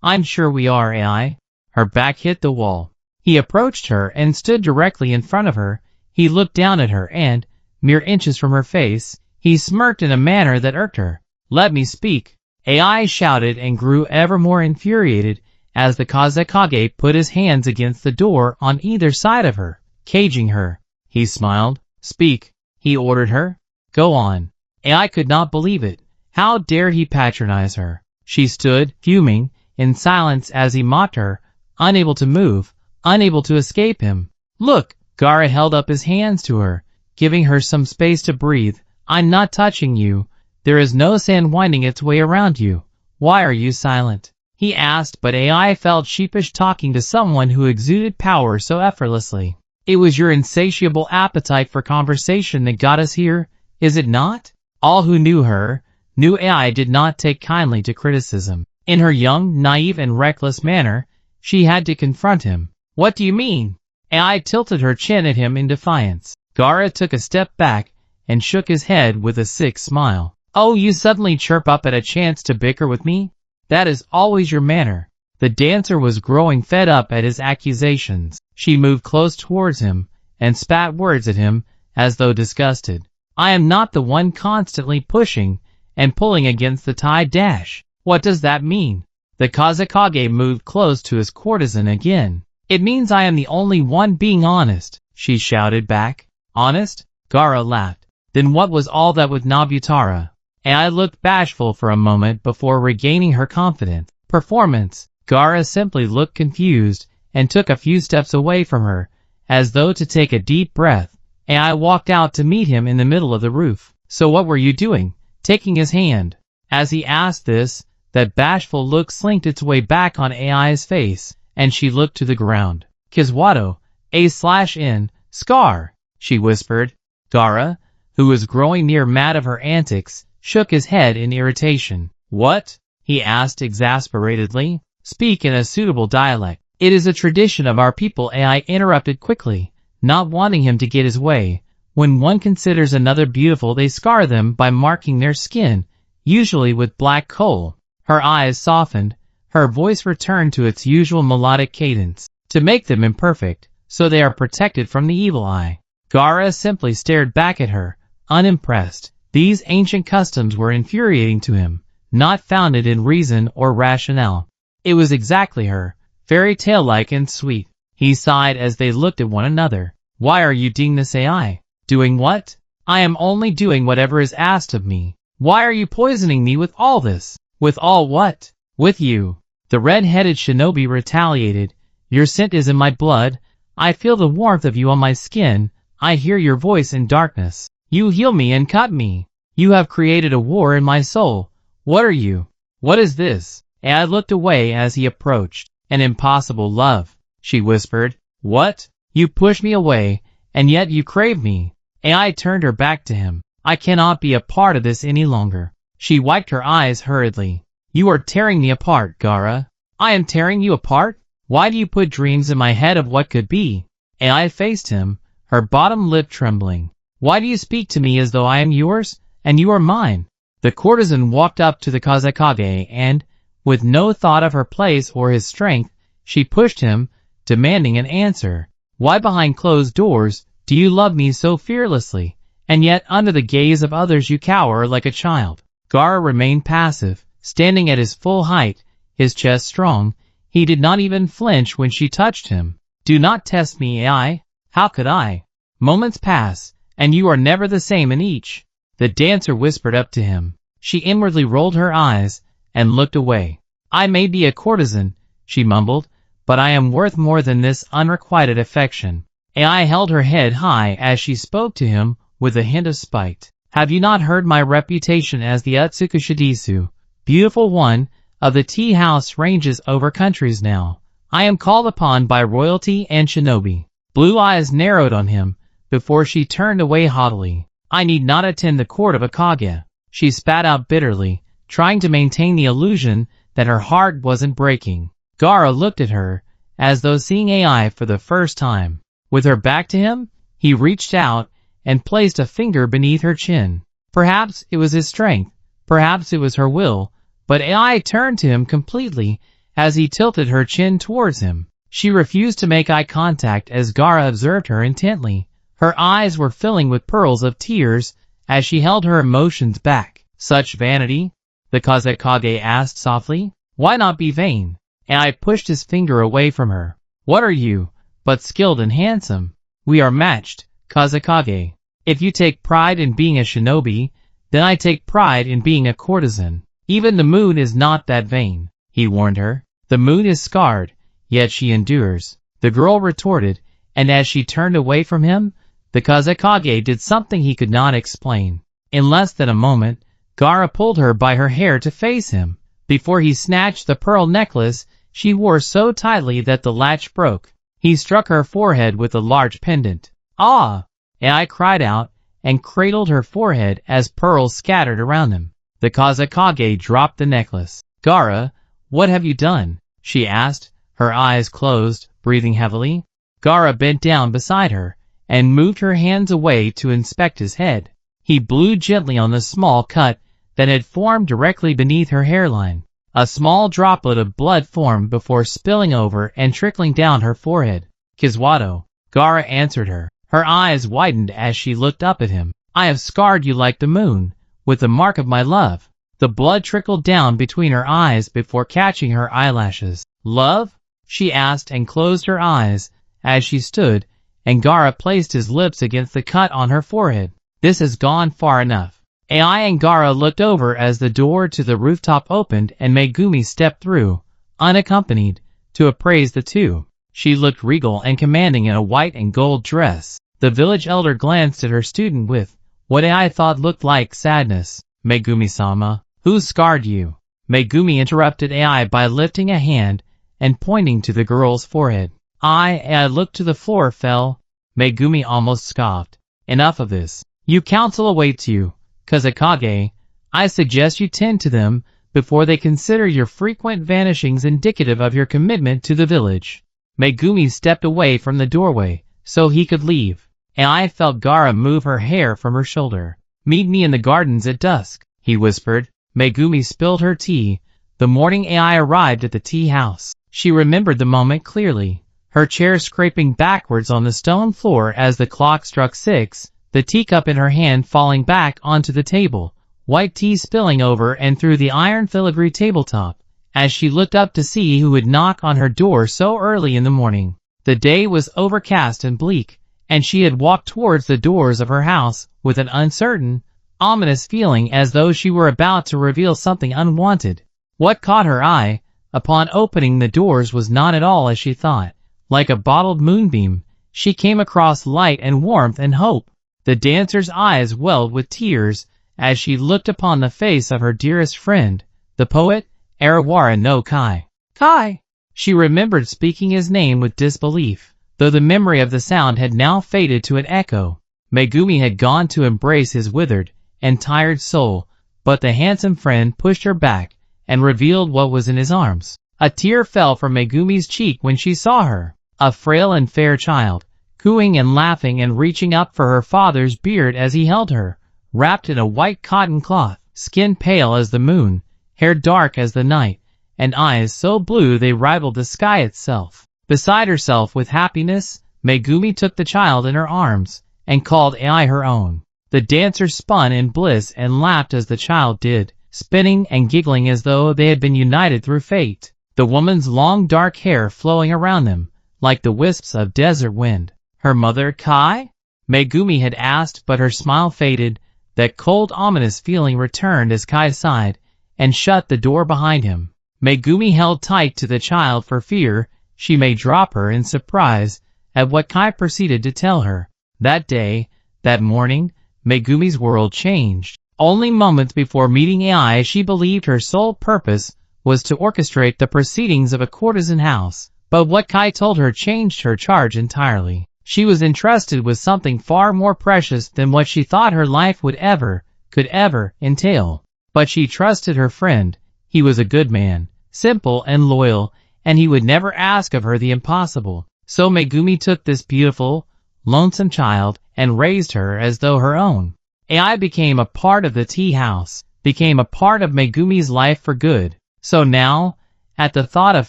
Speaker 1: I'm sure we are, AI. Her back hit the wall. He approached her and stood directly in front of her. He looked down at her and, mere inches from her face, he smirked in a manner that irked her. Let me speak. AI shouted and grew ever more infuriated as the Kazekage put his hands against the door on either side of her, caging her. He smiled. Speak, he ordered her. Go on. AI could not believe it. How dared he patronize her? She stood, fuming, in silence as he mocked her, unable to move, unable to escape him. Look! Gaara held up his hands to her, giving her some space to breathe. I'm not touching you. There is no sand winding its way around you. Why are you silent? He asked, but AI felt sheepish talking to someone who exuded power so effortlessly. It was your insatiable appetite for conversation that got us here, is it not? All who knew her, knew AI did not take kindly to criticism. In her young, naive, and reckless manner, she had to confront him. What do you mean? AI tilted her chin at him in defiance. Gaara took a step back and shook his head with a sick smile. Oh, you suddenly chirp up at a chance to bicker with me? That is always your manner. The dancer was growing fed up at his accusations. She moved close towards him and spat words at him as though disgusted. I am not the one constantly pushing and pulling against the tide dash. What does that mean? The Kazekage moved close to his courtesan again. It means I am the only one being honest, she shouted back. Honest? Gaara laughed. Then what was all that with Nobutara? And I looked bashful for a moment before regaining her confidence. Performance. Gaara simply looked confused and took a few steps away from her, as though to take a deep breath, and I walked out to meet him in the middle of the roof. So what were you doing? taking his hand. As he asked this, that bashful look slinked its way back on AI's face, and she looked to the ground. Kiswato, A/N, Scar, she whispered. Gaara, who was growing near mad of her antics, shook his head in irritation. What? He asked exasperatedly. Speak in a suitable dialect. It is a tradition of our people, AI interrupted quickly, not wanting him to get his way. When one considers another beautiful, they scar them by marking their skin, usually with black coal. Her eyes softened, her voice returned to its usual melodic cadence. To make them imperfect, so they are protected from the evil eye. Gaara simply stared back at her, unimpressed. These ancient customs were infuriating to him, not founded in reason or rationale. It was exactly her, fairy tale-like and sweet. He sighed as they looked at one another. Why are you doing this, AI? Doing what? I am only doing whatever is asked of me. Why are you poisoning me with all this? With all what? With you. The red-headed shinobi retaliated. Your scent is in my blood. I feel the warmth of you on my skin. I hear your voice in darkness. You heal me and cut me. You have created a war in my soul. What are you? What is this? AI looked away as he approached. An impossible love, she whispered. What? You push me away, and yet you crave me. AI turned her back to him. I cannot be a part of this any longer. She wiped her eyes hurriedly. You are tearing me apart, Gaara. I am tearing you apart? Why do you put dreams in my head of what could be? AI faced him, her bottom lip trembling. Why do you speak to me as though I am yours, and you are mine? The courtesan walked up to the Kazekage and, with no thought of her place or his strength, she pushed him, demanding an answer. Why behind closed doors do you love me so fearlessly, and yet under the gaze of others you cower like a child? Gaara remained passive, standing at his full height, his chest strong. He did not even flinch when she touched him. Do not test me, AI. How could I? Moments pass, and you are never the same in each. The dancer whispered up to him. She inwardly rolled her eyes and looked away. I may be a courtesan, she mumbled, but I am worth more than this unrequited affection. AI held her head high as she spoke to him with a hint of spite. Have you not heard my reputation as the Utsukushidisu, beautiful one, of the tea house ranges over countries now? I am called upon by royalty and shinobi. Blue eyes narrowed on him before she turned away haughtily. I need not attend the court of a Kage. She spat out bitterly, trying to maintain the illusion that her heart wasn't breaking. Gaara looked at her, as though seeing AI for the first time. With her back to him, he reached out and placed a finger beneath her chin. Perhaps it was his strength, perhaps it was her will, but AI turned to him completely as he tilted her chin towards him. She refused to make eye contact as Gaara observed her intently. Her eyes were filling with pearls of tears as she held her emotions back. Such vanity? The Kazekage asked softly. Why not be vain? AI pushed his finger away from her. What are you, but skilled and handsome? We are matched, Kazekage. If you take pride in being a shinobi, then I take pride in being a courtesan. Even the moon is not that vain, he warned her. The moon is scarred, yet she endures. The girl retorted, and as she turned away from him, the Kazekage did something he could not explain. In less than a moment, Gaara pulled her by her hair to face him. Before he snatched the pearl necklace she wore so tightly that the latch broke, he struck her forehead with a large pendant. Ah! AI cried out and cradled her forehead as pearls scattered around him. The Kazekage dropped the necklace. Gaara, what have you done? She asked, her eyes closed, breathing heavily. Gaara bent down beside her and moved her hands away to inspect his head. He blew gently on the small cut that had formed directly beneath her hairline. A small droplet of blood formed before spilling over and trickling down her forehead. Kiswato, Gaara answered her. Her eyes widened as she looked up at him. I have scarred you like the moon, with the mark of my love. The blood trickled down between her eyes before catching her eyelashes. Love? She asked and closed her eyes as she stood, and Gaara placed his lips against the cut on her forehead. This has gone far enough. AI and Gaara looked over as the door to the rooftop opened and Megumi stepped through, unaccompanied, to appraise the two. She looked regal and commanding in a white and gold dress. The village elder glanced at her student with what AI thought looked like sadness. Megumi-sama, who scarred you? Megumi interrupted AI by lifting a hand and pointing to the girl's forehead. AI looked to the floor fell. Megumi almost scoffed. Enough of this. Your counsel awaits you, Hokage. I suggest you tend to them before they consider your frequent vanishings indicative of your commitment to the village. Megumi stepped away from the doorway so he could leave. AI felt Gaara move her hair from her shoulder. Meet me in the gardens at dusk, he whispered. Megumi spilled her tea. The morning AI arrived at the tea house. She remembered the moment clearly. Her chair scraping backwards on the stone floor as the clock struck 6, the teacup in her hand falling back onto the table, white tea spilling over and through the iron filigree tabletop. As she looked up to see who would knock on her door so early in the morning. The day was overcast and bleak, and she had walked towards the doors of her house with an uncertain, ominous feeling as though she were about to reveal something unwanted. What caught her eye, upon opening the doors, was not at all as she thought. Like a bottled moonbeam, she came across light and warmth and hope. The dancer's eyes welled with tears as she looked upon the face of her dearest friend, the poet, Arawara no Kai. Kai! She remembered speaking his name with disbelief, though the memory of the sound had now faded to an echo. Megumi had gone to embrace his withered and tired soul, but the handsome friend pushed her back and revealed what was in his arms. A tear fell from Megumi's cheek when she saw her, a frail and fair child, cooing and laughing and reaching up for her father's beard as he held her, wrapped in a white cotton cloth, skin pale as the moon, hair dark as the night, and eyes so blue they rivaled the sky itself. Beside herself with happiness, Megumi took the child in her arms and called AI her own. The dancer spun in bliss and laughed as the child did, spinning and giggling as though they had been united through fate. The woman's long dark hair flowing around them, like the wisps of desert wind. Her mother, Kai? Megumi had asked, but her smile faded. That cold, ominous feeling returned as Kai sighed and shut the door behind him. Megumi held tight to the child for fear she may drop her in surprise at what Kai proceeded to tell her. That day, that morning, Megumi's world changed. Only moments before meeting AI, she believed her sole purpose was to orchestrate the proceedings of a courtesan house. But what Kai told her changed her charge entirely. She was entrusted with something far more precious than what she thought her life could ever entail. But she trusted her friend. He was a good man, simple and loyal, and he would never ask of her the impossible. So Megumi took this beautiful, lonesome child and raised her as though her own. AI became a part of the tea house, became a part of Megumi's life for good. So now, at the thought of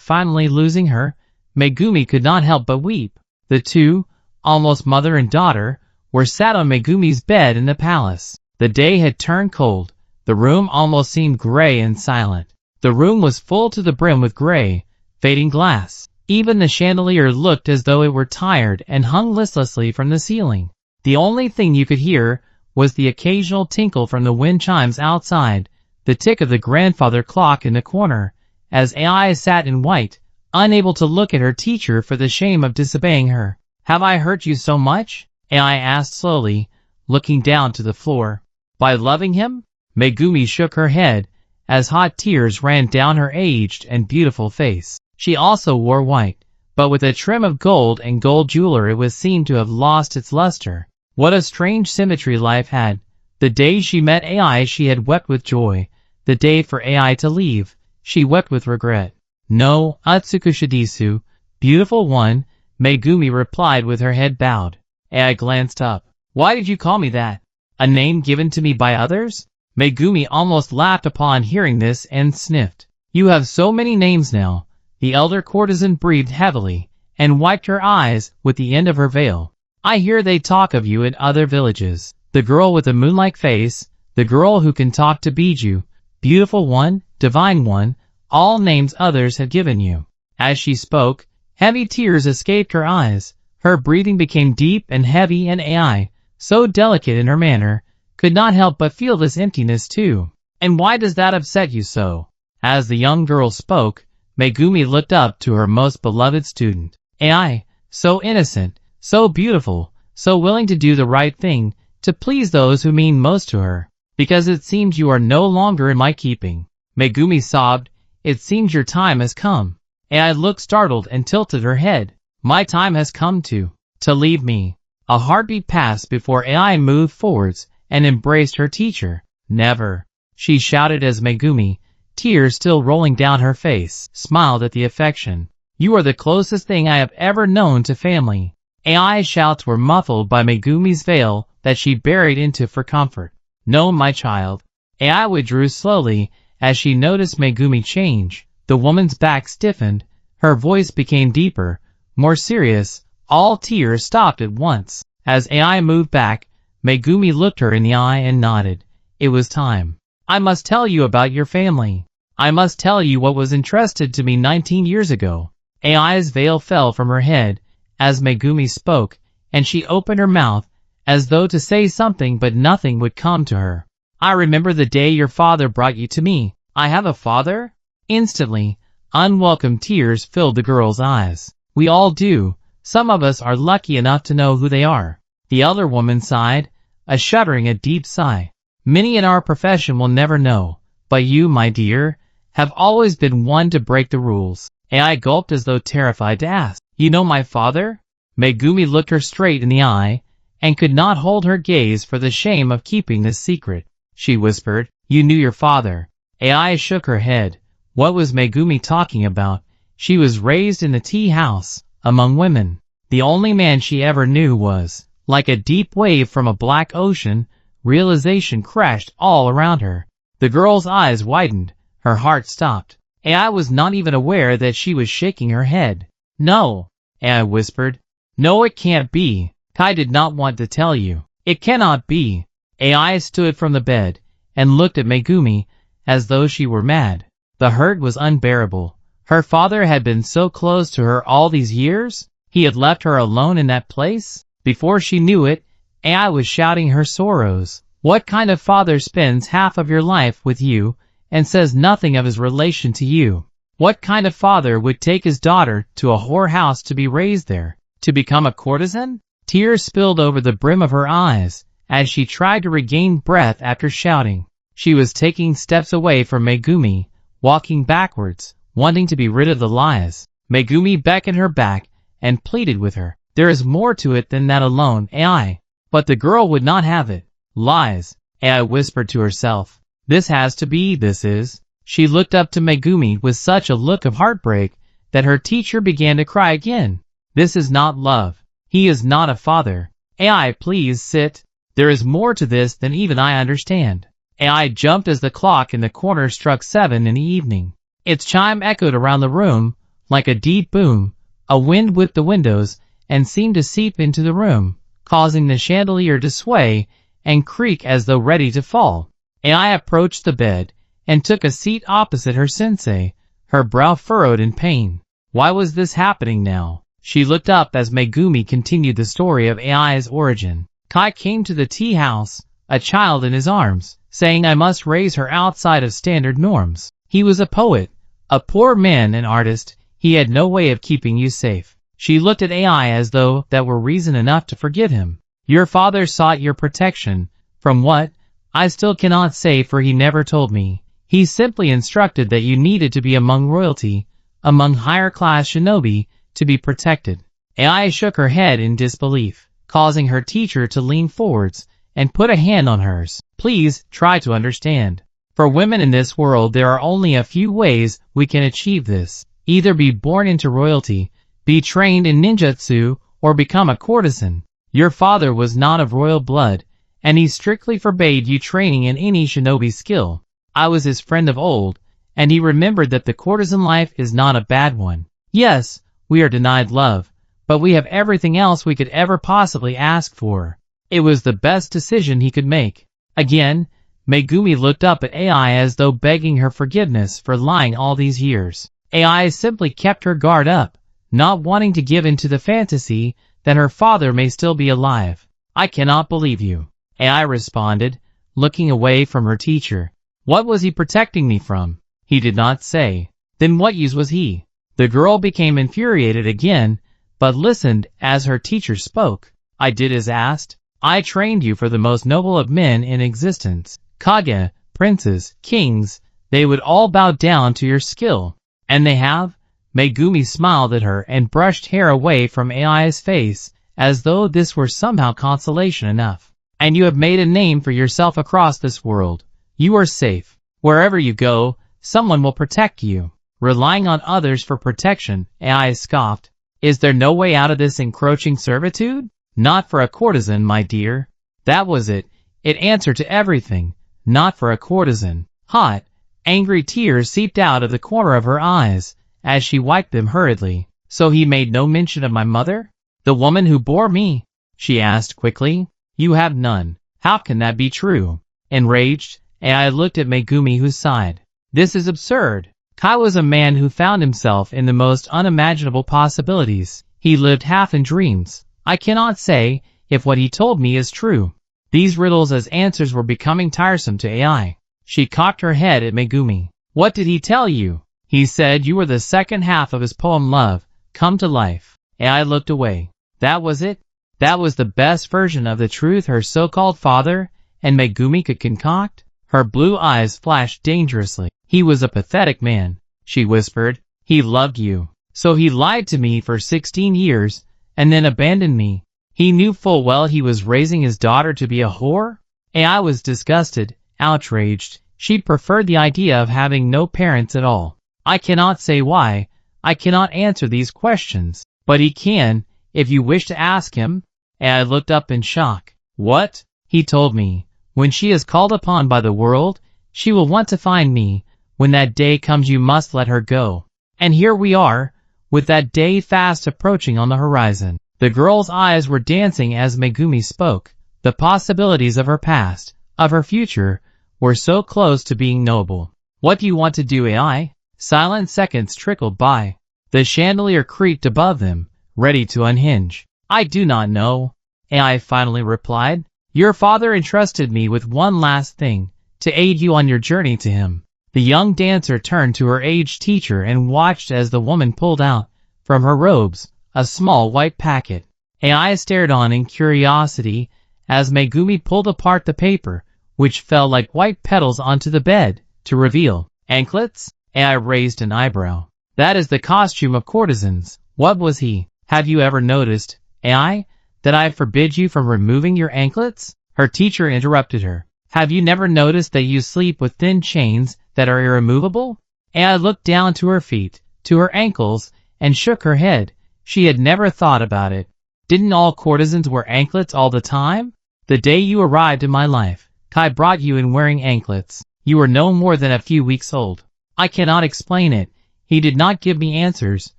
Speaker 1: finally losing her, Megumi could not help but weep. The two, almost mother and daughter, were sat on Megumi's bed in the palace. The day had turned cold. The room almost seemed gray and silent. The room was full to the brim with gray, fading glass. Even the chandelier looked as though it were tired and hung listlessly from the ceiling. The only thing you could hear was the occasional tinkle from the wind chimes outside, the tick of the grandfather clock in the corner, as AI sat in white, unable to look at her teacher for the shame of disobeying her. Have I hurt you so much? AI asked slowly, looking down to the floor. By loving him? Megumi shook her head, as hot tears ran down her aged and beautiful face. She also wore white, but with a trim of gold and gold jewelry it was seen to have lost its luster. What a strange symmetry life had. The day she met AI she had wept with joy. The day for AI to leave, she wept with regret. No, Atsukushidisu, beautiful one, Megumi replied with her head bowed. AI glanced up. Why did you call me that? A name given to me by others? Megumi almost laughed upon hearing this and sniffed. You have so many names now. The elder courtesan breathed heavily and wiped her eyes with the end of her veil. I hear they talk of you in other villages. The girl with the moon-like face, the girl who can talk to Biju, beautiful one, divine one, all names others have given you. As she spoke, heavy tears escaped her eyes. Her breathing became deep and heavy, and AI, so delicate in her manner, could not help but feel this emptiness too. And why does that upset you so? As the young girl spoke, Megumi looked up to her most beloved student. AI, so innocent, so beautiful, so willing to do the right thing, to please those who mean most to her. Because it seems you are no longer in my keeping. Megumi sobbed. It seems your time has come. AI looked startled and tilted her head. My time has come to leave me. A heartbeat passed before AI moved forwards and embraced her teacher. Never, she shouted as Megumi, tears still rolling down her face, smiled at the affection. You are the closest thing I have ever known to family. AI's shouts were muffled by Megumi's veil that she buried into for comfort. No, my child. AI withdrew slowly as she noticed Megumi change. The woman's back stiffened, her voice became deeper, more serious. All tears stopped at once. As AI moved back, Megumi looked her in the eye and nodded. It was time. I must tell you about your family. I must tell you what was entrusted to me 19 years ago. AI's veil fell from her head as Megumi spoke, and she opened her mouth as though to say something, but nothing would come to her. I remember the day your father brought you to me. I have a father? Instantly, unwelcome tears filled the girl's eyes. We all do. Some of us are lucky enough to know who they are. The elder woman sighed, a deep sigh. Many in our profession will never know, but you, my dear, have always been one to break the rules. AI gulped as though terrified to ask, You know my father? Megumi looked her straight in the eye, and could not hold her gaze for the shame of keeping this secret. She whispered, You knew your father. AI shook her head. What was Megumi talking about? She was raised in the tea house, among women. The only man she ever knew was, like a deep wave from a black ocean. Realization crashed all around her. The girl's eyes widened. Her heart stopped. AI was not even aware that she was shaking her head. No, AI whispered. No, it can't be. Kai did not want to tell you. It cannot be. AI stood from the bed and looked at Megumi as though she were mad. The hurt was unbearable. Her father had been so close to her all these years. He had left her alone in that place. Before she knew it, AI was shouting her sorrows. What kind of father spends half of your life with you and says nothing of his relation to you? What kind of father would take his daughter to a whorehouse to be raised there, to become a courtesan? Tears spilled over the brim of her eyes as she tried to regain breath after shouting. She was taking steps away from Megumi, walking backwards, wanting to be rid of the lies. Megumi beckoned her back and pleaded with her. There is more to it than that alone, AI. But the girl would not have it. Lies, AI whispered to herself. This has to be, this is. She looked up to Megumi with such a look of heartbreak that her teacher began to cry again. This is not love. He is not a father. AI, please sit. There is more to this than even I understand. AI jumped as the clock in the corner struck 7 in the evening. Its chime echoed around the room like a deep boom. A wind whipped the windows and seemed to seep into the room, causing the chandelier to sway and creak as though ready to fall. AI approached the bed and took a seat opposite her sensei, her brow furrowed in pain. Why was this happening now? She looked up as Megumi continued the story of AI's origin. Kai came to the tea house, a child in his arms, saying I must raise her outside of standard norms. He was a poet, a poor man, an artist. He had no way of keeping you safe. She looked at AI as though that were reason enough to forgive him. Your father sought your protection. From what? I still cannot say, for he never told me. He simply instructed that you needed to be among royalty, among higher class shinobi, to be protected. AI shook her head in disbelief, causing her teacher to lean forwards and put a hand on hers. Please, try to understand. For women in this world there are only a few ways we can achieve this. Either be born into royalty, be trained in ninjutsu, or become a courtesan. Your father was not of royal blood, and he strictly forbade you training in any shinobi skill. I was his friend of old, and he remembered that the courtesan life is not a bad one. Yes, we are denied love, but we have everything else we could ever possibly ask for. It was the best decision he could make. Again, Megumi looked up at AI as though begging her forgiveness for lying all these years. AI simply kept her guard up, not wanting to give in to the fantasy that her father may still be alive. I cannot believe you, AI responded, looking away from her teacher. What was he protecting me from? He did not say. Then what use was he? The girl became infuriated again, but listened as her teacher spoke. I did as asked. I trained you for the most noble of men in existence, Kage, princes, kings, they would all bow down to your skill. And they have? Megumi smiled at her and brushed hair away from Ai's face, as though this were somehow consolation enough. And you have made a name for yourself across this world. You are safe. Wherever you go, someone will protect you. Relying on others for protection, Ai scoffed. Is there no way out of this encroaching servitude? Not for a courtesan, my dear. That was it. It answered to everything. Not for a courtesan. Hot, angry tears seeped out of the corner of her eyes, as she wiped them hurriedly. So he made no mention of my mother? The woman who bore me? She asked quickly. You have none. How can that be true? Enraged, Ai looked at Megumi, who sighed. This is absurd. Kai was a man who found himself in the most unimaginable possibilities. He lived half in dreams. I cannot say if what he told me is true. These riddles as answers were becoming tiresome to Ai. She cocked her head at Megumi. What did he tell you? He said you were the second half of his poem Love, come to life. Ai looked away. That was it? That was the best version of the truth her so-called father and Megumi could concoct? Her blue eyes flashed dangerously. He was a pathetic man, she whispered. He loved you. So he lied to me for 16 years, and then abandoned me. He knew full well he was raising his daughter to be a whore? Ai was disgusted, outraged. She preferred the idea of having no parents at all. I cannot say why. I cannot answer these questions. But he can, if you wish to ask him. Ai looked up in shock. What? He told me. When she is called upon by the world, she will want to find me. When that day comes, you must let her go. And here we are, with that day fast approaching on the horizon. The girl's eyes were dancing as Megumi spoke. The possibilities of her past, of her future, were so close to being knowable. What do you want to do, Ai? Silent seconds trickled by. The chandelier creaked above them, ready to unhinge. I do not know, Ai finally replied. Your father entrusted me with one last thing, to aid you on your journey to him. The young dancer turned to her aged teacher and watched as the woman pulled out, from her robes, a small white packet. Ai stared on in curiosity as Megumi pulled apart the paper, which fell like white petals onto the bed, to reveal anklets. Ai raised an eyebrow. That is the costume of courtesans. What was he? Have you ever noticed, Ai, that I forbid you from removing your anklets? Her teacher interrupted her. Have you never noticed that you sleep with thin chains that are irremovable? Ai looked down to her feet, to her ankles, and shook her head. She had never thought about it. Didn't all courtesans wear anklets all the time? The day you arrived in my life, Kai brought you in wearing anklets. You were no more than a few weeks old. I cannot explain it. He did not give me answers.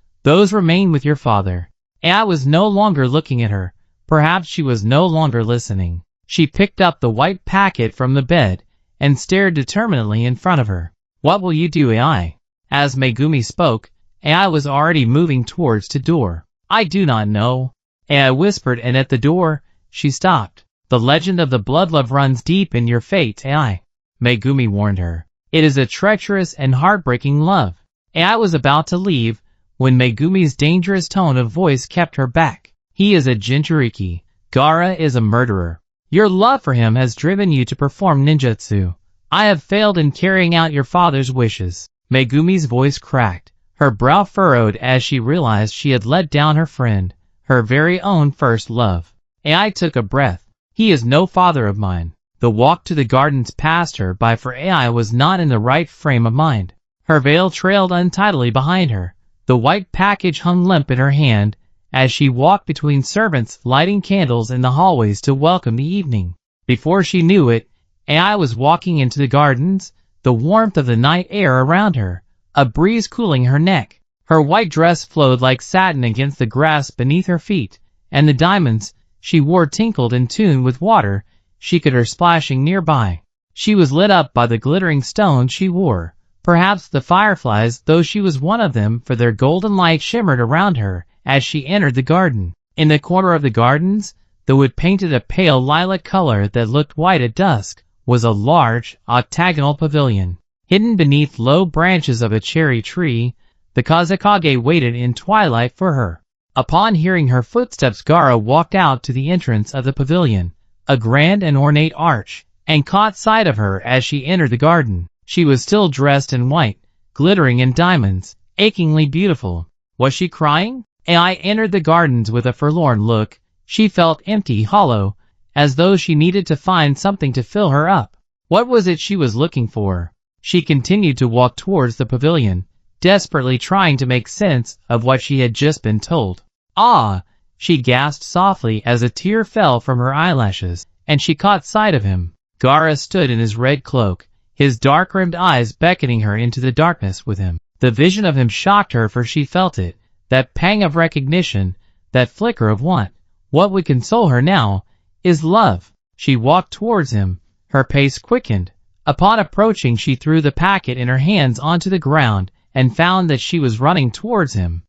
Speaker 1: Those remain with your father. Ai was no longer looking at her. Perhaps she was no longer listening. She picked up the white packet from the bed and stared determinedly in front of her. What will you do, Ai? As Megumi spoke, Ai was already moving towards the door. I do not know, Ai whispered, and at the door, she stopped. The legend of the blood love runs deep in your fate, Ai, Megumi warned her. It is a treacherous and heartbreaking love. Ai was about to leave, when Megumi's dangerous tone of voice kept her back. He is a Jinchuriki. Gaara is a murderer. Your love for him has driven you to perform ninjutsu. I have failed in carrying out your father's wishes. Megumi's voice cracked. Her brow furrowed as she realized she had let down her friend, her very own first love. Ai took a breath. He is no father of mine. The walk to the gardens passed her by, for Ai was not in the right frame of mind. Her veil trailed untidily behind her. The white package hung limp in her hand as she walked between servants lighting candles in the hallways to welcome the evening. Before she knew it, Ai was walking into the gardens, the warmth of the night air around her, a breeze cooling her neck. Her white dress flowed like satin against the grass beneath her feet, and the diamonds she wore tinkled in tune with water she could hear splashing nearby. She was lit up by the glittering stones she wore. Perhaps the fireflies, though she was one of them, for their golden light shimmered around her as she entered the garden. In the corner of the gardens, though it painted a pale lilac color that looked white at dusk, was a large, octagonal pavilion. Hidden beneath low branches of a cherry tree, the Hokage waited in twilight for her. Upon hearing her footsteps, Gaara walked out to the entrance of the pavilion, a grand and ornate arch, and caught sight of her as she entered the garden. She was still dressed in white, glittering in diamonds, achingly beautiful. Was she crying? Ai entered the gardens with a forlorn look. She felt empty, hollow, as though she needed to find something to fill her up. What was it she was looking for? She continued to walk towards the pavilion, desperately trying to make sense of what she had just been told. Ah! She gasped softly as a tear fell from her eyelashes, and she caught sight of him. Gaara stood in his red cloak, his dark-rimmed eyes beckoning her into the darkness with him. The vision of him shocked her, for she felt it, that pang of recognition, that flicker of want. What would console her now is love. She walked towards him, her pace quickened. Upon approaching, she threw the packet in her hands onto the ground and found that she was running towards him.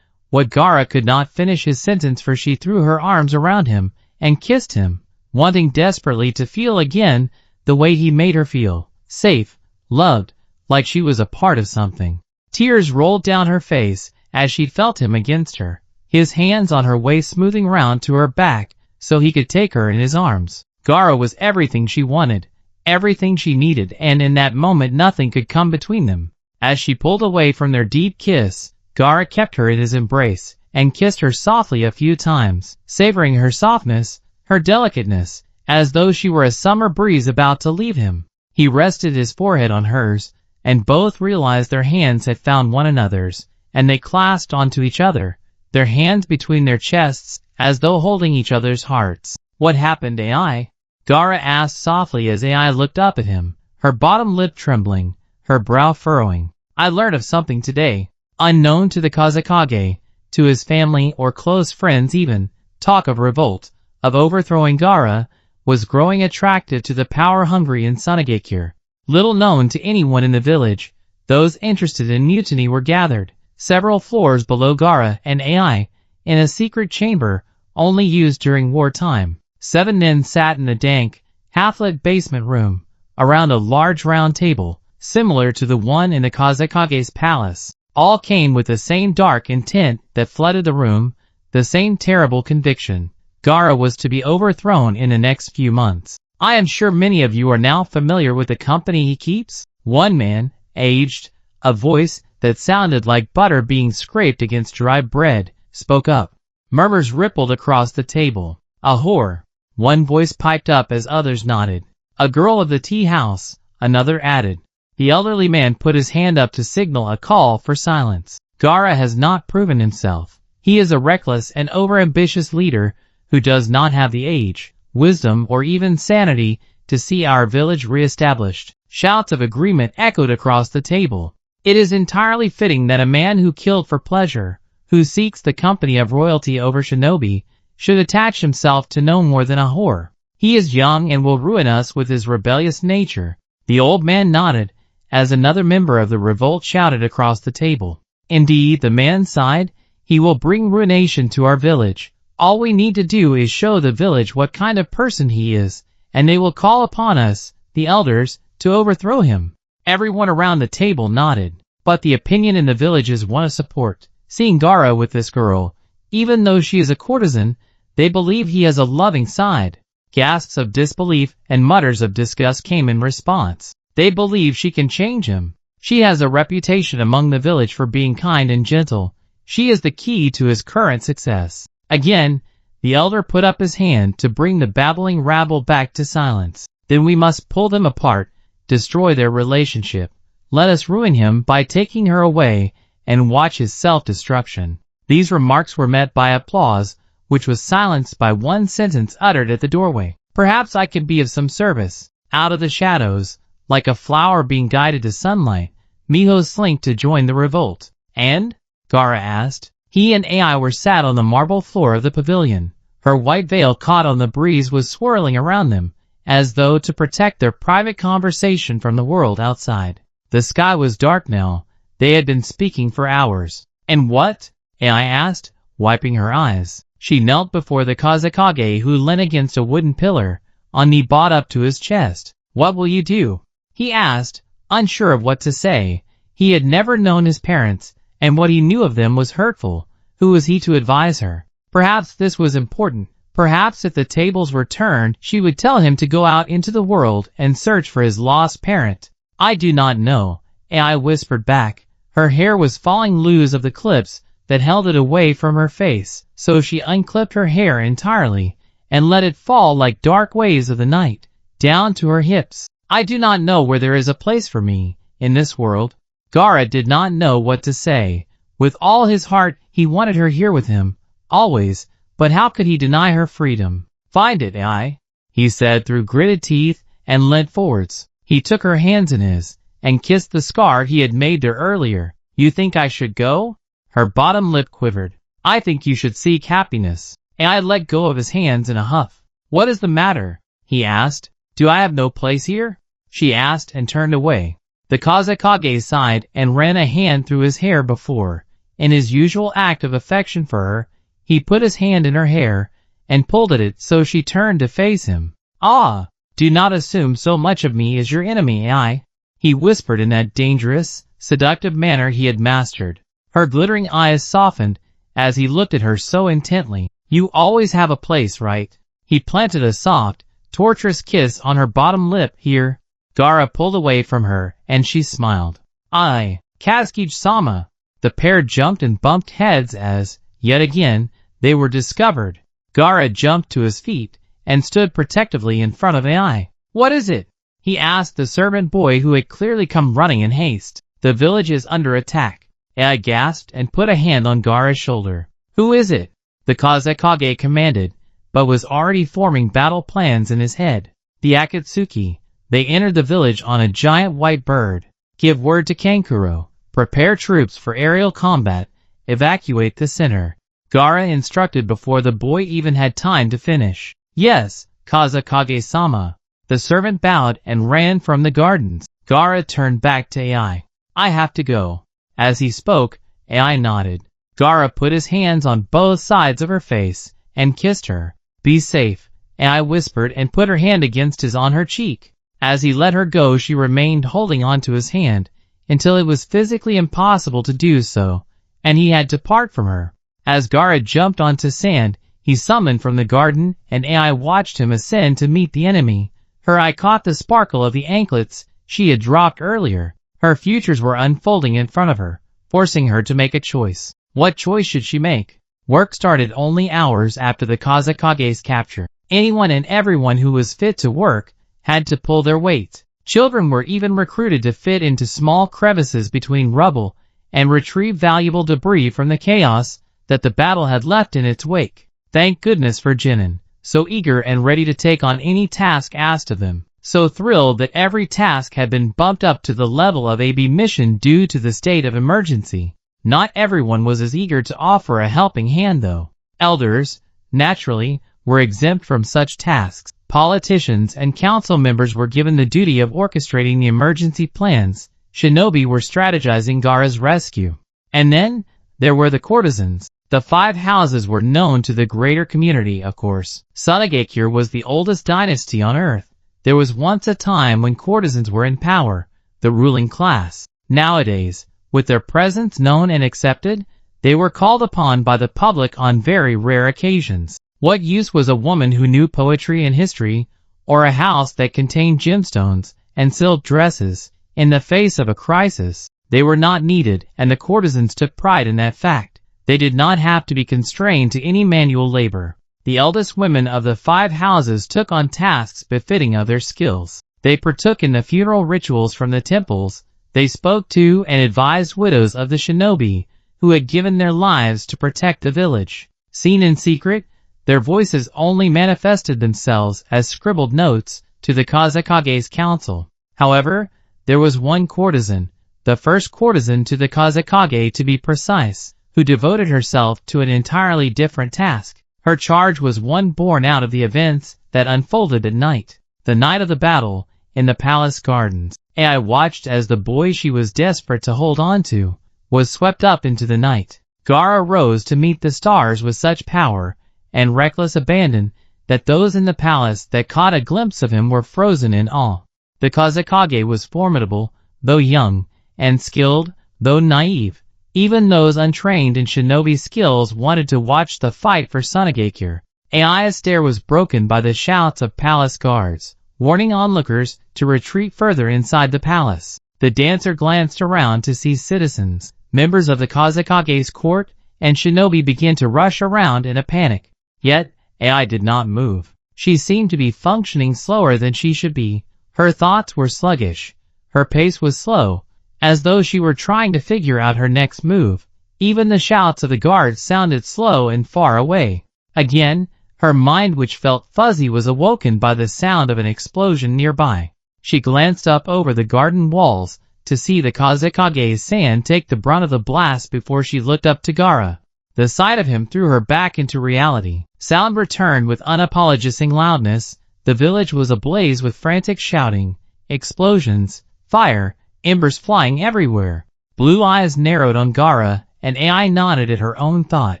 Speaker 1: What Gaara could not finish his sentence, for she threw her arms around him and kissed him, wanting desperately to feel again the way he made her feel, safe, loved, like she was a part of something. Tears rolled down her face as she felt him against her, his hands on her waist smoothing round to her back so he could take her in his arms. Gaara was everything she wanted, everything she needed, and in that moment nothing could come between them. As she pulled away from their deep kiss, Gaara kept her in his embrace and kissed her softly a few times, savoring her softness, her delicateness, as though she were a summer breeze about to leave him. He rested his forehead on hers, and both realized their hands had found one another's, and they clasped onto each other, their hands between their chests, as though holding each other's hearts. What happened, Ai? Gaara asked softly as Ai looked up at him, her bottom lip trembling, her brow furrowing. I learned of something today. Unknown to the Hokage, to his family or close friends even, talk of revolt, of overthrowing Gaara, was growing attractive to the power-hungry in Sunagakure. Little known to anyone in the village, those interested in mutiny were gathered, several floors below Gaara and Ai, in a secret chamber, only used during wartime. 7 men sat in a dank, half-lit basement room, around a large round table, similar to the one in the Hokage's palace. All came with the same dark intent that flooded the room, the same terrible conviction. Gaara was to be overthrown in the next few months. I am sure many of you are now familiar with the company he keeps. One man, aged, a voice that sounded like butter being scraped against dry bread, spoke up. Murmurs rippled across the table. A whore. One voice piped up as others nodded. A girl of the tea house, another added. The elderly man put his hand up to signal a call for silence. Gaara has not proven himself. He is a reckless and overambitious leader who does not have the age, wisdom, or even sanity to see our village re-established. Shouts of agreement echoed across the table. It is entirely fitting that a man who killed for pleasure, who seeks the company of royalty over shinobi, should attach himself to no more than a whore. He is young and will ruin us with his rebellious nature. The old man nodded, as another member of the revolt shouted across the table. Indeed, the man sighed, he will bring ruination to our village. All we need to do is show the village what kind of person he is, and they will call upon us, the elders, to overthrow him. Everyone around the table nodded, but the opinion in the village is one of support. Seeing Gaara with this girl, even though she is a courtesan, they believe he has a loving side. Gasps of disbelief and mutters of disgust came in response. They believe she can change him. She has a reputation among the village for being kind and gentle. She is the key to his current success. Again, the elder put up his hand to bring the babbling rabble back to silence. Then we must pull them apart, destroy their relationship. Let us ruin him by taking her away and watch his self-destruction. These remarks were met by applause, which was silenced by one sentence uttered at the doorway. Perhaps I can be of some service. Out of the shadows, like a flower being guided to sunlight, Miho slinked to join the revolt. And? Gaara asked. He and Ai were sat on the marble floor of the pavilion. Her white veil caught on the breeze was swirling around them, as though to protect their private conversation from the world outside. The sky was dark now. They had been speaking for hours. And what? Ai asked, wiping her eyes. She knelt before the Hokage, who leaned against a wooden pillar, on knee brought up to his chest. What will you do? He asked, unsure of what to say. He had never known his parents, and what he knew of them was hurtful. Who was he to advise her? Perhaps this was important, Perhaps if the tables were turned, she would tell him to go out into the world and search for his lost parent. I do not know, Ai whispered back. Her hair was falling loose of the clips that held it away from her face, so she unclipped her hair entirely and let it fall like dark waves of the night, down to her hips. I do not know where there is a place for me in this world. Gaara did not know what to say. With all his heart, he wanted her here with him, always, but how could he deny her freedom? Find it, Ai, he said through gritted teeth and leant forwards. He took her hands in his and kissed the scar he had made there earlier. You think I should go? Her bottom lip quivered. I think you should seek happiness. Ai let go of his hands in a huff. What is the matter? He asked. Do I have no place here? She asked and turned away. The Kazekage sighed and ran a hand through his hair before, in his usual act of affection for her, he put his hand in her hair and pulled at it so she turned to face him. Ah, do not assume so much of me as your enemy, Ai, he whispered in that dangerous, seductive manner he had mastered. Her glittering eyes softened as he looked at her so intently. You always have a place, right? He planted a soft, torturous kiss on her bottom lip. Here. Gaara pulled away from her, and she smiled. I, Kazekage-sama. The pair jumped and bumped heads as, yet again, they were discovered. Gaara jumped to his feet and stood protectively in front of Ai. What is it? He asked the servant boy who had clearly come running in haste. The village is under attack. Ai gasped and put a hand on Gaara's shoulder. Who is it? The Kazekage commanded, but was already forming battle plans in his head. The Akatsuki. They entered the village on a giant white bird. Give word to Kankuro. Prepare troops for aerial combat. Evacuate the center. Gaara instructed before the boy even had time to finish. Yes, Kazekage-sama. The servant bowed and ran from the gardens. Gaara turned back to Ai. I have to go. As he spoke, Ai nodded. Gaara put his hands on both sides of her face and kissed her. Be safe, Ai whispered and put her hand against his on her cheek. As he let her go, she remained holding onto his hand until it was physically impossible to do so, and he had to part from her. As Gaara jumped onto sand, he summoned from the garden, and Ai watched him ascend to meet the enemy. Her eye caught the sparkle of the anklets she had dropped earlier. Her futures were unfolding in front of her, forcing her to make a choice. What choice should she make? Work started only hours after the Kazekage's capture. Anyone and everyone who was fit to work had to pull their weight. Children were even recruited to fit into small crevices between rubble and retrieve valuable debris from the chaos that the battle had left in its wake. Thank goodness for Jinan, so eager and ready to take on any task asked of them, so thrilled that every task had been bumped up to the level of a B mission due to the state of emergency. Not everyone was as eager to offer a helping hand though. Elders, naturally, were exempt from such tasks. Politicians and council members were given the duty of orchestrating the emergency plans. Shinobi were strategizing Gaara's rescue. And then, there were the courtesans. The 5 houses were known to the greater community, of course. Sunagakure was the oldest dynasty on Earth. There was once a time when courtesans were in power, the ruling class. Nowadays, with their presence known and accepted, they were called upon by the public on very rare occasions. What use was a woman who knew poetry and history, or a house that contained gemstones and silk dresses, in the face of a crisis? They were not needed, and the courtesans took pride in that fact. They did not have to be constrained to any manual labor. The eldest women of the 5 houses took on tasks befitting of their skills. They partook in the funeral rituals from the temples. They spoke to and advised widows of the shinobi who had given their lives to protect the village. Seen in secret, their voices only manifested themselves as scribbled notes to the Kazekage's council. However, there was one courtesan, the first courtesan to the Kazekage to be precise, who devoted herself to an entirely different task. Her charge was one born out of the events that unfolded at night. The night of the battle, in the palace gardens. Ai watched as the boy she was desperate to hold on to was swept up into the night. Gaara rose to meet the stars with such power and reckless abandon that those in the palace that caught a glimpse of him were frozen in awe. The Kazekage was formidable, though young, and skilled, though naive. Even those untrained in shinobi skills wanted to watch the fight for Sunagakure. AI's stare was broken by the shouts of palace guards, warning onlookers to retreat further inside the palace. The dancer glanced around to see citizens, members of the Kazekage's court, and shinobi begin to rush around in a panic. Yet, AI did not move. She seemed to be functioning slower than she should be. Her thoughts were sluggish. Her pace was slow, as though she were trying to figure out her next move. Even the shouts of the guards sounded slow and far away. Again, her mind, which felt fuzzy, was awoken by the sound of an explosion nearby. She glanced up over the garden walls to see the Kazekage's son take the brunt of the blast before she looked up to Gaara. The sight of him threw her back into reality. Sound returned with unapologetic loudness. The village was ablaze with frantic shouting, explosions, fire, embers flying everywhere. Blue eyes narrowed on Gaara, and AI nodded at her own thought.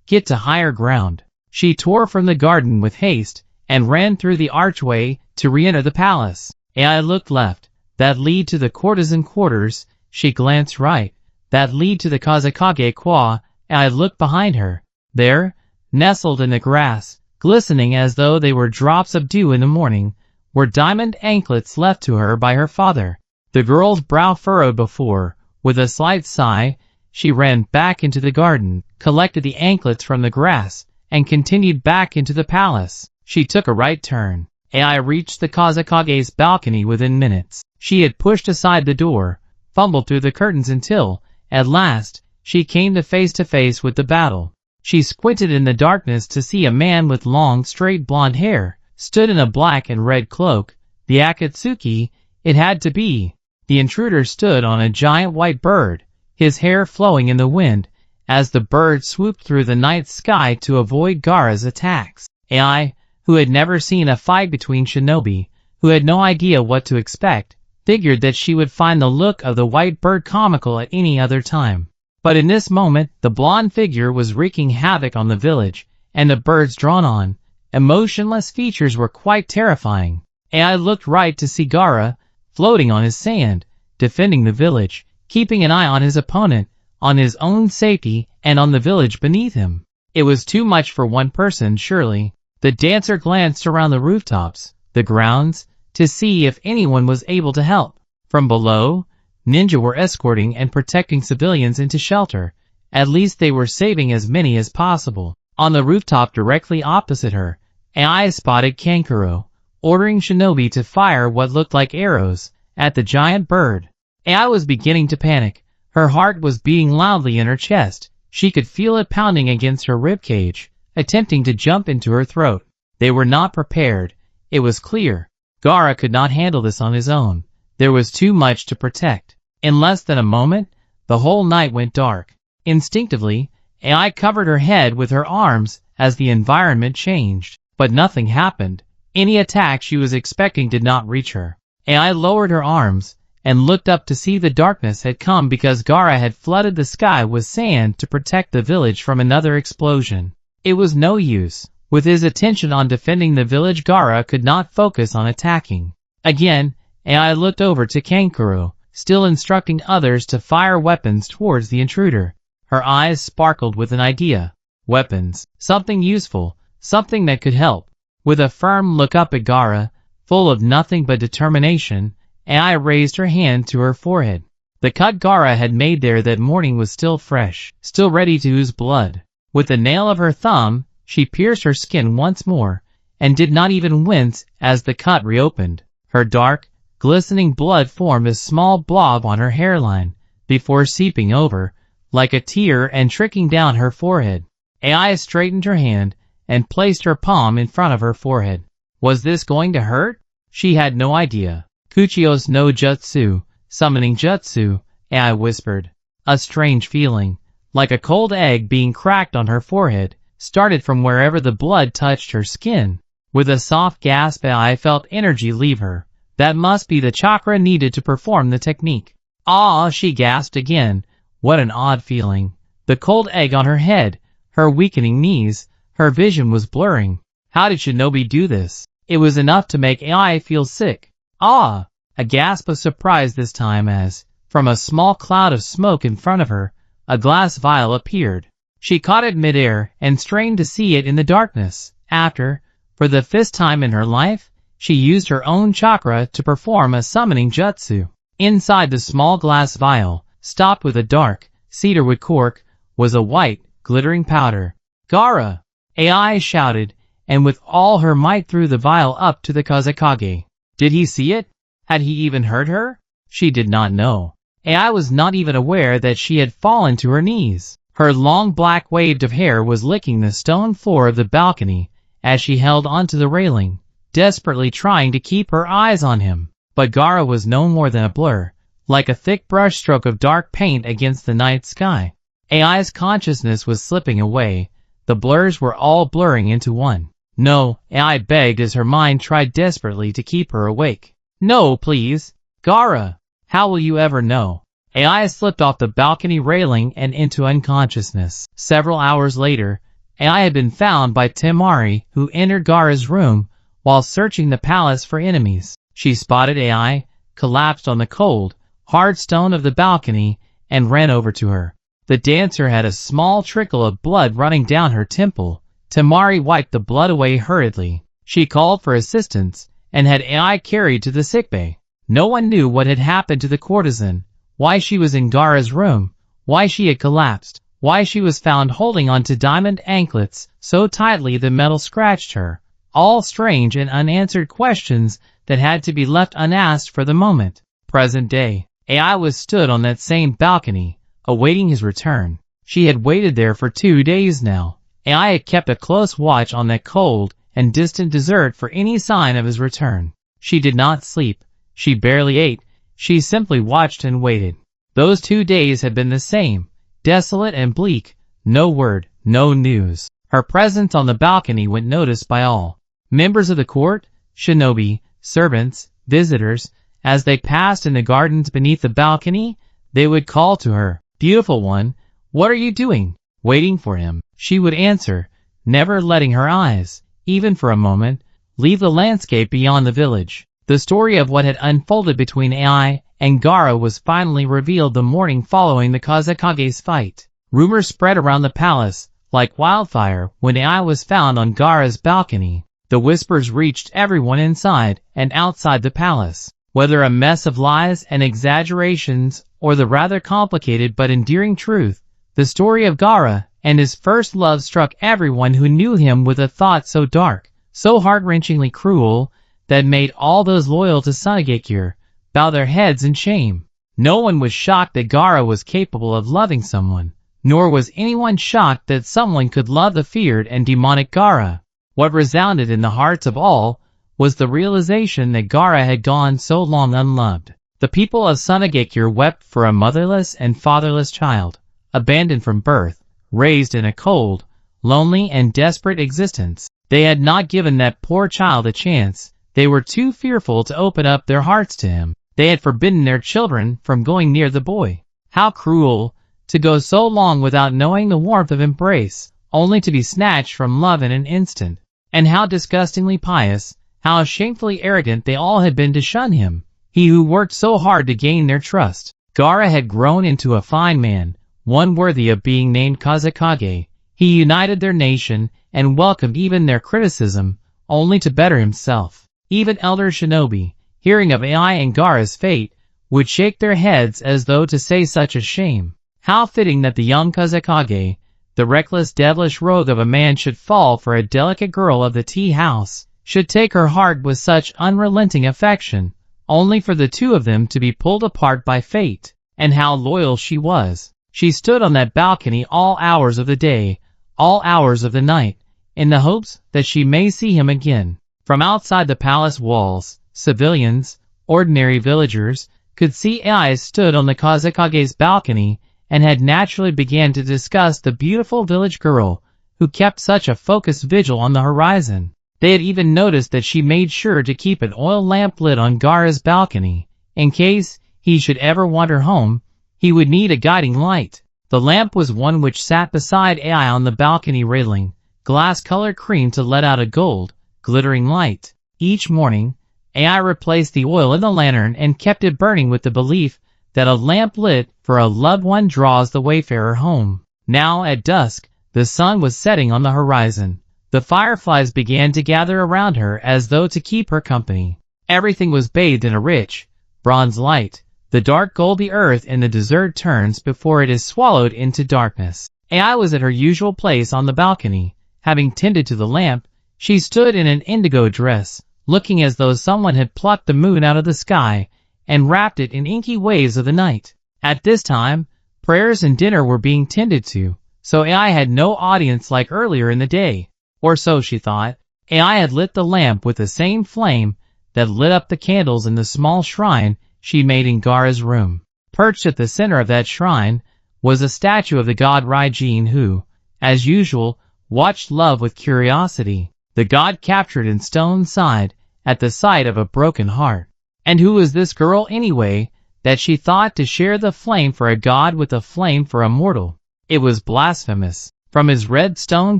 Speaker 1: Get to higher ground. She tore from the garden with haste and ran through the archway to re-enter the palace. AI looked left. That lead to the courtesan quarters. She glanced right. That lead to the Kazekage Kwa. AI looked behind her. There, nestled in the grass, glistening as though they were drops of dew in the morning, were diamond anklets left to her by her father. The girl's brow furrowed before. With a slight sigh, she ran back into the garden, collected the anklets from the grass, and continued back into the palace. She took a right turn. AI reached the Kazekage's balcony within minutes. She had pushed aside the door, fumbled through the curtains until, at last, she came to face with the battle. She squinted in the darkness to see a man with long, straight blonde hair, stood in a black and red cloak. The Akatsuki, it had to be. The intruder stood on a giant white bird, his hair flowing in the wind, as the bird swooped through the night sky to avoid Gaara's attacks. AI, who had never seen a fight between shinobi, who had no idea what to expect, figured that she would find the look of the white bird comical at any other time. But in this moment, the blonde figure was wreaking havoc on the village, and the bird's drawn on, emotionless features were quite terrifying. AI looked right to see Gaara, floating on his sand, defending the village, keeping an eye on his opponent, on his own safety, and on the village beneath him. It was too much for one person, surely. The dancer glanced around the rooftops, the grounds, to see if anyone was able to help. From below, ninja were escorting and protecting civilians into shelter. At least they were saving as many as possible. On the rooftop directly opposite her, AI spotted Kankuro, ordering shinobi to fire what looked like arrows at the giant bird. AI was beginning to panic. Her heart was beating loudly in her chest. She could feel it pounding against her ribcage, attempting to jump into her throat. They were not prepared. It was clear. Gaara could not handle this on his own. There was too much to protect. In less than a moment, the whole night went dark. Instinctively, AI covered her head with her arms as the environment changed. But nothing happened. Any attack she was expecting did not reach her. AI lowered her arms and looked up to see the darkness had come because Gaara had flooded the sky with sand to protect the village from another explosion. It was no use. With his attention on defending the village, Gaara could not focus on attacking. Again, AI looked over to Kankuro, still instructing others to fire weapons towards the intruder. Her eyes sparkled with an idea. Weapons. Something useful. Something that could help. With a firm look up at Gaara, full of nothing but determination, AI raised her hand to her forehead. The cut Gaara had made there that morning was still fresh, still ready to ooze blood. With the nail of her thumb, she pierced her skin once more, and did not even wince as the cut reopened. Her dark, glistening blood formed a small blob on her hairline, before seeping over, like a tear, and trickling down her forehead. AI straightened her hand, and placed her palm in front of her forehead. Was this going to hurt? She had no idea. Kuchiyos no jutsu, summoning jutsu, AI whispered. A strange feeling, like a cold egg being cracked on her forehead, started from wherever the blood touched her skin. With a soft gasp, AI felt energy leave her. That must be the chakra needed to perform the technique. Ah, she gasped again. What an odd feeling. The cold egg on her head, her weakening knees, her vision was blurring. How did shinobi do this? It was enough to make AI feel sick. Ah! A gasp of surprise this time as, from a small cloud of smoke in front of her, a glass vial appeared. She caught it midair and strained to see it in the darkness. After, for the 5th time in her life, she used her own chakra to perform a summoning jutsu. Inside the small glass vial, stopped with a dark, cedarwood cork, was a white, glittering powder. "Gaara!" Ai shouted, and with all her might threw the vial up to the Kazekage. Did he see it? Had he even heard her? She did not know. Ai was not even aware that she had fallen to her knees. Her long black wave of hair was licking the stone floor of the balcony as she held onto the railing, desperately trying to keep her eyes on him. But Gaara was no more than a blur, like a thick brushstroke of dark paint against the night sky. Ai's consciousness was slipping away. The blurs were all blurring into one. "No," Ai begged as her mind tried desperately to keep her awake. "No, please. Gaara, how will you ever know?" Ai slipped off the balcony railing and into unconsciousness. Several hours later, Ai had been found by Temari, who entered Gaara's room while searching the palace for enemies. She spotted Ai, collapsed on the cold, hard stone of the balcony, and ran over to her. The dancer had a small trickle of blood running down her temple. Temari wiped the blood away hurriedly. She called for assistance and had Ai carried to the sickbay. No one knew what had happened to the courtesan, why she was in Gaara's room, why she had collapsed, why she was found holding onto diamond anklets so tightly the metal scratched her. All strange and unanswered questions that had to be left unasked for the moment. Present day, Ai was stood on that same balcony, awaiting his return. She had waited there for 2 days now. Ai had kept a close watch on that cold and distant desert for any sign of his return. She did not sleep. She barely ate. She simply watched and waited. Those 2 days had been the same, desolate and bleak. No word, no news. Her presence on the balcony went noticed by all. Members of the court, shinobi, servants, visitors, as they passed in the gardens beneath the balcony, they would call to her, "Beautiful one, what are you doing?" "Waiting for him," she would answer, never letting her eyes, even for a moment, leave the landscape beyond the village. The story of what had unfolded between Ai and Gaara was finally revealed the morning following the Kazekage's fight. Rumors spread around the palace like wildfire when Ai was found on Gaara's balcony. The whispers reached everyone inside and outside the palace. Whether a mess of lies and exaggerations or the rather complicated but endearing truth, the story of Gaara and his first love struck everyone who knew him with a thought so dark, so heart-wrenchingly cruel, that made all those loyal to Sasuke bow their heads in shame. No one was shocked that Gaara was capable of loving someone, nor was anyone shocked that someone could love the feared and demonic Gaara. What resounded in the hearts of all was the realization that Gaara had gone so long unloved. The people of Sasuke wept for a motherless and fatherless child, abandoned from birth, raised in a cold, lonely and desperate existence. They had not given that poor child a chance. They were too fearful to open up their hearts to him. They had forbidden their children from going near the boy. How cruel, to go so long without knowing the warmth of embrace, only to be snatched from love in an instant. And how disgustingly pious, how shamefully arrogant they all had been to shun him, he who worked so hard to gain their trust. Gaara had grown into a fine man, one worthy of being named Kazekage. He united their nation and welcomed even their criticism, only to better himself. Even elder shinobi, hearing of Ai and Gaara's fate, would shake their heads as though to say such a shame. How fitting that the young Kazekage, the reckless devilish rogue of a man, should fall for a delicate girl of the tea house, should take her heart with such unrelenting affection, only for the two of them to be pulled apart by fate. And how loyal she was. She stood on that balcony all hours of the day, all hours of the night, in the hopes that she may see him again. From outside the palace walls, civilians, ordinary villagers, could see Ai stood on the Kazekage's balcony and had naturally began to discuss the beautiful village girl who kept such a focused vigil on the horizon. They had even noticed that she made sure to keep an oil lamp lit on Gaara's balcony. In case he should ever wander home, he would need a guiding light. The lamp was one which sat beside Ai on the balcony railing, glass-colored cream to let out a gold, glittering light. Each morning, Ai replaced the oil in the lantern and kept it burning with the belief that a lamp lit for a loved one draws the wayfarer home. Now, at dusk, the sun was setting on the horizon. The fireflies began to gather around her as though to keep her company. Everything was bathed in a rich, bronze light. The dark goldy earth in the desert turns before it is swallowed into darkness. AI was at her usual place on the balcony. Having tended to the lamp, she stood in an indigo dress, looking as though someone had plucked the moon out of the sky and wrapped it in inky waves of the night. At this time, prayers and dinner were being tended to, so AI had no audience like earlier in the day. Or so she thought. AI had lit the lamp with the same flame that lit up the candles in the small shrine she made in Gaara's room. Perched at the center of that shrine was a statue of the god Raijin who, as usual, watched love with curiosity. The god captured in stone sighed at the sight of a broken heart. And who was this girl anyway, that she thought to share the flame for a god with a flame for a mortal? It was blasphemous. From his red stone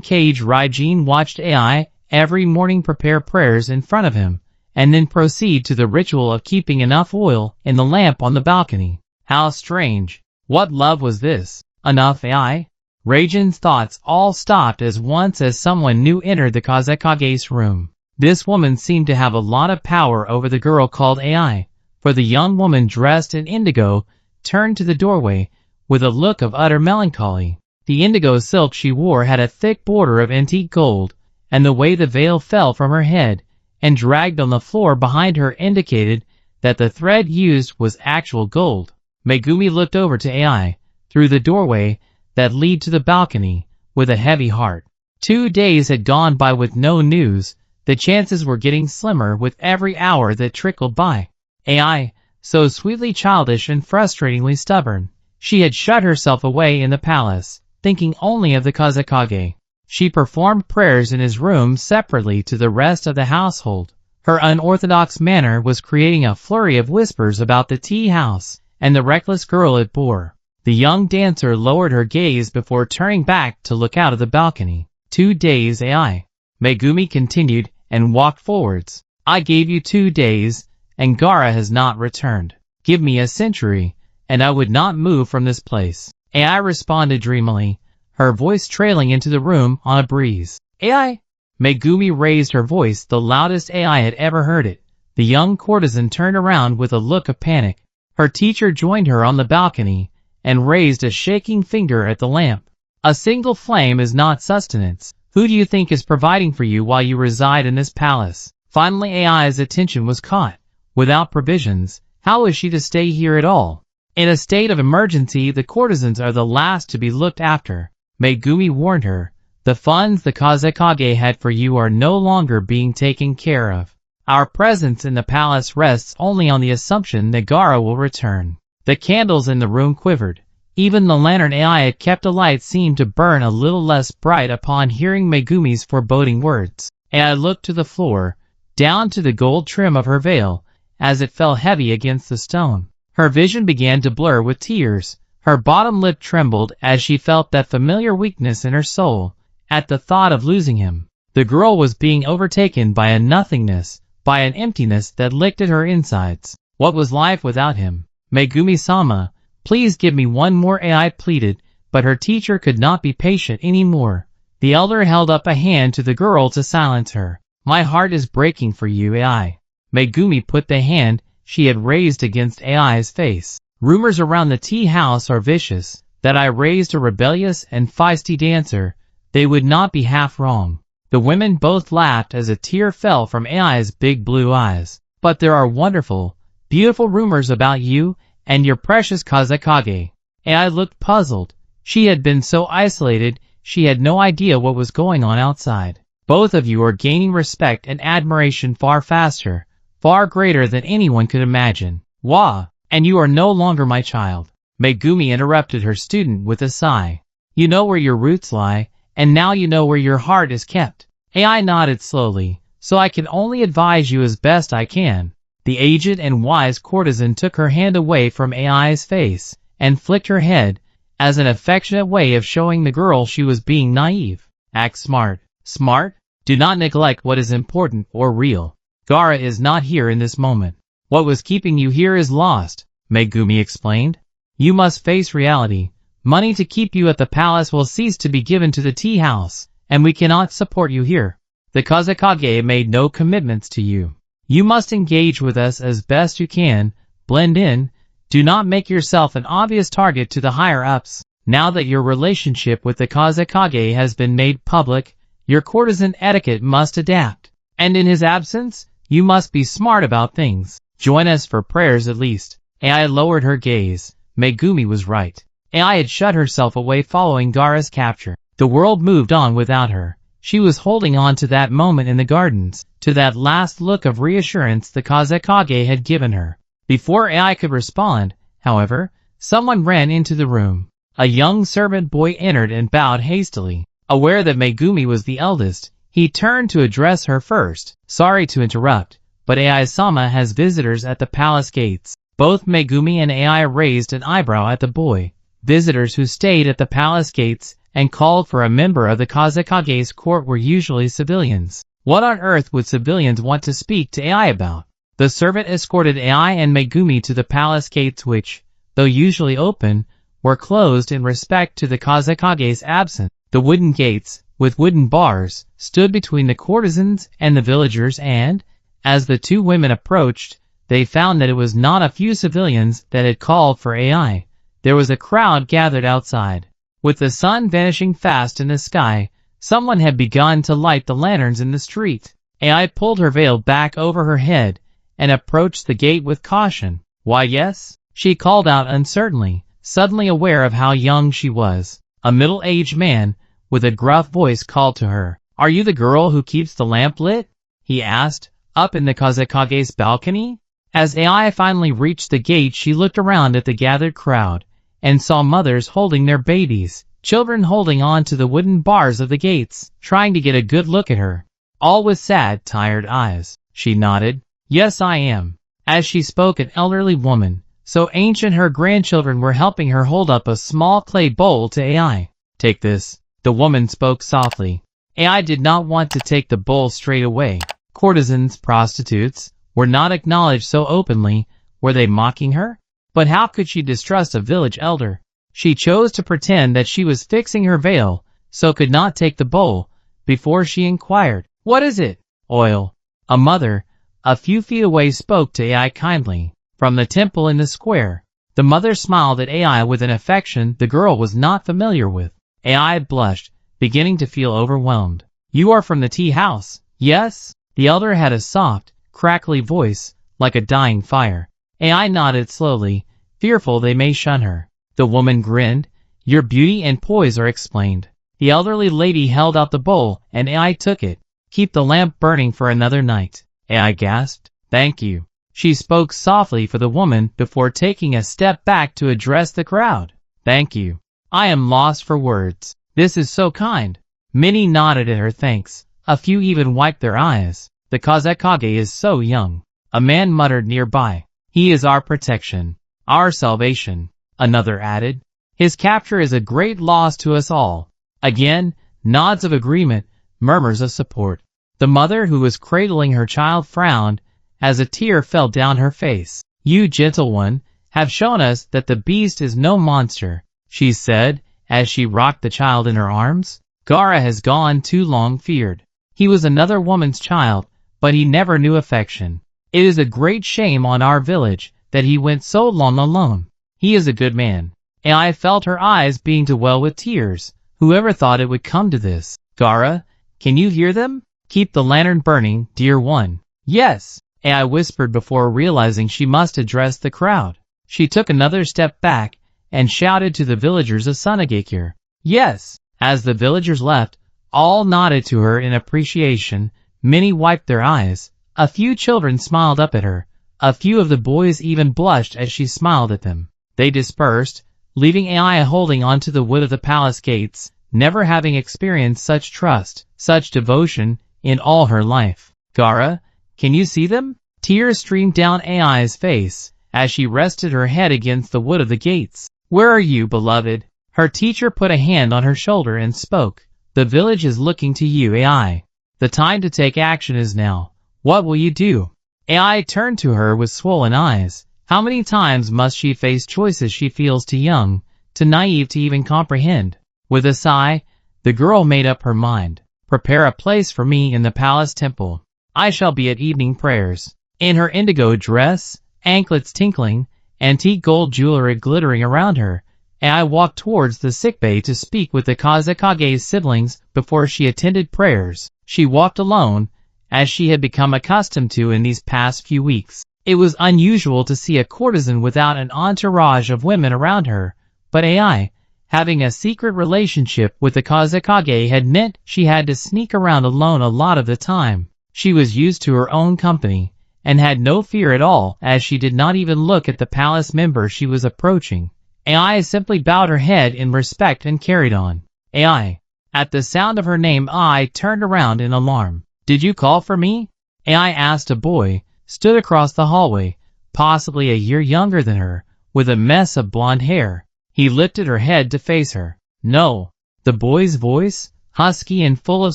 Speaker 1: cage, Raijin watched AI every morning prepare prayers in front of him, and then proceed to the ritual of keeping enough oil in the lamp on the balcony. How strange. What love was this? Enough AI? Raijin's thoughts all stopped as once as someone new entered the Kazekage's room. This woman seemed to have a lot of power over the girl called AI, for the young woman dressed in indigo turned to the doorway with a look of utter melancholy. The indigo silk she wore had a thick border of antique gold, and the way the veil fell from her head and dragged on the floor behind her indicated that the thread used was actual gold. Megumi looked over to AI through the doorway that led to the balcony with a heavy heart. 2 days had gone by with no news. The chances were getting slimmer with every hour that trickled by. AI, so sweetly childish and frustratingly stubborn, she had shut herself away in the palace, thinking only of the Kazekage. She performed prayers in his room separately to the rest of the household. Her unorthodox manner was creating a flurry of whispers about the tea house and the reckless girl it bore. The young dancer lowered her gaze before turning back to look out of the balcony. 2 days AI. Megumi continued and walked forwards. I gave you 2 days, and Gaara has not returned. Give me a century, and I would not move from this place. AI responded dreamily, her voice trailing into the room on a breeze. AI? Megumi raised her voice, the loudest AI had ever heard it. The young courtesan turned around with a look of panic. Her teacher joined her on the balcony and raised a shaking finger at the lamp. A single flame is not sustenance. Who do you think is providing for you while you reside in this palace? Finally AI's attention was caught. Without provisions, how is she to stay here at all? In a state of emergency, the courtesans are the last to be looked after. Megumi warned her. The funds the Kazekage had for you are no longer being taken care of. Our presence in the palace rests only on the assumption that Gaara will return. The candles in the room quivered. Even the lantern AI had kept alight seemed to burn a little less bright upon hearing Megumi's foreboding words. AI looked to the floor, down to the gold trim of her veil, as it fell heavy against the stone. Her vision began to blur with tears. Her bottom lip trembled as she felt that familiar weakness in her soul at the thought of losing him. The girl was being overtaken by a nothingness, by an emptiness that licked at her insides. What was life without him? Megumi-sama, please give me one more, AI pleaded, but her teacher could not be patient anymore. The elder held up a hand to the girl to silence her. My heart is breaking for you, AI. Megumi put the hand she had raised against AI's face. Rumors around the tea house are vicious. That I raised a rebellious and feisty dancer, they would not be half wrong. The women both laughed as a tear fell from AI's big blue eyes. But there are wonderful, beautiful rumors about you and your precious Kazekage. AI looked puzzled. She had been so isolated, she had no idea what was going on outside. Both of you are gaining respect and admiration far faster, far greater than anyone could imagine. Wah! And you are no longer my child. Megumi interrupted her student with a sigh. You know where your roots lie, and now you know where your heart is kept. AI nodded slowly, so I can only advise you as best I can. The aged and wise courtesan took her hand away from AI's face and flicked her head as an affectionate way of showing the girl she was being naive. Act smart. Smart? Do not neglect what is important or real. Gaara is not here in this moment. What was keeping you here is lost, Megumi explained. You must face reality. Money to keep you at the palace will cease to be given to the tea house, and we cannot support you here. The Kazekage made no commitments to you. You must engage with us as best you can, blend in, do not make yourself an obvious target to the higher-ups. Now that your relationship with the Kazekage has been made public, your courtesan etiquette must adapt. And in his absence, you must be smart about things. Join us for prayers at least. Ai lowered her gaze. Megumi was right. Ai had shut herself away following Gaara's capture. The world moved on without her. She was holding on to that moment in the gardens, to that last look of reassurance the Kazekage had given her. Before Ai could respond, however, someone ran into the room. A young servant boy entered and bowed hastily. Aware that Megumi was the eldest, he turned to address her first. Sorry to interrupt, but Ai-sama has visitors at the palace gates. Both Megumi and Ai raised an eyebrow at the boy. Visitors who stayed at the palace gates and called for a member of the Kazekage's court were usually civilians. What on earth would civilians want to speak to Ai about? The servant escorted Ai and Megumi to the palace gates which, though usually open, were closed in respect to the Kazekage's absence. The wooden gates, with wooden bars, stood between the courtesans and the villagers and, as the two women approached, they found that it was not a few civilians that had called for Ai. There was a crowd gathered outside. With the sun vanishing fast in the sky, someone had begun to light the lanterns in the street. Ai pulled her veil back over her head and approached the gate with caution. Why yes? She called out uncertainly, suddenly aware of how young she was. A middle-aged man, with a gruff voice called to her. Are you the girl who keeps the lamp lit? He asked, up in the Kazekage's balcony. As Ai finally reached the gate, she looked around at the gathered crowd, and saw mothers holding their babies, children holding on to the wooden bars of the gates, trying to get a good look at her. All with sad, tired eyes. She nodded. Yes, I am. As she spoke, an elderly woman, so ancient her grandchildren were helping her hold up a small clay bowl to Ai. Take this. The woman spoke softly. Ai did not want to take the bowl straight away. Courtesans, prostitutes, were not acknowledged so openly. Were they mocking her? But how could she distrust a village elder? She chose to pretend that she was fixing her veil, so could not take the bowl, before she inquired, What is it? Oil. A mother, a few feet away, spoke to Ai kindly. From the temple in the square. The mother smiled at Ai with an affection the girl was not familiar with. Ai blushed, beginning to feel overwhelmed. You are from the tea house, yes? The elder had a soft, crackly voice, like a dying fire. Ai nodded slowly, fearful they may shun her. The woman grinned. Your beauty and poise are explained. The elderly lady held out the bowl, and Ai took it. Keep the lamp burning for another night. Ai gasped. Thank you. She spoke softly for the woman before taking a step back to address the crowd. Thank you. I am lost for words. This is so kind. Many nodded at her thanks. A few even wiped their eyes. The Kazekage is so young. A man muttered nearby. He is our protection. Our salvation. Another added. His capture is a great loss to us all. Again, nods of agreement, murmurs of support. The mother who was cradling her child frowned as a tear fell down her face. You, gentle one, have shown us that the beast is no monster, she said, as she rocked the child in her arms. Gaara has gone too long feared. He was another woman's child, but he never knew affection. It is a great shame on our village that he went so long alone. He is a good man. And I felt her eyes being to well with tears. Whoever thought it would come to this? Gaara, can you hear them? Keep the lantern burning, dear one. Yes, I whispered before realizing she must address the crowd. She took another step back and shouted to the villagers of Sunagakure. Yes. As the villagers left, all nodded to her in appreciation. Many wiped their eyes. A few children smiled up at her. A few of the boys even blushed as she smiled at them. They dispersed, leaving Ai holding onto the wood of the palace gates, never having experienced such trust, such devotion, in all her life. Gaara, can you see them? Tears streamed down Ai's face as she rested her head against the wood of the gates. Where are you, beloved? Her teacher put a hand on her shoulder and spoke. The village is looking to you, Ai. The time to take action is now. What will you do? Ai turned to her with swollen eyes. How many times must she face choices she feels too young, too naive to even comprehend? With a sigh, the The girl made up her mind. Prepare a place for me in the palace temple. I shall be at evening prayers. In her indigo dress, anklets tinkling, antique gold jewelry glittering around her, Ai walked towards the sickbay to speak with the Kazekage's siblings before she attended prayers. She walked alone, as she had become accustomed to in these past few weeks. It was unusual to see a courtesan without an entourage of women around her, but Ai, having a secret relationship with the Kazekage, had meant she had to sneak around alone a lot of the time. She was used to her own company, and had no fear at all, as she did not even look at the palace member she was approaching. Ai simply bowed her head in respect and carried on. Ai. At the sound of her name, Ai turned around in alarm. Did you call for me? Ai asked. A boy stood across the hallway, possibly a year younger than her, with a mess of blonde hair. He lifted her head to face her. No. The boy's voice, husky and full of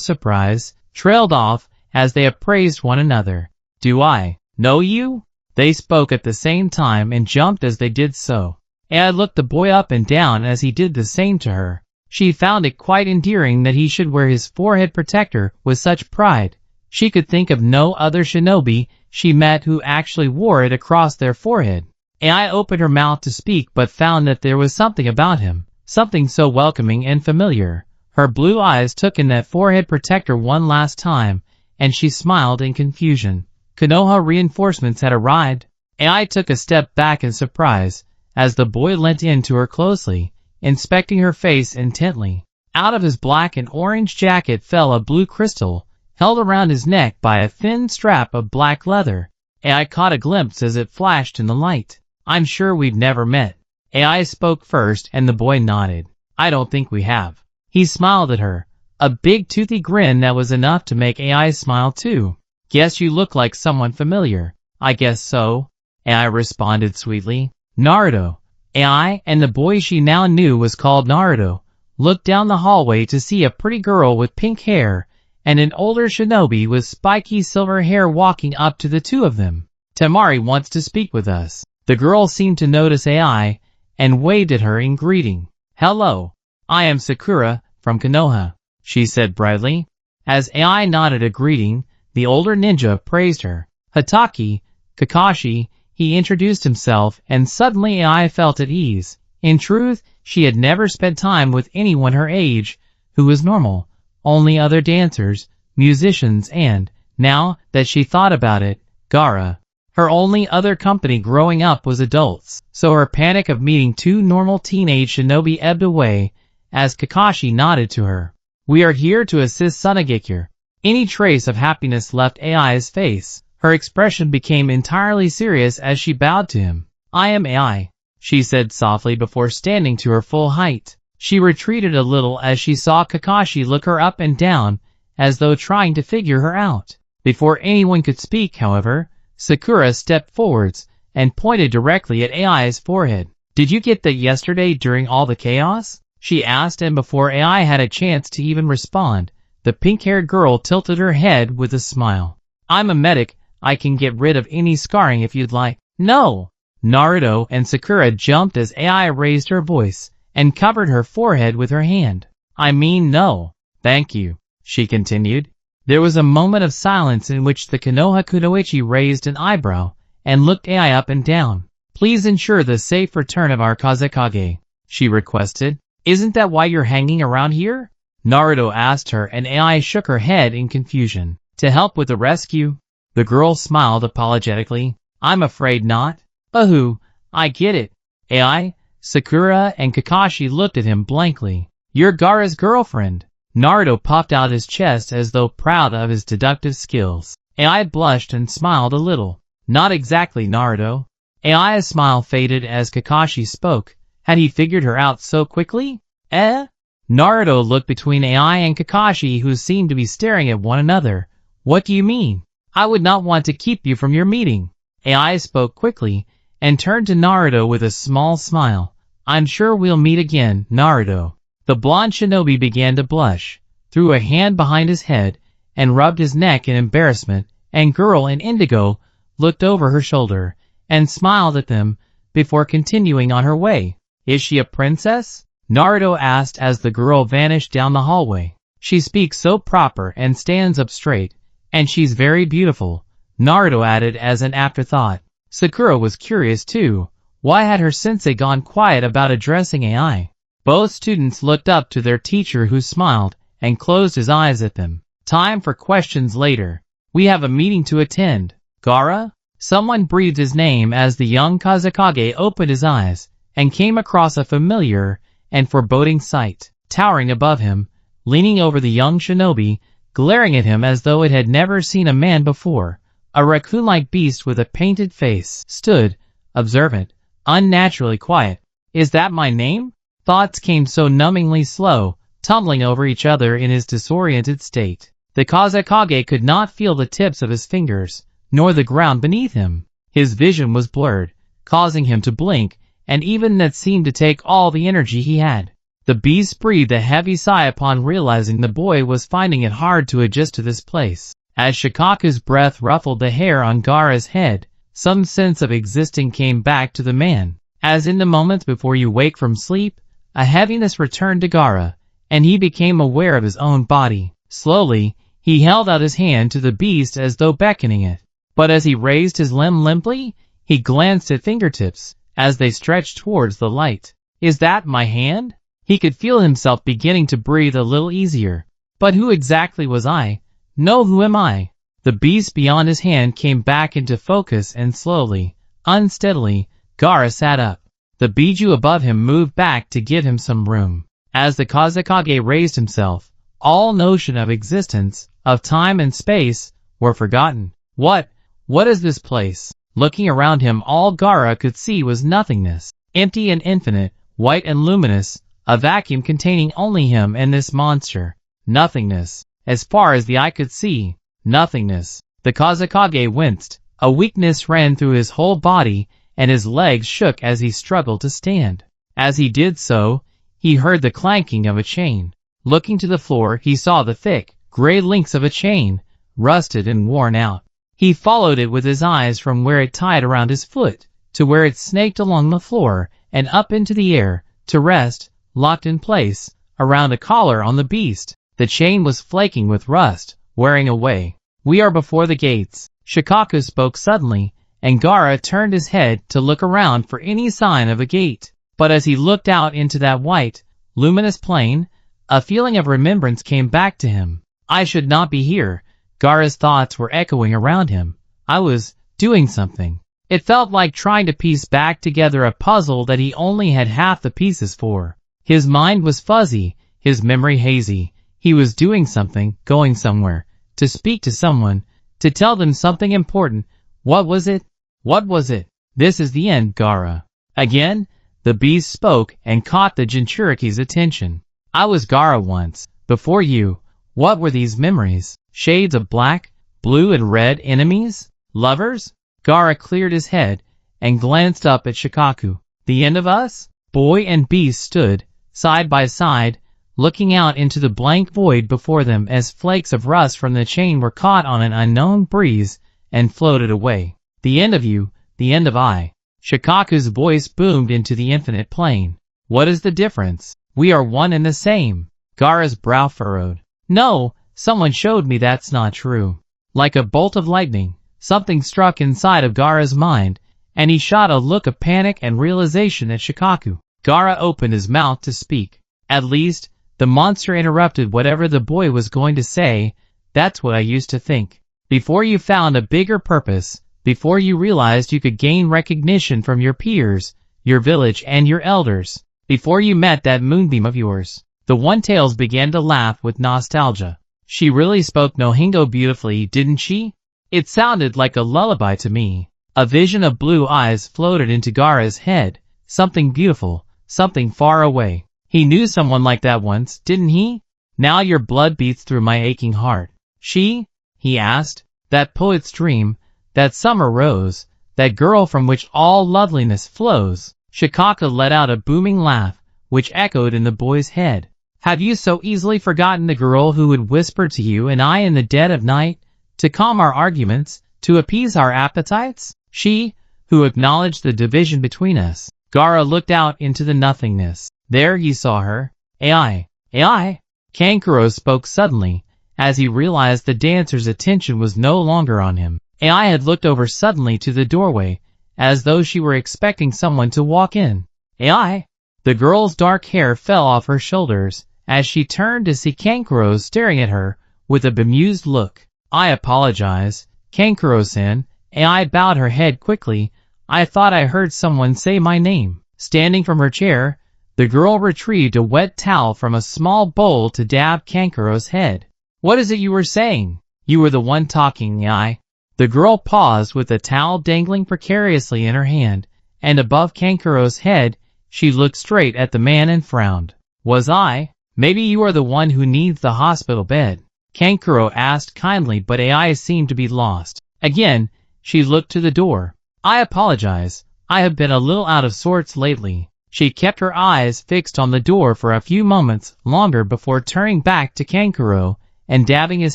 Speaker 1: surprise, trailed off as they appraised one another. Do I know you? They spoke at the same time and jumped as they did so. Ai looked the boy up and down as he did the same to her. She found it quite endearing that he should wear his forehead protector with such pride. She could think of no other shinobi she met who actually wore it across their forehead. Ai opened her mouth to speak but found that there was something about him, something so welcoming and familiar. Her blue eyes took in that forehead protector one last time, and she smiled in confusion. Konoha reinforcements had arrived. Ai took a step back in surprise, as the boy leant in to her closely, inspecting her face intently. Out of his black and orange jacket fell a blue crystal, held around his neck by a thin strap of black leather. Ai caught a glimpse as it flashed in the light. I'm sure we've never met. Ai spoke first and the boy nodded. I don't think we have. He smiled at her, a big toothy grin that was enough to make Ai smile too. Guess you look like someone familiar. I guess so, Ai responded sweetly. Naruto. Ai, and the boy she now knew was called Naruto, looked down the hallway to see a pretty girl with pink hair and an older shinobi with spiky silver hair walking up to the two of them. Temari wants to speak with us. The girl seemed to notice Ai and waved at her in greeting. Hello. I am Sakura, from Konoha, she said brightly. As Ai nodded a greeting, the older ninja praised her. Hatake, Kakashi, he introduced himself, and suddenly Ai felt at ease. In truth, she had never spent time with anyone her age who was normal, only other dancers, musicians, and, now that she thought about it, Gaara. Her only other company growing up was adults, so her panic of meeting two normal teenage shinobi ebbed away as Kakashi nodded to her. We are here to assist Sunagekure. Any trace of happiness left Ai's face. Her expression became entirely serious as she bowed to him. I am Ai, she said softly before standing to her full height. She retreated a little as she saw Kakashi look her up and down, as though trying to figure her out. Before anyone could speak, however, Sakura stepped forwards and pointed directly at Ai's forehead. Did you get that yesterday during all the chaos? She asked, and before Ai had a chance to even respond, the pink-haired girl tilted her head with a smile. I'm a medic. I can get rid of any scarring if you'd like. No! Naruto and Sakura jumped as Ai raised her voice and covered her forehead with her hand. I mean no. Thank you, she continued. There was a moment of silence in which the Konoha kunoichi raised an eyebrow and looked Ai up and down. Please ensure the safe return of our Kazekage, she requested. Isn't that why you're hanging around here? Naruto asked her, and Ai shook her head in confusion. To help with the rescue? The girl smiled apologetically. I'm afraid not. Ahoo, I get it. Ai, Sakura, and Kakashi looked at him blankly. You're Gaara's girlfriend. Naruto puffed out his chest as though proud of his deductive skills. Ai blushed and smiled a little. Not exactly, Naruto. Ai's smile faded as Kakashi spoke. Had he figured her out so quickly? Naruto looked between Ai and Kakashi, who seemed to be staring at one another. What do you mean? I would not want to keep you from your meeting. Ai spoke quickly and turned to Naruto with a small smile. I'm sure we'll meet again, Naruto. The blonde shinobi began to blush, threw a hand behind his head, and rubbed his neck in embarrassment, and girl in indigo looked over her shoulder and smiled at them before continuing on her way. Is she a princess? Naruto asked as the girl vanished down the hallway. She speaks so proper and stands up straight, and she's very beautiful, Naruto added as an afterthought. Sakura was curious too. Why had her sensei gone quiet about addressing AI? Both students looked up to their teacher, who smiled and closed his eyes at them. Time for questions later. We have a meeting to attend. Gaara? Someone breathed his name as the young Kazekage opened his eyes and came across a familiar and foreboding sight. Towering above him, leaning over the young shinobi, glaring at him as though it had never seen a man before, a raccoon-like beast with a painted face stood, observant, unnaturally quiet. Is that my name? Thoughts came so numbingly slow, tumbling over each other in his disoriented state. The Kazekage could not feel the tips of his fingers, nor the ground beneath him. His vision was blurred, causing him to blink, and even that seemed to take all the energy he had. The beast breathed a heavy sigh upon realizing the boy was finding it hard to adjust to this place. As Shikaku's breath ruffled the hair on Gaara's head, some sense of existing came back to the man. As in the moments before you wake from sleep, a heaviness returned to Gaara, and he became aware of his own body. Slowly, he held out his hand to the beast as though beckoning it. But as he raised his limb limply, he glanced at fingertips as they stretched towards the light. Is that my hand? He could feel himself beginning to breathe a little easier. But who exactly was I? No, who am I? The beast beyond his hand came back into focus, and slowly, unsteadily, Gaara sat up. The Biju above him moved back to give him some room. As the Kazekage raised himself, all notion of existence, of time and space, were forgotten. What is this place? Looking around him, all Gaara could see was nothingness. Empty and infinite, white and luminous, a vacuum containing only him and this monster. Nothingness. As far as the eye could see, nothingness. The Kazekage winced. A weakness ran through his whole body, and his legs shook as he struggled to stand. As he did so, he heard the clanking of a chain. Looking to the floor, he saw the thick, gray links of a chain, rusted and worn out. He followed it with his eyes from where it tied around his foot, to where it snaked along the floor, and up into the air, to rest, locked in place, around a collar on the beast. The chain was flaking with rust, wearing away. We are before the gates. Shikaku spoke suddenly, and Gaara turned his head to look around for any sign of a gate. But as he looked out into that white, luminous plain, a feeling of remembrance came back to him. I should not be here. Gaara's thoughts were echoing around him. I was doing something. It felt like trying to piece back together a puzzle that he only had half the pieces for. His mind was fuzzy, his memory hazy. He was doing something, going somewhere, to speak to someone, to tell them something important. What was it? What was it? This is the end, Gaara. Again, the beast spoke and caught the Jinchuriki's attention. I was Gaara once, before you. What were these memories? Shades of black, blue and red enemies? Lovers? Gaara cleared his head and glanced up at Shikaku. The end of us? Boy and beast stood, side by side, looking out into the blank void before them as flakes of rust from the chain were caught on an unknown breeze and floated away. The end of you, the end of I. Shikaku's voice boomed into the infinite plain. What is the difference? We are one and the same. Gaara's brow furrowed. No, someone showed me that's not true. Like a bolt of lightning, something struck inside of Gaara's mind, and he shot a look of panic and realization at Shikaku. Gaara opened his mouth to speak. At least, the monster interrupted whatever the boy was going to say. That's what I used to think. Before you found a bigger purpose, before you realized you could gain recognition from your peers, your village and your elders, before you met that moonbeam of yours. The One-Tails began to laugh with nostalgia. She really spoke Nohingo beautifully, didn't she? It sounded like a lullaby to me. A vision of blue eyes floated into Gaara's head, something beautiful, something far away. He knew someone like that once, didn't he? Now your blood beats through my aching heart. She? He asked. That poet's dream, that summer rose, that girl from which all loveliness flows. Shikaku let out a booming laugh, which echoed in the boy's head. Have you so easily forgotten the girl who would whisper to you and I in the dead of night, to calm our arguments, to appease our appetites? She, who acknowledged the division between us. Gaara looked out into the nothingness. There he saw her. AI. AI? Kankuro spoke suddenly, as he realized the dancer's attention was no longer on him. AI had looked over suddenly to the doorway, as though she were expecting someone to walk in. AI? The girl's dark hair fell off her shoulders, as she turned to see Kankuro staring at her, with a bemused look. I apologize, Kankuro-san. AI bowed her head quickly. I thought I heard someone say my name. Standing from her chair, the girl retrieved a wet towel from a small bowl to dab Kankuro's head. What is it you were saying? You were the one talking, AI. The girl paused with the towel dangling precariously in her hand, and above Kankuro's head, she looked straight at the man and frowned. Was I? Maybe you are the one who needs the hospital bed. Kankuro asked kindly, but AI seemed to be lost. Again, she looked to the door. I apologize. I have been a little out of sorts lately. She kept her eyes fixed on the door for a few moments longer before turning back to Kankuro and dabbing his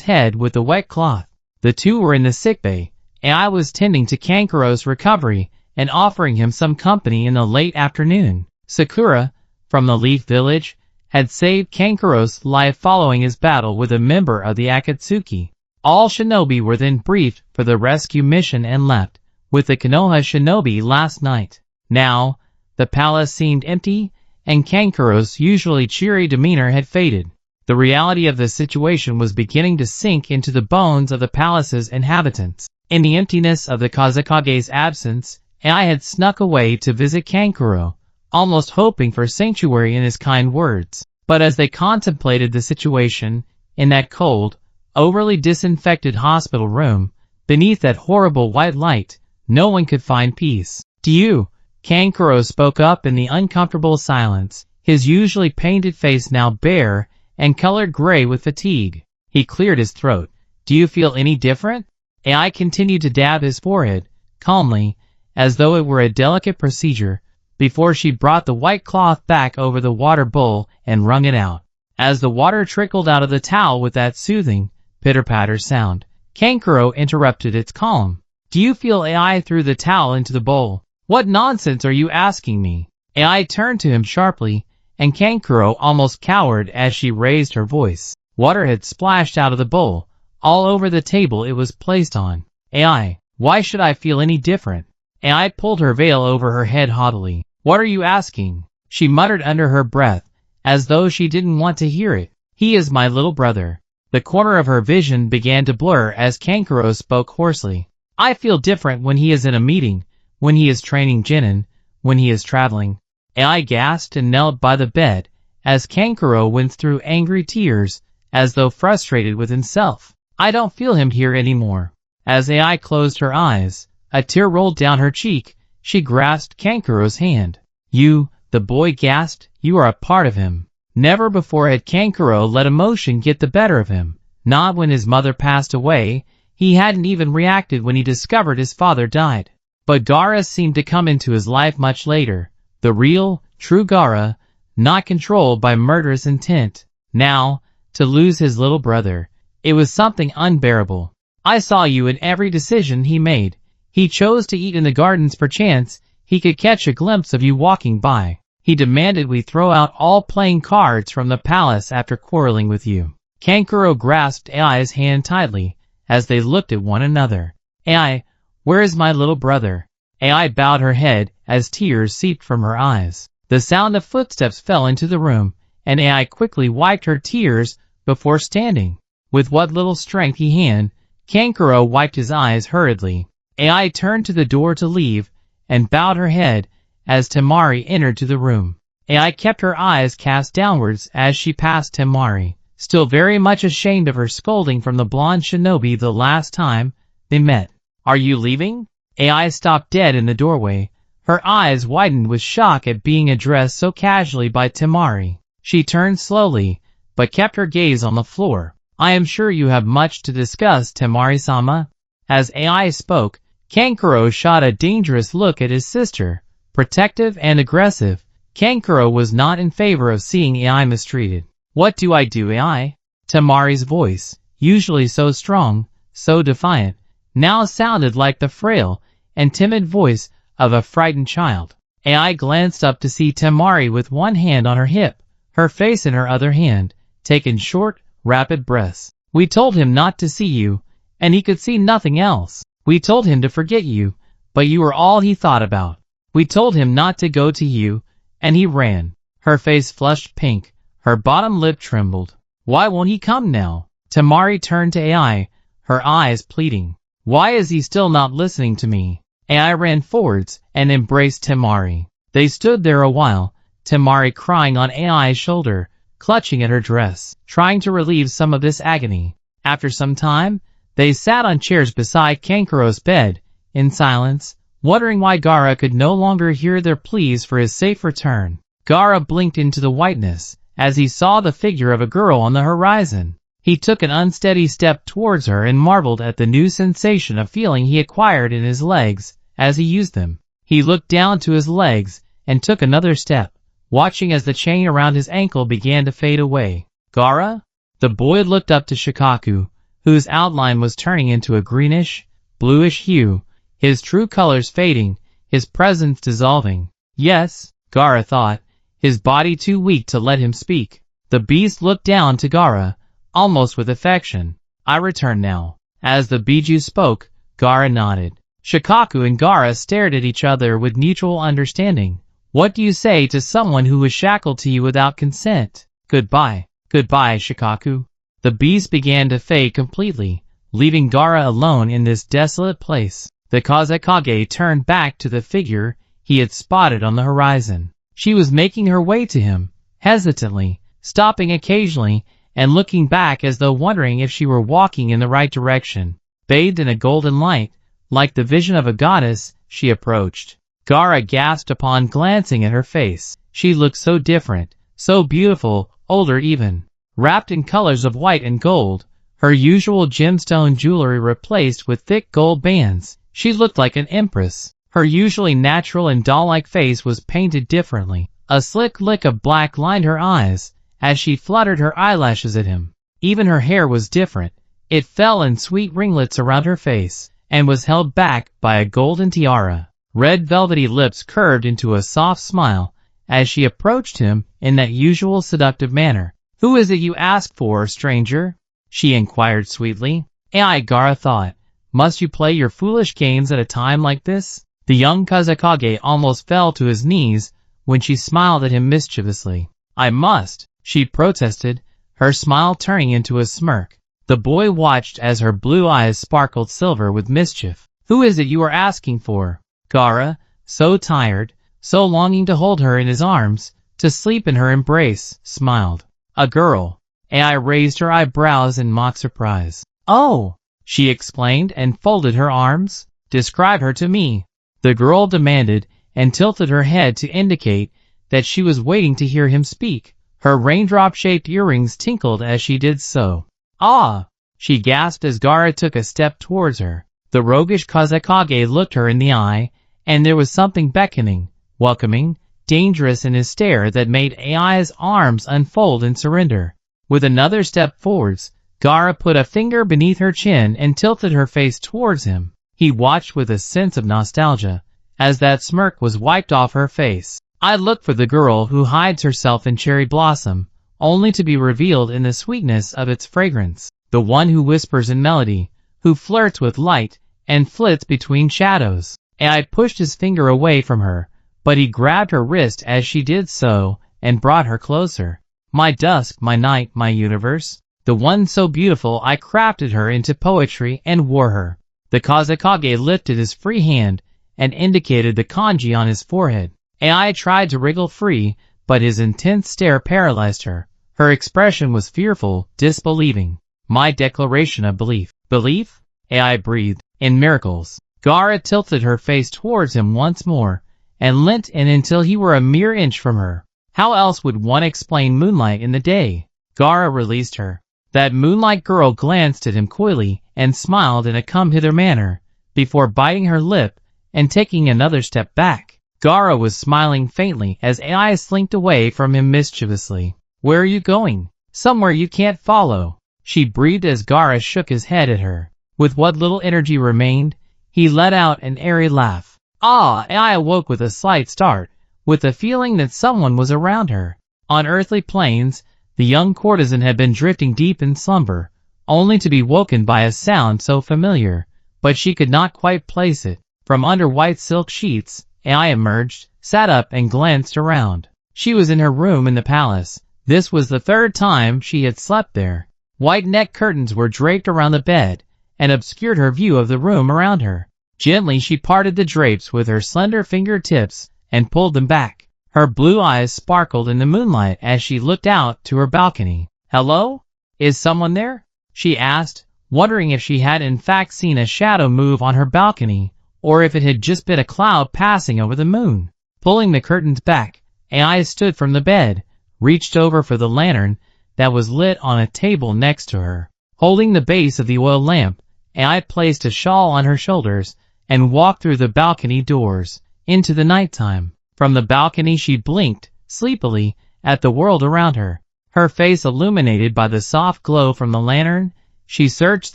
Speaker 1: head with the wet cloth. The two were in the sickbay, and I was tending to Kankuro's recovery and offering him some company in the late afternoon. Sakura, from the Leaf Village, had saved Kankuro's life following his battle with a member of the Akatsuki. All shinobi were then briefed for the rescue mission and left with the Konoha shinobi last night. Now, the palace seemed empty, and Kankuro's usually cheery demeanor had faded. The reality of the situation was beginning to sink into the bones of the palace's inhabitants. In the emptiness of the Kazekage's absence, I had snuck away to visit Kankuro, almost hoping for sanctuary in his kind words. But as they contemplated the situation, in that cold, overly disinfected hospital room, beneath that horrible white light, no one could find peace. Do you? Kankuro spoke up in the uncomfortable silence, his usually painted face now bare and colored gray with fatigue. He cleared his throat. Do you feel any different? AI continued to dab his forehead, calmly, as though it were a delicate procedure, before she brought the white cloth back over the water bowl and wrung it out. As the water trickled out of the towel with that soothing, pitter-patter sound, Kankuro interrupted its column. Do you feel? AI threw the towel into the bowl. What nonsense are you asking me? AI turned to him sharply, and Kankuro almost cowered as she raised her voice. Water had splashed out of the bowl, all over the table it was placed on. AI, why should I feel any different? AI pulled her veil over her head haughtily. What are you asking? She muttered under her breath, as though she didn't want to hear it. He is my little brother. The corner of her vision began to blur as Kankuro spoke hoarsely. I feel different when he is in a meeting, when he is training Genin, when he is traveling. AI gasped and knelt by the bed, as Kankuro went through angry tears, as though frustrated with himself. I don't feel him here anymore. As AI closed her eyes, a tear rolled down her cheek. She grasped Kankuro's hand. You, the boy gasped, you are a part of him. Never before had Kankuro let emotion get the better of him. Not when his mother passed away. He hadn't even reacted when he discovered his father died. But Gaara seemed to come into his life much later. The real, true Gaara, not controlled by murderous intent. Now, to lose his little brother, it was something unbearable. I saw you in every decision he made. He chose to eat in the gardens perchance he could catch a glimpse of you walking by. He demanded we throw out all playing cards from the palace after quarreling with you. Kankuro grasped AI's hand tightly, as they looked at one another. AI, where is my little brother? AI bowed her head as tears seeped from her eyes. The sound of footsteps fell into the room, and AI quickly wiped her tears before standing. With what little strength he had, Kankuro wiped his eyes hurriedly. AI turned to the door to leave, and bowed her head as Temari entered to the room. AI kept her eyes cast downwards as she passed Temari, still very much ashamed of her scolding from the blonde shinobi the last time they met. Are you leaving? AI stopped dead in the doorway. Her eyes widened with shock at being addressed so casually by Temari. She turned slowly, but kept her gaze on the floor. I am sure you have much to discuss, Temari-sama. As AI spoke, Kankuro shot a dangerous look at his sister, protective and aggressive. Kankuro was not in favor of seeing AI mistreated. What do I do, AI? Temari's voice, usually so strong, so defiant, now sounded like the frail and timid voice of a frightened child. AI glanced up to see Temari with one hand on her hip, her face in her other hand, taking short, rapid breaths. We told him not to see you, and he could see nothing else. We told him to forget you, but you were all he thought about. We told him not to go to you, and he ran. Her face flushed pink, her bottom lip trembled. Why won't he come now? Temari turned to AI, her eyes pleading. Why is he still not listening to me? AI ran forwards and embraced Temari. They stood there a while, Temari crying on AI's shoulder, clutching at her dress, trying to relieve some of this agony. After some time, they sat on chairs beside Kankuro's bed, in silence, wondering why Gaara could no longer hear their pleas for his safe return. Gaara blinked into the whiteness, as he saw the figure of a girl on the horizon. He took an unsteady step towards her and marveled at the new sensation of feeling he acquired in his legs as he used them. He looked down to his legs and took another step, watching as the chain around his ankle began to fade away. Gaara? The boy looked up to Shikaku, whose outline was turning into a greenish, bluish hue, his true colors fading, his presence dissolving. Yes, Gaara thought, his body too weak to let him speak. The beast looked down to Gaara, almost with affection. I return now. As the Biju spoke, Gaara nodded. Shikaku and Gaara stared at each other with mutual understanding. What do you say to someone who was shackled to you without consent? Goodbye. Goodbye, Shikaku. The beast began to fade completely, leaving Gaara alone in this desolate place. The Kazekage turned back to the figure he had spotted on the horizon. She was making her way to him, hesitantly, stopping occasionally and looking back as though wondering if she were walking in the right direction. Bathed in a golden light, like the vision of a goddess, she approached. Gaara gasped upon glancing at her face. She looked so different, so beautiful, older even. Wrapped in colors of white and gold, her usual gemstone jewelry replaced with thick gold bands, she looked like an empress. Her usually natural and doll-like face was painted differently. A slick lick of black lined her eyes as she fluttered her eyelashes at him. Even her hair was different. It fell in sweet ringlets around her face and was held back by a golden tiara. Red velvety lips curved into a soft smile as she approached him in that usual seductive manner. Who is it you ask for, stranger? She inquired sweetly. Ai, Gaara thought. Must you play your foolish games at a time like this? The young Kazekage almost fell to his knees when she smiled at him mischievously. I must, she protested, her smile turning into a smirk. The boy watched as her blue eyes sparkled silver with mischief. Who is it you are asking for? Gaara, so tired, so longing to hold her in his arms, to sleep in her embrace, smiled. A girl. Ai raised her eyebrows in mock surprise. Oh, she exclaimed and folded her arms. Describe her to me. The girl demanded, and tilted her head to indicate that she was waiting to hear him speak. Her raindrop-shaped earrings tinkled as she did so. Ah! She gasped as Gaara took a step towards her. The roguish Kazekage looked her in the eye, and there was something beckoning, welcoming, dangerous in his stare that made Ai's arms unfold in surrender. With another step forwards, Gaara put a finger beneath her chin and tilted her face towards him. He watched with a sense of nostalgia, as that smirk was wiped off her face. I look for the girl who hides herself in cherry blossom, only to be revealed in the sweetness of its fragrance. The one who whispers in melody, who flirts with light, and flits between shadows. Ai pushed his finger away from her, but he grabbed her wrist as she did so, and brought her closer. My dusk, my night, my universe. The one so beautiful I crafted her into poetry and wore her. The Kazekage lifted his free hand and indicated the kanji on his forehead. Ai tried to wriggle free, but his intense stare paralyzed her. Her expression was fearful, disbelieving. My declaration of belief. Belief? Ai breathed. In miracles. Gaara tilted her face towards him once more, and leant in until he were a mere inch from her. How else would one explain moonlight in the day? Gaara released her. That moonlight girl glanced at him coyly and smiled in a come-hither manner, before biting her lip and taking another step back. Gaara was smiling faintly as Ai slinked away from him mischievously. Where are you going? Somewhere you can't follow. She breathed as Gaara shook his head at her. With what little energy remained, he let out an airy laugh. I awoke with a slight start, with the feeling that someone was around her. On earthly planes, the young courtesan had been drifting deep in slumber, only to be woken by a sound so familiar, but she could not quite place it. From under white silk sheets, I emerged, sat up and glanced around. She was in her room in the palace. This was the third time she had slept there. White neck curtains were draped around the bed, and obscured her view of the room around her. Gently she parted the drapes with her slender fingertips and pulled them back. Her blue eyes sparkled in the moonlight as she looked out to her balcony. "Hello? Is someone there?" she asked, wondering if she had in fact seen a shadow move on her balcony, or if it had just been a cloud passing over the moon. Pulling the curtains back, I stood from the bed, reached over for the lantern that was lit on a table next to her. Holding the base of the oil lamp, I placed a shawl on her shoulders and walked through the balcony doors into the nighttime. From the balcony she blinked, sleepily, at the world around her. Her face illuminated by the soft glow from the lantern, she searched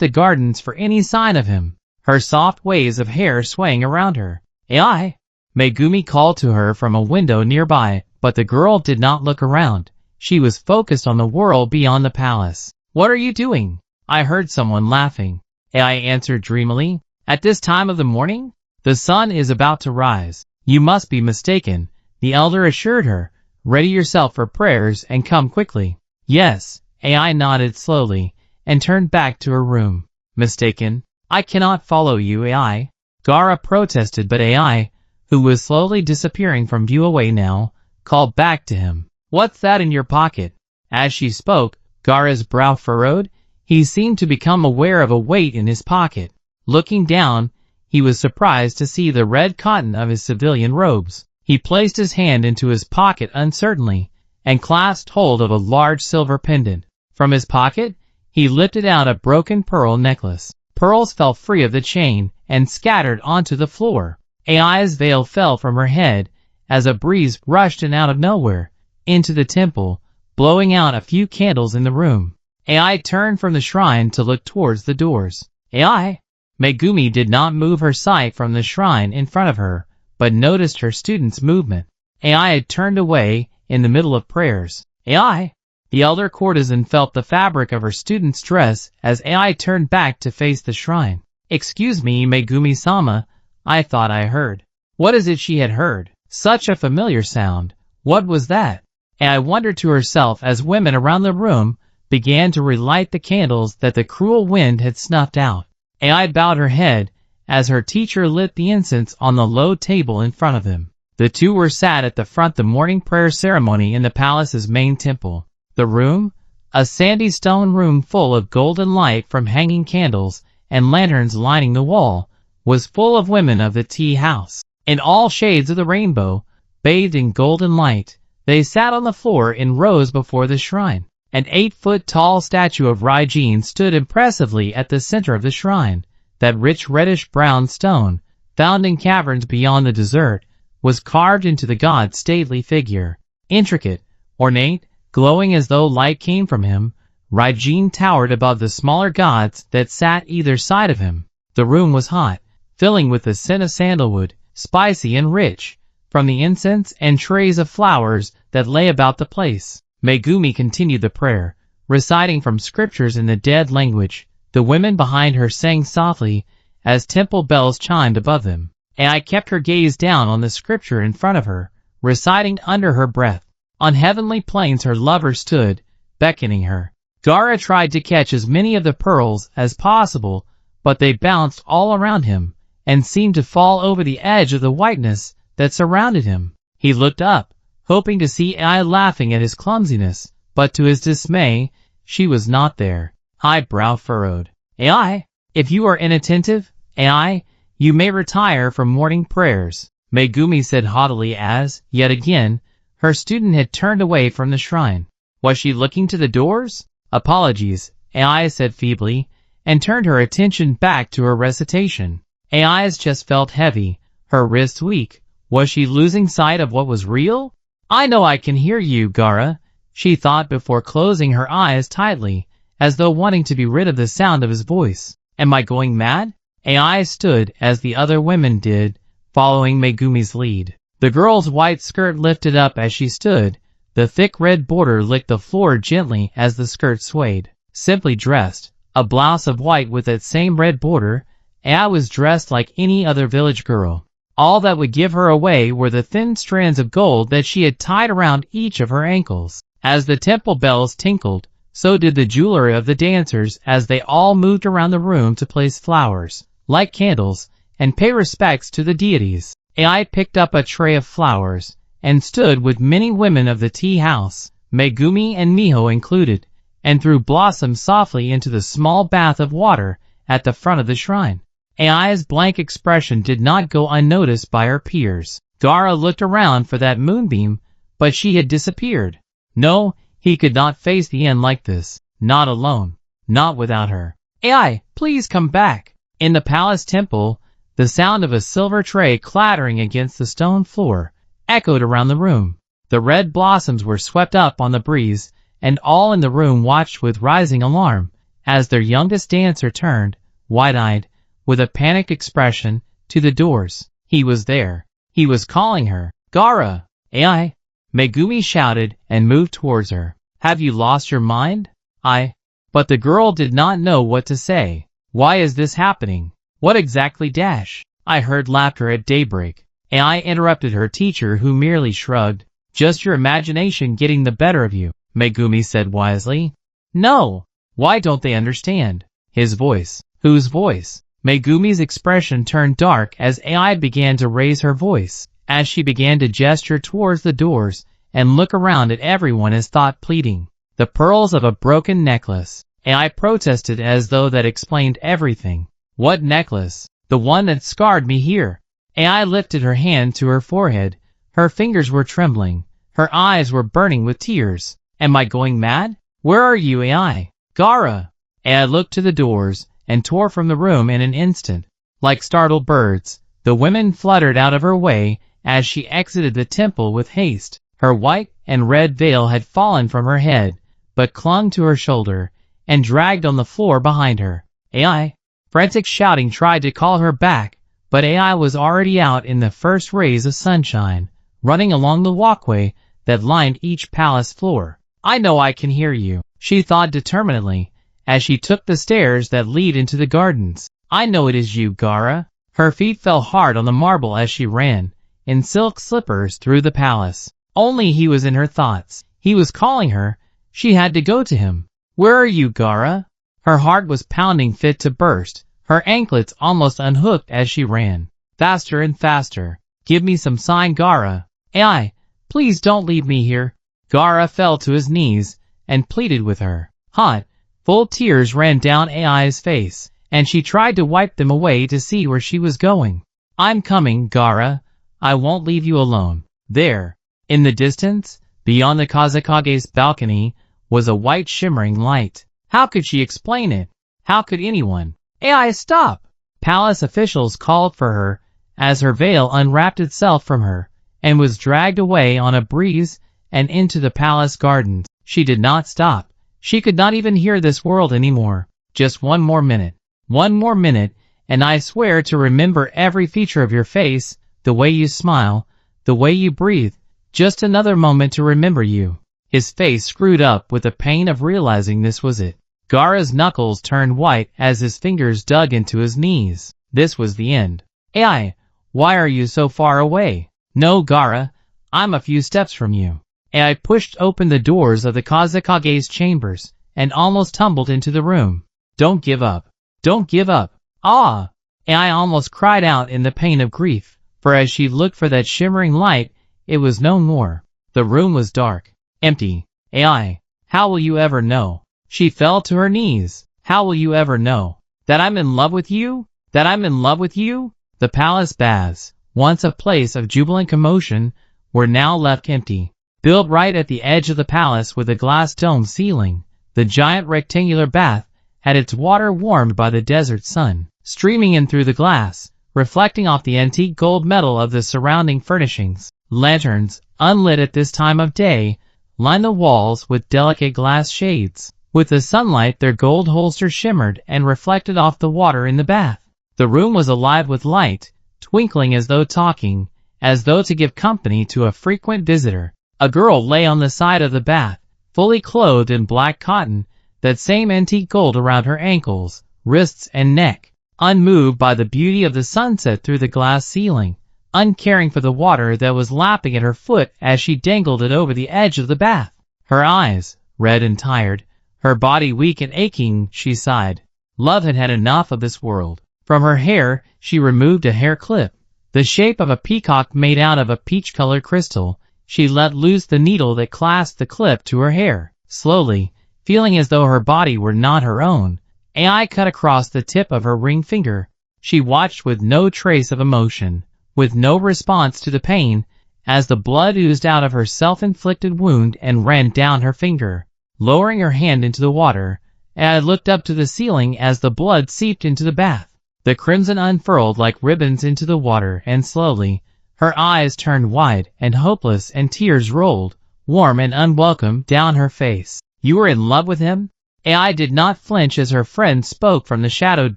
Speaker 1: the gardens for any sign of him, her soft waves of hair swaying around her. "Ai!" Megumi called to her from a window nearby, but the girl did not look around. She was focused on the world beyond the palace. "What are you doing?" I heard someone laughing. I answered dreamily. "At this time of the morning? The sun is about to rise." "You must be mistaken," the elder assured her. "Ready yourself for prayers and come quickly." "Yes." I nodded slowly and turned back to her room. "Mistaken? I cannot follow you, Ai." Gaara protested, but Ai, who was slowly disappearing from view away now, called back to him. "What's that in your pocket?" As she spoke, Gaara's brow furrowed. He seemed to become aware of a weight in his pocket. Looking down, he was surprised to see the red cotton of his civilian robes. He placed his hand into his pocket uncertainly and clasped hold of a large silver pendant. From his pocket, he lifted out a broken pearl necklace. Pearls fell free of the chain and scattered onto the floor. Ai's veil fell from her head as a breeze rushed in out of nowhere into the temple, blowing out a few candles in the room. Ai turned from the shrine to look towards the doors. "Ai!" Megumi did not move her sight from the shrine in front of her, but noticed her student's movement. Ai had turned away in the middle of prayers. "Ai!" The elder courtesan felt the fabric of her student's dress as Ai turned back to face the shrine. "Excuse me, Megumi-sama, I thought I heard." What is it she had heard? Such a familiar sound. What was that? Ai wondered to herself as women around the room began to relight the candles that the cruel wind had snuffed out. Ai bowed her head as her teacher lit the incense on the low table in front of them. The two were sat at the front of the morning prayer ceremony in the palace's main temple. The room, a sandy stone room full of golden light from hanging candles and lanterns lining the wall, was full of women of the tea house. In all shades of the rainbow, bathed in golden light, they sat on the floor in rows before the shrine. An 8-foot-tall statue of Raijin stood impressively at the center of the shrine. That rich reddish-brown stone, found in caverns beyond the desert, was carved into the god's stately figure. Intricate, ornate, glowing as though light came from him, Raijin towered above the smaller gods that sat either side of him. The room was hot, filling with the scent of sandalwood, spicy and rich, from the incense and trays of flowers that lay about the place. Megumi continued the prayer, reciting from scriptures in the dead language. The women behind her sang softly as temple bells chimed above them. Ai kept her gaze down on the scripture in front of her, reciting under her breath. On heavenly plains her lover stood, beckoning her. Gaara tried to catch as many of the pearls as possible, but they bounced all around him and seemed to fall over the edge of the whiteness that surrounded him. He looked up, hoping to see Ai laughing at his clumsiness, but to his dismay, she was not there. Ai brow furrowed. "Ai, if you are inattentive, Ai, you may retire from morning prayers," Megumi said haughtily as, yet again, her student had turned away from the shrine. Was she looking to the doors? "Apologies," Ai said feebly, and turned her attention back to her recitation. Ai's chest felt heavy, her wrists weak. Was she losing sight of what was real? "I know I can hear you, Gaara," she thought before closing her eyes tightly, as though wanting to be rid of the sound of his voice. "Am I going mad?" Ai stood as the other women did, following Megumi's lead. The girl's white skirt lifted up as she stood. The thick red border licked the floor gently as the skirt swayed. Simply dressed, a blouse of white with that same red border, Ai was dressed like any other village girl. All that would give her away were the thin strands of gold that she had tied around each of her ankles. As the temple bells tinkled, so did the jewelry of the dancers as they all moved around the room to place flowers, light candles, and pay respects to the deities. Ai picked up a tray of flowers, and stood with many women of the tea house, Megumi and Miho included, and threw blossoms softly into the small bath of water at the front of the shrine. Ai's blank expression did not go unnoticed by her peers. Gaara looked around for that moonbeam, but she had disappeared. No, he could not face the end like this. Not alone. Not without her. Ai, please come back. In the palace temple, the sound of a silver tray clattering against the stone floor echoed around the room. The red blossoms were swept up on the breeze, and all in the room watched with rising alarm as their youngest dancer turned, wide-eyed, with a panicked expression, to the doors. He was there. He was calling her. Gaara! Ai! Megumi shouted and moved towards her. Have you lost your mind? But the girl did not know what to say. Why is this happening? What exactly dash? I heard laughter at daybreak. Ai interrupted her teacher, who merely shrugged. Just your imagination getting the better of you, Megumi said wisely. No! Why don't they understand? His voice. Whose voice? Megumi's expression turned dark as Ai began to raise her voice, as she began to gesture towards the doors and look around at everyone as thought pleading. The pearls of a broken necklace. Ai protested as though that explained everything. What necklace? The one that scarred me here. Ai lifted her hand to her forehead. Her fingers were trembling. Her eyes were burning with tears. Am I going mad? Where are you, Ai? Gaara! Ai looked to the doors and tore from the room in an instant. Like startled birds, the women fluttered out of her way as she exited the temple with haste. Her white and red veil had fallen from her head, but clung to her shoulder and dragged on the floor behind her. Ai! Frantic shouting tried to call her back, but Ai was already out in the first rays of sunshine, running along the walkway that lined each palace floor. I know I can hear you, she thought determinedly, as she took the stairs that lead into the gardens. I know it is you, Gaara. Her feet fell hard on the marble as she ran, in silk slippers, through the palace. Only he was in her thoughts. He was calling her. She had to go to him. Where are you, Gaara? Her heart was pounding fit to burst. Her anklets almost unhooked as she ran. Faster and faster. Give me some sign, Gaara. Ai, please don't leave me here. Gaara fell to his knees and pleaded with her. Hot, full tears ran down Ai's face, and she tried to wipe them away to see where she was going. I'm coming, Gaara. I won't leave you alone. There, in the distance, beyond the Kazekage's balcony, was a white shimmering light. How could she explain it? How could anyone? Ai, stop! Palace officials called for her as her veil unwrapped itself from her and was dragged away on a breeze and into the palace gardens. She did not stop. She could not even hear this world anymore. Just one more minute. One more minute, and I swear to remember every feature of your face, the way you smile, the way you breathe. Just another moment to remember you. His face screwed up with the pain of realizing this was it. Gaara's knuckles turned white as his fingers dug into his knees. This was the end. Ai, why are you so far away? No, Gaara, I'm a few steps from you. Ai pushed open the doors of the Kazekage's chambers and almost tumbled into the room. Don't give up. Don't give up. Ah! Ai almost cried out in the pain of grief, for as she looked for that shimmering light, it was no more. The room was dark. Empty. Ai, how will you ever know? She fell to her knees. How will you ever know? That I'm in love with you? That I'm in love with you? The palace baths, once a place of jubilant commotion, were now left empty. Built right at the edge of the palace with a glass dome ceiling, the giant rectangular bath had its water warmed by the desert sun, streaming in through the glass, reflecting off the antique gold metal of the surrounding furnishings. Lanterns, unlit at this time of day, lined the walls with delicate glass shades. With the sunlight, their gold holsters shimmered and reflected off the water in the bath. The room was alive with light, twinkling as though talking, as though to give company to a frequent visitor. A girl lay on the side of the bath, fully clothed in black cotton, that same antique gold around her ankles, wrists and neck, unmoved by the beauty of the sunset through the glass ceiling, uncaring for the water that was lapping at her foot as she dangled it over the edge of the bath. Her eyes, red and tired, her body weak and aching, she sighed. Love had had enough of this world. From her hair, she removed a hair clip, the shape of a peacock made out of a peach-colored crystal. She let loose the needle that clasped the clip to her hair. Slowly, feeling as though her body were not her own, AI cut across the tip of her ring finger. She watched with no trace of emotion, with no response to the pain, as the blood oozed out of her self-inflicted wound and ran down her finger. Lowering her hand into the water, AI looked up to the ceiling as the blood seeped into the bath. The crimson unfurled like ribbons into the water, and slowly, her eyes turned wide and hopeless and tears rolled, warm and unwelcome, down her face. You were in love with him? AI did not flinch as her friend spoke from the shadowed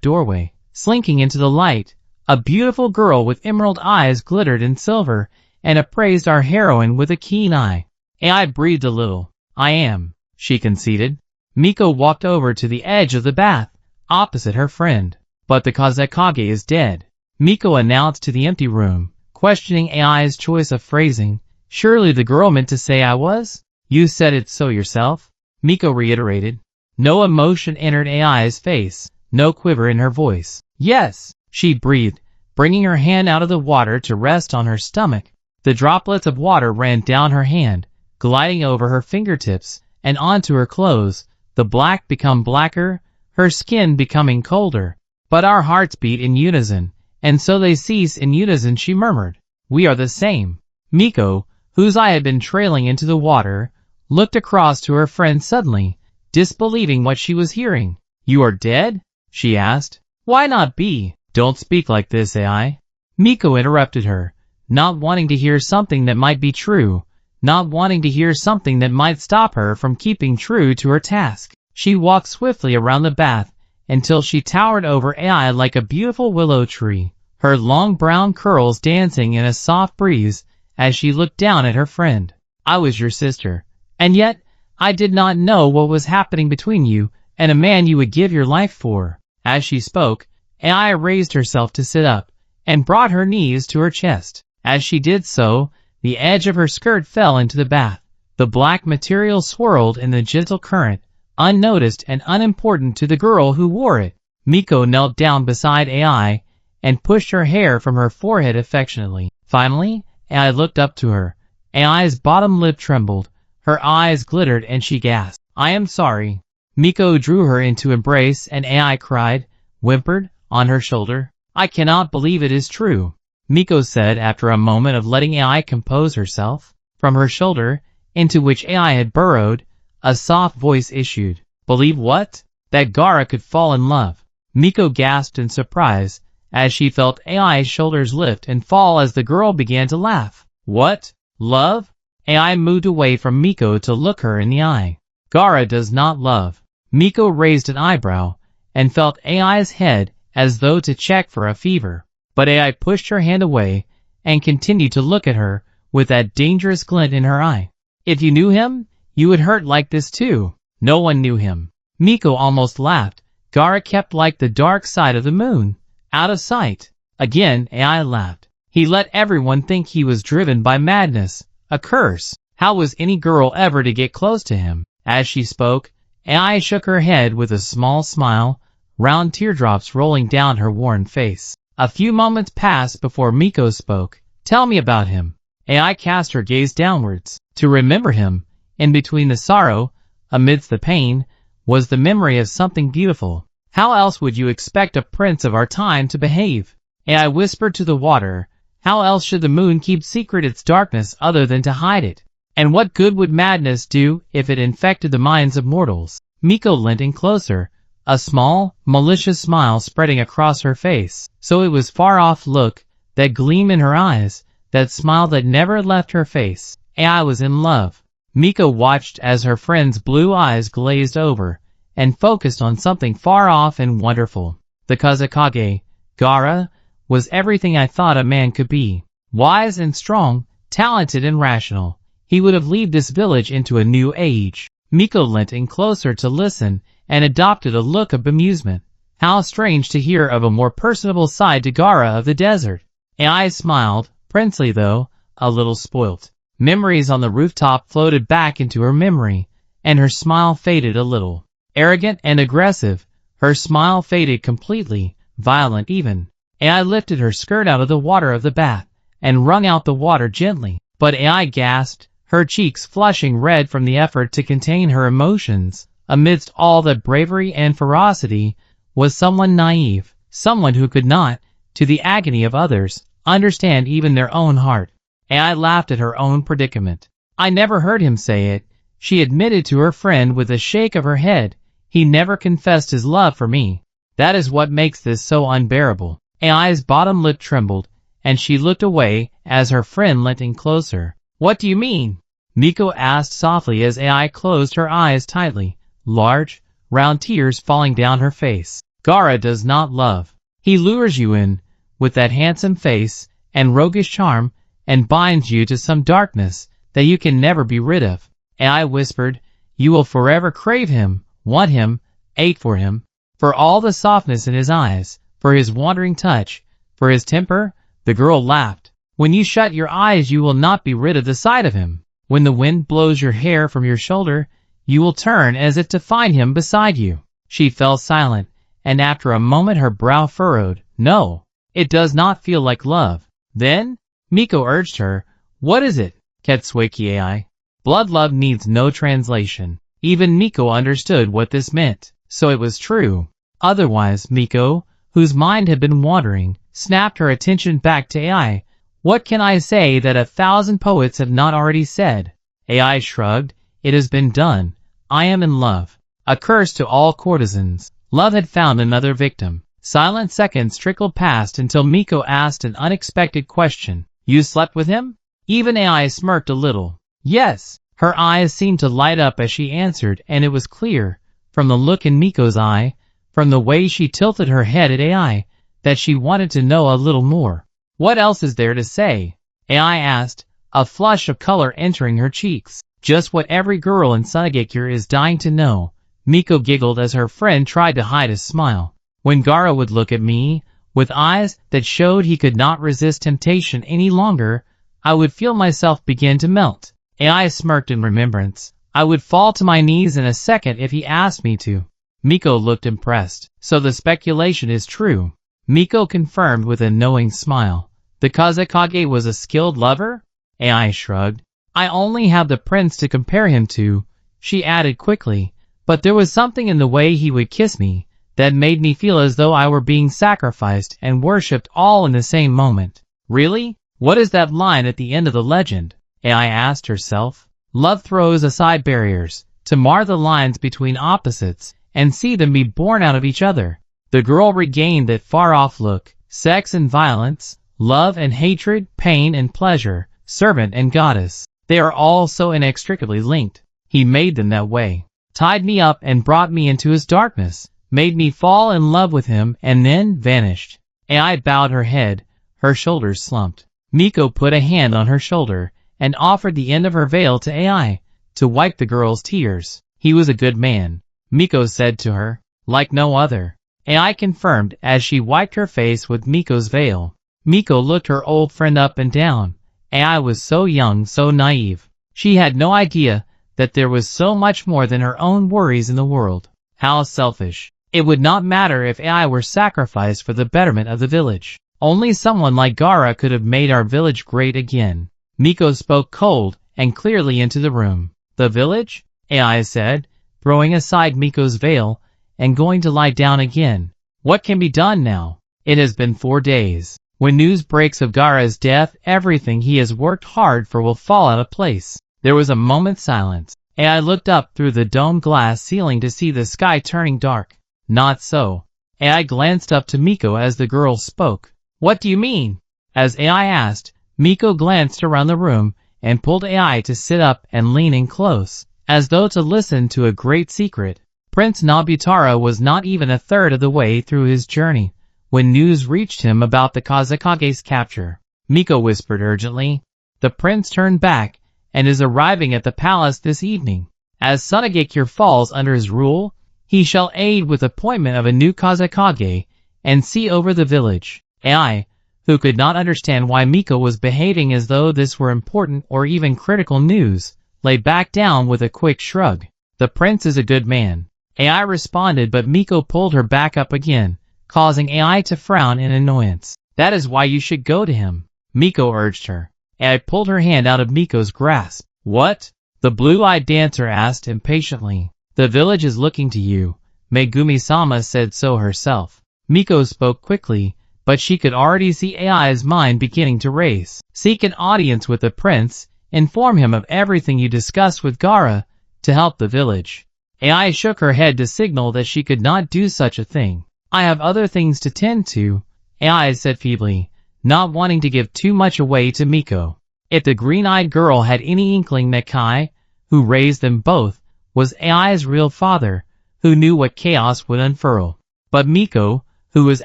Speaker 1: doorway. Slinking into the light, a beautiful girl with emerald eyes glittered in silver and appraised our heroine with a keen eye. AI breathed a little. I am, she conceded. Miko walked over to the edge of the bath, opposite her friend. But the Hokage is dead, Miko announced to the empty room, questioning AI's choice of phrasing. Surely the girl meant to say I was? You said it so yourself, Miko reiterated. No emotion entered AI's face, no quiver in her voice. Yes, she breathed, bringing her hand out of the water to rest on her stomach. The droplets of water ran down her hand, gliding over her fingertips and onto her clothes, the black become blacker, her skin becoming colder. But our hearts beat in unison, and so they cease in unison, she murmured. We are the same. Miko, whose eye had been trailing into the water, looked across to her friend suddenly, disbelieving what she was hearing. You are dead? She asked. Why not be? Don't speak like this, AI. Miko interrupted her, not wanting to hear something that might be true, not wanting to hear something that might stop her from keeping true to her task. She walked swiftly around the bath, until she towered over AI like a beautiful willow tree, her long brown curls dancing in a soft breeze as she looked down at her friend. I was your sister, and yet I did not know what was happening between you and a man you would give your life for. As she spoke, AI raised herself to sit up and brought her knees to her chest. As she did so, the edge of her skirt fell into the bath. The black material swirled in the gentle current, unnoticed and unimportant to the girl who wore it. Miko knelt down beside AI and pushed her hair from her forehead affectionately. Finally, AI looked up to her. AI's bottom lip trembled, her eyes glittered, and she gasped. I am sorry. Miko drew her into embrace, and AI cried, whimpered, on her shoulder. I cannot believe it is true, Miko said after a moment of letting AI compose herself. From her shoulder, into which AI had burrowed, a soft voice issued. Believe what? That Gaara could fall in love. Miko gasped in surprise as she felt AI's shoulders lift and fall as the girl began to laugh. What? Love? AI moved away from Miko to look her in the eye. Gaara does not love. Miko raised an eyebrow and felt AI's head as though to check for a fever. But AI pushed her hand away and continued to look at her with that dangerous glint in her eye. If you knew him, you would hurt like this too. No one knew him. Miko almost laughed. Gaara kept like the dark side of the moon, out of sight. Again, AI laughed. He let everyone think he was driven by madness, a curse. How was any girl ever to get close to him? As she spoke, AI shook her head with a small smile, round teardrops rolling down her worn face. A few moments passed before Miko spoke. Tell me about him. AI cast her gaze downwards. To remember him, in between the sorrow, amidst the pain, was the memory of something beautiful. How else would you expect a prince of our time to behave? AI whispered to the water. How else should the moon keep secret its darkness other than to hide it? And what good would madness do if it infected the minds of mortals? Miko leant in closer, a small, malicious smile spreading across her face. So it was far-off look, that gleam in her eyes, that smile that never left her face. AI was in love. Miko watched as her friend's blue eyes glazed over and focused on something far off and wonderful. The Hokage, Gaara, was everything I thought a man could be. Wise and strong, talented and rational. He would have led this village into a new age. Miko leant in closer to listen and adopted a look of bemusement. How strange to hear of a more personable side to Gaara of the desert. I smiled, princely though, a little spoilt. Memories on the rooftop floated back into her memory, and her smile faded a little. Arrogant and aggressive, her smile faded completely, violent even. I lifted her skirt out of the water of the bath, and wrung out the water gently. But I gasped, her cheeks flushing red from the effort to contain her emotions. Amidst all that bravery and ferocity, was someone naive, someone who could not, to the agony of others, understand even their own heart. I laughed at her own predicament. I never heard him say it, she admitted to her friend with a shake of her head. He never confessed his love for me. That is what makes this so unbearable. Ai's bottom lip trembled, and she looked away as her friend leant in closer. What do you mean? Miko asked softly as Ai closed her eyes tightly, large, round tears falling down her face. Gaara does not love. He lures you in, with that handsome face and roguish charm, and binds you to some darkness that you can never be rid of. Ai whispered, you will forever crave him, want him, ache for him, for all the softness in his eyes, for his wandering touch, for his temper. The girl laughed. When you shut your eyes you will not be rid of the sight of him. When the wind blows your hair from your shoulder, you will turn as if to find him beside you. She fell silent, and after a moment her brow furrowed. No, it does not feel like love. Then, Miko urged her, what is it? Ketsueki Ai. Blood love needs no translation. Even Miko understood what this meant. So it was true. Otherwise, Miko, whose mind had been wandering, snapped her attention back to Ai. What can I say that 1,000 poets have not already said? Ai shrugged. It has been done. I am in love. A curse to all courtesans. Love had found another victim. Silent seconds trickled past until Miko asked an unexpected question. You slept with him? Even Ai smirked a little. Yes. Her eyes seemed to light up as she answered, and it was clear, from the look in Miko's eye, from the way she tilted her head at Ai, that she wanted to know a little more. What else is there to say? Ai asked, a flush of color entering her cheeks. Just what every girl in Sasuke is dying to know. Miko giggled as her friend tried to hide a smile. When Gaara would look at me, with eyes that showed he could not resist temptation any longer, I would feel myself begin to melt. Ai smirked in remembrance. I would fall to my knees in a second if he asked me to. Miko looked impressed. So the speculation is true. Miko confirmed with a knowing smile. The Hokage was a skilled lover? Ai shrugged. I only have the prince to compare him to, she added quickly, but there was something in the way he would kiss me that made me feel as though I were being sacrificed and worshipped all in the same moment. Really? What is that line at the end of the legend? Ai asked herself. Love throws aside barriers, to mar the lines between opposites, and see them be born out of each other. The girl regained that far-off look. Sex and violence, love and hatred, pain and pleasure, servant and goddess. They are all so inextricably linked. He made them that way. Tied me up and brought me into his darkness, made me fall in love with him, and then vanished. Ai bowed her head, her shoulders slumped. Miko put a hand on her shoulder, and offered the end of her veil to Ai, to wipe the girl's tears. He was a good man, Miko said to her, like no other. Ai confirmed as she wiped her face with Miko's veil. Miko looked her old friend up and down. Ai was so young, so naive. She had no idea that there was so much more than her own worries in the world. How selfish. It would not matter if Ai were sacrificed for the betterment of the village. Only someone like Gaara could have made our village great again. Miko spoke cold and clearly into the room. The village? Ai said, throwing aside Miko's veil and going to lie down again. What can be done now? It has been 4 days. When news breaks of Gaara's death, everything he has worked hard for will fall out of place. There was a moment's silence. Ai looked up through the domed glass ceiling to see the sky turning dark. Not so. Ai glanced up to Miko as the girl spoke. What do you mean? As Ai asked, Miko glanced around the room and pulled Ai to sit up and lean in close, as though to listen to a great secret. Prince Nobutara was not even a third of the way through his journey, when news reached him about the Kazekage's capture. Miko whispered urgently. The prince turned back, and is arriving at the palace this evening. As Sunagakure falls under his rule, he shall aid with appointment of a new Kazekage, and see over the village. AI, who could not understand why Miko was behaving as though this were important or even critical news, lay back down with a quick shrug. The prince is a good man. AI responded, but Miko pulled her back up again, causing AI to frown in annoyance. That is why you should go to him, Miko urged her. AI pulled her hand out of Miko's grasp. What? The blue-eyed dancer asked impatiently. The village is looking to you. Megumi-sama said so herself. Miko spoke quickly, but she could already see AI's mind beginning to race. Seek an audience with the prince, inform him of everything you discussed with Gaara, to help the village. AI shook her head to signal that she could not do such a thing. I have other things to tend to, AI said feebly, not wanting to give too much away to Miko. If the green-eyed girl had any inkling that Kai, who raised them both, was AI's real father, who knew what chaos would unfurl. But Miko, who was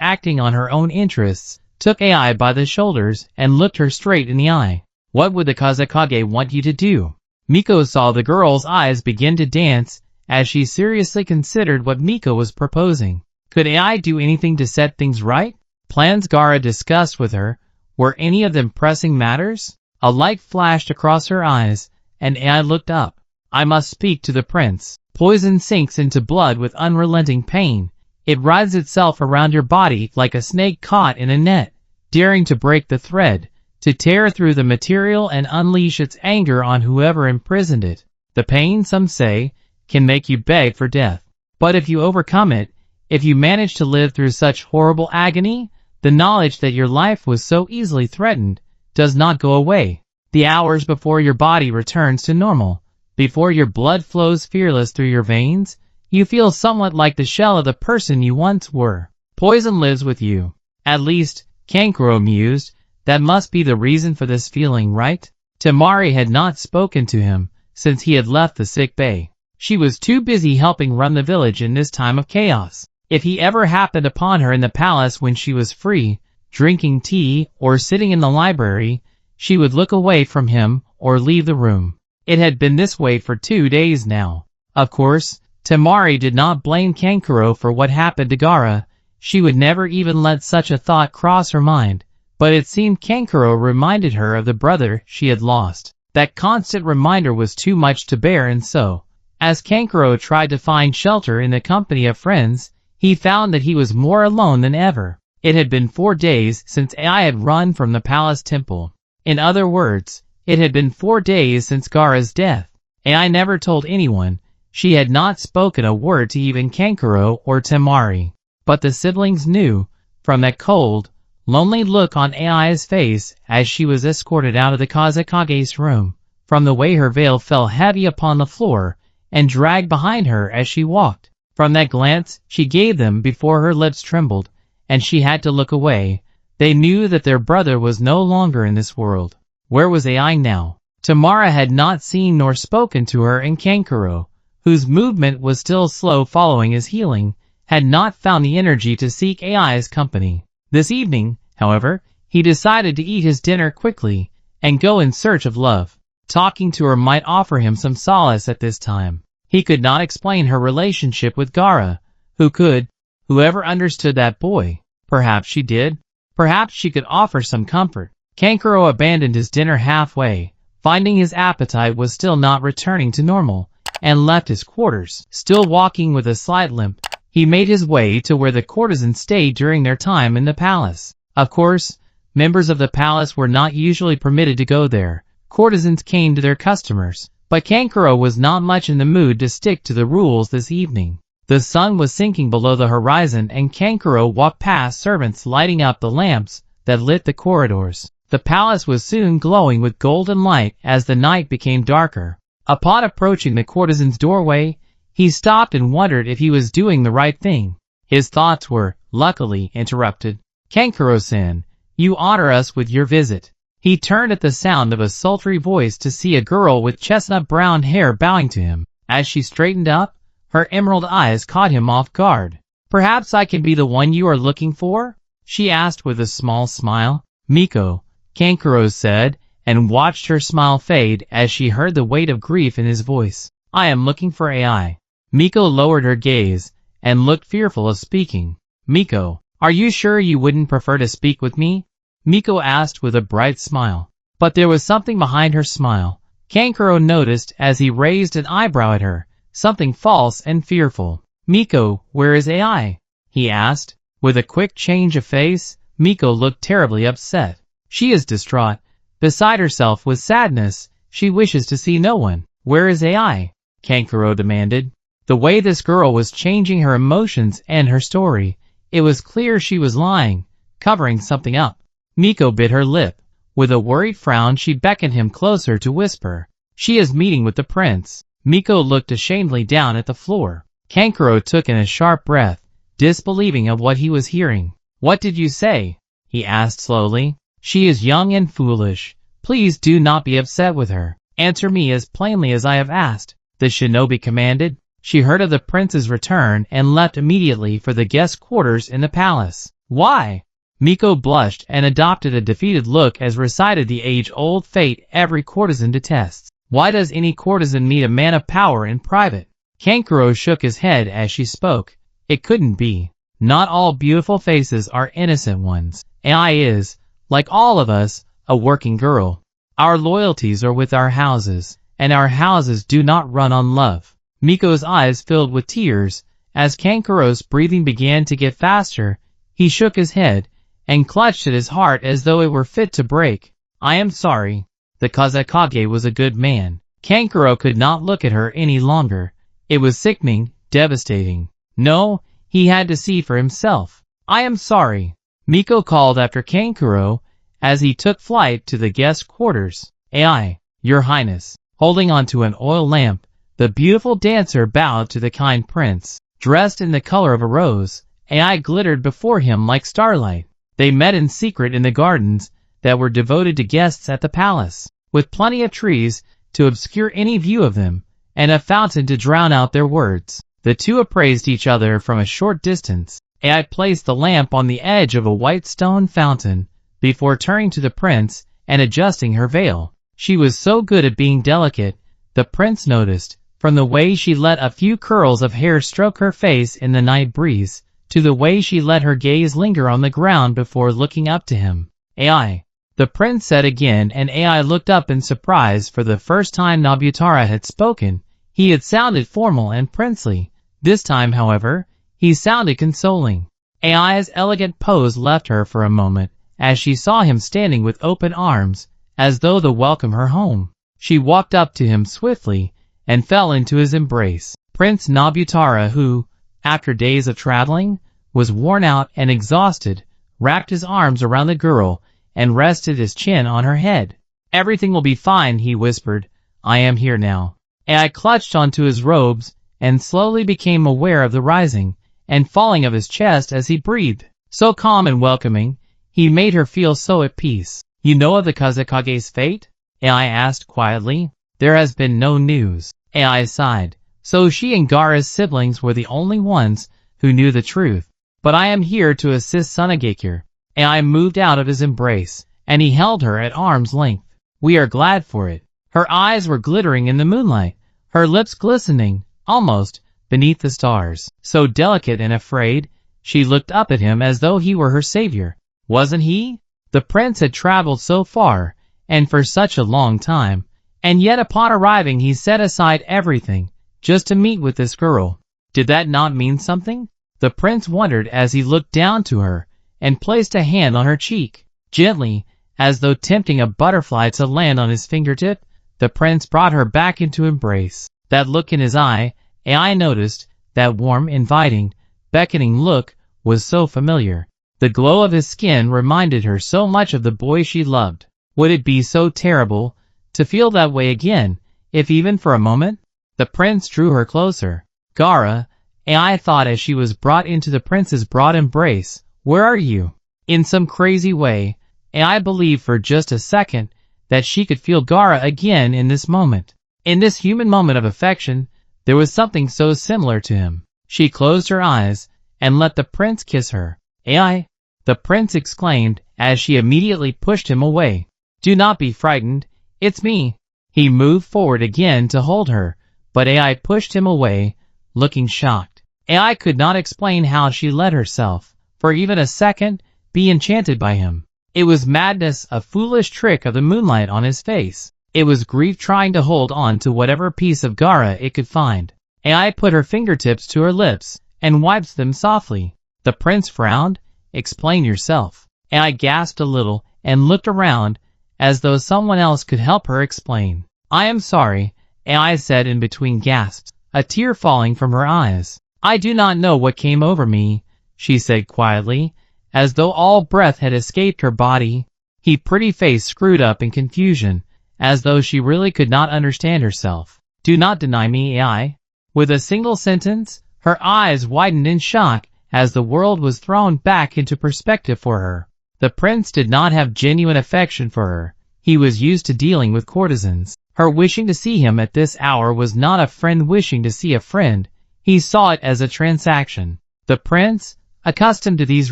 Speaker 1: acting on her own interests, took AI by the shoulders and looked her straight in the eye. What would the Kazekage want you to do? Miko saw the girl's eyes begin to dance as she seriously considered what Miko was proposing. Could AI do anything to set things right? Plans Gaara discussed with her, were any of them pressing matters? A light flashed across her eyes, and AI looked up. I must speak to the prince. Poison sinks into blood with unrelenting pain. It writhes itself around your body like a snake caught in a net, daring to break the thread, to tear through the material and unleash its anger on whoever imprisoned it. The pain, some say, can make you beg for death. But if you overcome it, if you manage to live through such horrible agony, the knowledge that your life was so easily threatened does not go away. The hours before your body returns to normal, before your blood flows fearless through your veins, you feel somewhat like the shell of the person you once were. Poison lives with you. At least, Kankuro mused, that must be the reason for this feeling, right? Temari had not spoken to him since he had left the sick bay. She was too busy helping run the village in this time of chaos. If he ever happened upon her in the palace when she was free, drinking tea or sitting in the library, she would look away from him or leave the room. It had been this way for 2 days now. Of course, Temari did not blame Kankuro for what happened to Gaara. She would never even let such a thought cross her mind, but it seemed Kankuro reminded her of the brother she had lost. That constant reminder was too much to bear, and so, as Kankuro tried to find shelter in the company of friends, he found that he was more alone than ever. It had been 4 days since AI had run from the palace temple. In other words, it had been 4 days since Gaara's death. AI never told anyone. She had not spoken a word to even Kankuro or Temari. But the siblings knew, from that cold, lonely look on AI's face as she was escorted out of the Kazekage's room, from the way her veil fell heavy upon the floor and dragged behind her as she walked. From that glance she gave them before her lips trembled, and she had to look away. They knew that their brother was no longer in this world. Where was AI now? Tamara had not seen nor spoken to her, and Kankuro, whose movement was still slow following his healing, had not found the energy to seek AI's company. This evening, however, he decided to eat his dinner quickly and go in search of love. Talking to her might offer him some solace at this time. He could not explain her relationship with Gaara. Who could? Whoever understood that boy? Perhaps she did. Perhaps she could offer some comfort. Kankuro abandoned his dinner halfway, finding his appetite was still not returning to normal, and left his quarters. Still walking with a slight limp, he made his way to where the courtesans stayed during their time in the palace. Of course, members of the palace were not usually permitted to go there. Courtesans came to their customers, but Kankuro was not much in the mood to stick to the rules this evening. The sun was sinking below the horizon, and Kankuro walked past servants lighting up the lamps that lit the corridors. The palace was soon glowing with golden light as the night became darker. Upon approaching the courtesan's doorway, he stopped and wondered if he was doing the right thing. His thoughts were, luckily, interrupted. Kankuro-san, you honor us with your visit. He turned at the sound of a sultry voice to see a girl with chestnut-brown hair bowing to him. As she straightened up, her emerald eyes caught him off guard. Perhaps I can be the one you are looking for? she asked with a small smile. Miko, Kankuro said, and watched her smile fade as she heard the weight of grief in his voice. I am looking for AI. Miko lowered her gaze and looked fearful of speaking. Miko, are you sure you wouldn't prefer to speak with me? Miko asked with a bright smile. But there was something behind her smile. Kankuro noticed as he raised an eyebrow at her, something false and fearful. Miko, where is AI? He asked. With a quick change of face, Miko looked terribly upset. She is distraught. Beside herself with sadness, she wishes to see no one. Where is AI? Kankuro demanded. The way this girl was changing her emotions and her story, it was clear she was lying, covering something up. Miko bit her lip. With a worried frown she beckoned him closer to whisper. She is meeting with the prince. Miko looked ashamedly down at the floor. Kankuro took in a sharp breath, disbelieving of what he was hearing. What did you say? He asked slowly. She is young and foolish. Please do not be upset with her. Answer me as plainly as I have asked, the shinobi commanded. She heard of the prince's return and left immediately for the guest quarters in the palace. Why? Miko blushed and adopted a defeated look as recited the age-old fate every courtesan detests. Why does any courtesan meet a man of power in private? Kankuro shook his head as she spoke. It couldn't be. Not all beautiful faces are innocent ones. AI is, like all of us, a working girl. Our loyalties are with our houses, and our houses do not run on love. Miko's eyes filled with tears. As Kankuro's breathing began to get faster, he shook his head and clutched at his heart as though it were fit to break. I am sorry. The Hokage was a good man. Kankuro could not look at her any longer. It was sickening, devastating. No, he had to see for himself. I am sorry. Miko called after Kankuro as he took flight to the guest quarters. AI, Your Highness. Holding onto an oil lamp, the beautiful dancer bowed to the kind prince. Dressed in the color of a rose, AI glittered before him like starlight. They met in secret in the gardens that were devoted to guests at the palace, with plenty of trees to obscure any view of them, and a fountain to drown out their words. The two appraised each other from a short distance. AI placed the lamp on the edge of a white stone fountain before turning to the prince and adjusting her veil. She was so good at being delicate, the prince noticed, from the way she let a few curls of hair stroke her face in the night breeze, to the way she let her gaze linger on the ground before looking up to him. AI. The prince said again, and AI looked up in surprise. For the first time Nobutara had spoken, he had sounded formal and princely. This time, however, he sounded consoling. AI's elegant pose left her for a moment, as she saw him standing with open arms, as though to welcome her home. She walked up to him swiftly, and fell into his embrace. Prince Nobutara, who, after days of traveling, was worn out and exhausted, wrapped his arms around the girl, and rested his chin on her head. Everything will be fine, he whispered. I am here now. AI clutched onto his robes, and slowly became aware of the rising and falling of his chest as he breathed. So calm and welcoming, he made her feel so at peace. You know of the Hokage's fate? AI asked quietly. There has been no news. AI sighed. So she and Gaara's siblings were the only ones who knew the truth. But I am here to assist Sunagakure. AI moved out of his embrace, and he held her at arm's length. We are glad for it. Her eyes were glittering in the moonlight, her lips glistening, almost, beneath the stars. So delicate and afraid, she looked up at him as though he were her savior. Wasn't he? The prince had traveled so far, and for such a long time, and yet upon arriving he set aside everything, just to meet with this girl. Did that not mean something? The prince wondered as he looked down to her, and placed a hand on her cheek. Gently, as though tempting a butterfly to land on his fingertip, the prince brought her back into embrace. That look in his eye, AI noticed, that warm, inviting, beckoning look, was so familiar. The glow of his skin reminded her so much of the boy she loved. Would it be so terrible to feel that way again, if even for a moment? The prince drew her closer. Gaara, AI thought as she was brought into the prince's broad embrace, where are you? In some crazy way, AI believed for just a second that she could feel Gaara again in this moment. In this human moment of affection, there was something so similar to him. She closed her eyes and let the prince kiss her. AI, the prince exclaimed as she immediately pushed him away. Do not be frightened, it's me. He moved forward again to hold her, but AI pushed him away, looking shocked. AI could not explain how she let herself, for even a second, be enchanted by him. It was madness, a foolish trick of the moonlight on his face. It was grief trying to hold on to whatever piece of Gaara it could find. AI put her fingertips to her lips and wiped them softly. The prince frowned. Explain yourself. AI gasped a little and looked around as though someone else could help her explain. I am sorry, AI said in between gasps, a tear falling from her eyes. I do not know what came over me, she said quietly, as though all breath had escaped her body. Her pretty face screwed up in confusion, as though she really could not understand herself. Do not deny me, AI. With a single sentence, her eyes widened in shock as the world was thrown back into perspective for her. The prince did not have genuine affection for her. He was used to dealing with courtesans. Her wishing to see him at this hour was not a friend wishing to see a friend. He saw it as a transaction. The prince, accustomed to these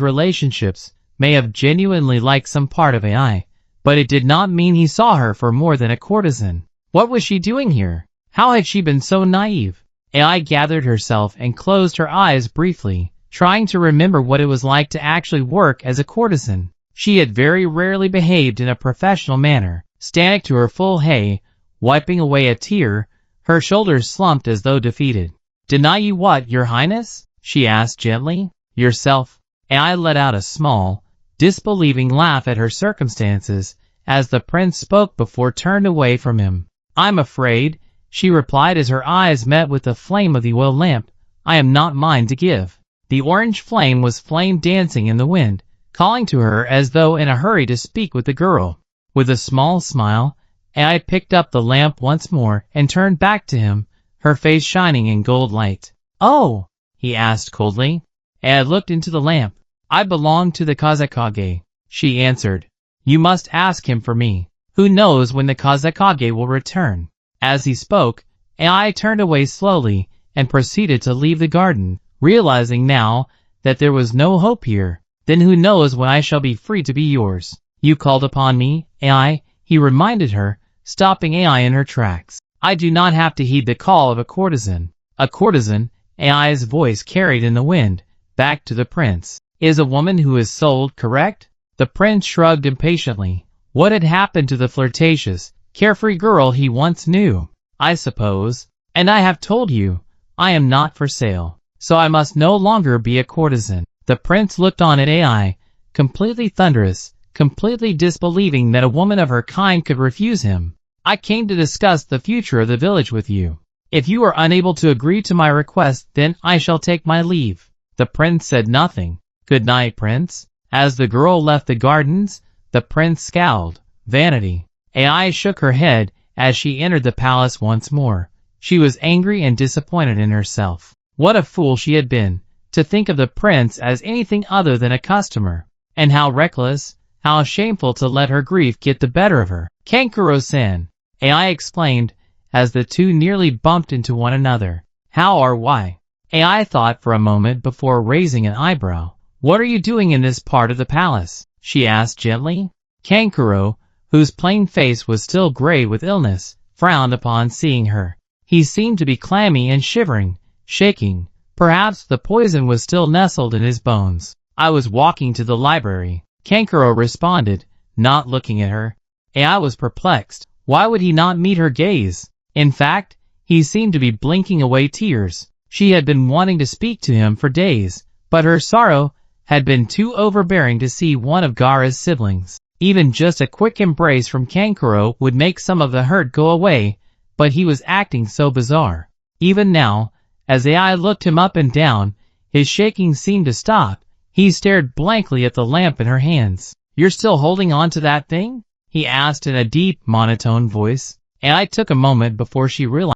Speaker 1: relationships, may have genuinely liked some part of AI, but it did not mean he saw her for more than a courtesan. What was she doing here? How had she been so naive? AI gathered herself and closed her eyes briefly, trying to remember what it was like to actually work as a courtesan. She had very rarely behaved in a professional manner. Standing to her full height, wiping away a tear, her shoulders slumped as though defeated. Deny you what, your highness? She asked gently. Yourself. AI let out a small, disbelieving laugh at her circumstances as the prince spoke before turned away from him. I'm afraid, she replied as her eyes met with the flame of the oil lamp. I am not mine to give. The orange flame was flame dancing in the wind, calling to her as though in a hurry to speak with the girl. With a small smile, AI picked up the lamp once more and turned back to him, her face shining in gold light. Oh, he asked coldly. AI looked into the lamp. I belong to the Hokage, she answered. You must ask him for me. Who knows when the Hokage will return? As he spoke, AI turned away slowly and proceeded to leave the garden, realizing now that there was no hope here. Then who knows when I shall be free to be yours? You called upon me, AI, he reminded her, stopping AI in her tracks. I do not have to heed the call of a courtesan. A courtesan, AI's voice carried in the wind, back to the prince, is a woman who is sold, correct? The prince shrugged impatiently. What had happened to the flirtatious, carefree girl he once knew? I suppose. And I have told you, I am not for sale, so I must no longer be a courtesan. The prince looked on at AI, completely thunderous, completely disbelieving that a woman of her kind could refuse him. I came to discuss the future of the village with you. If you are unable to agree to my request, then I shall take my leave. The prince said nothing. Good night, prince. As the girl left the gardens, the prince scowled. Vanity. AI shook her head as she entered the palace once more. She was angry and disappointed in herself. What a fool she had been, to think of the prince as anything other than a customer. And how reckless, how shameful to let her grief get the better of her. Kankuro-san, AI exclaimed, as the two nearly bumped into one another. How or why? AI thought for a moment before raising an eyebrow. What are you doing in this part of the palace? She asked gently. Kankuro, whose plain face was still gray with illness, frowned upon seeing her. He seemed to be clammy and shivering, shaking. Perhaps the poison was still nestled in his bones. I was walking to the library, Kankuro responded, not looking at her. AI was perplexed. Why would he not meet her gaze? In fact, he seemed to be blinking away tears. She had been wanting to speak to him for days, but her sorrow had been too overbearing to see one of Gaara's siblings. Even just a quick embrace from Kankuro would make some of the hurt go away, but he was acting so bizarre. Even now, as AI looked him up and down, his shaking seemed to stop. He stared blankly at the lamp in her hands. You're still holding on to that thing? He asked in a deep, monotone voice. AI took a moment before she realized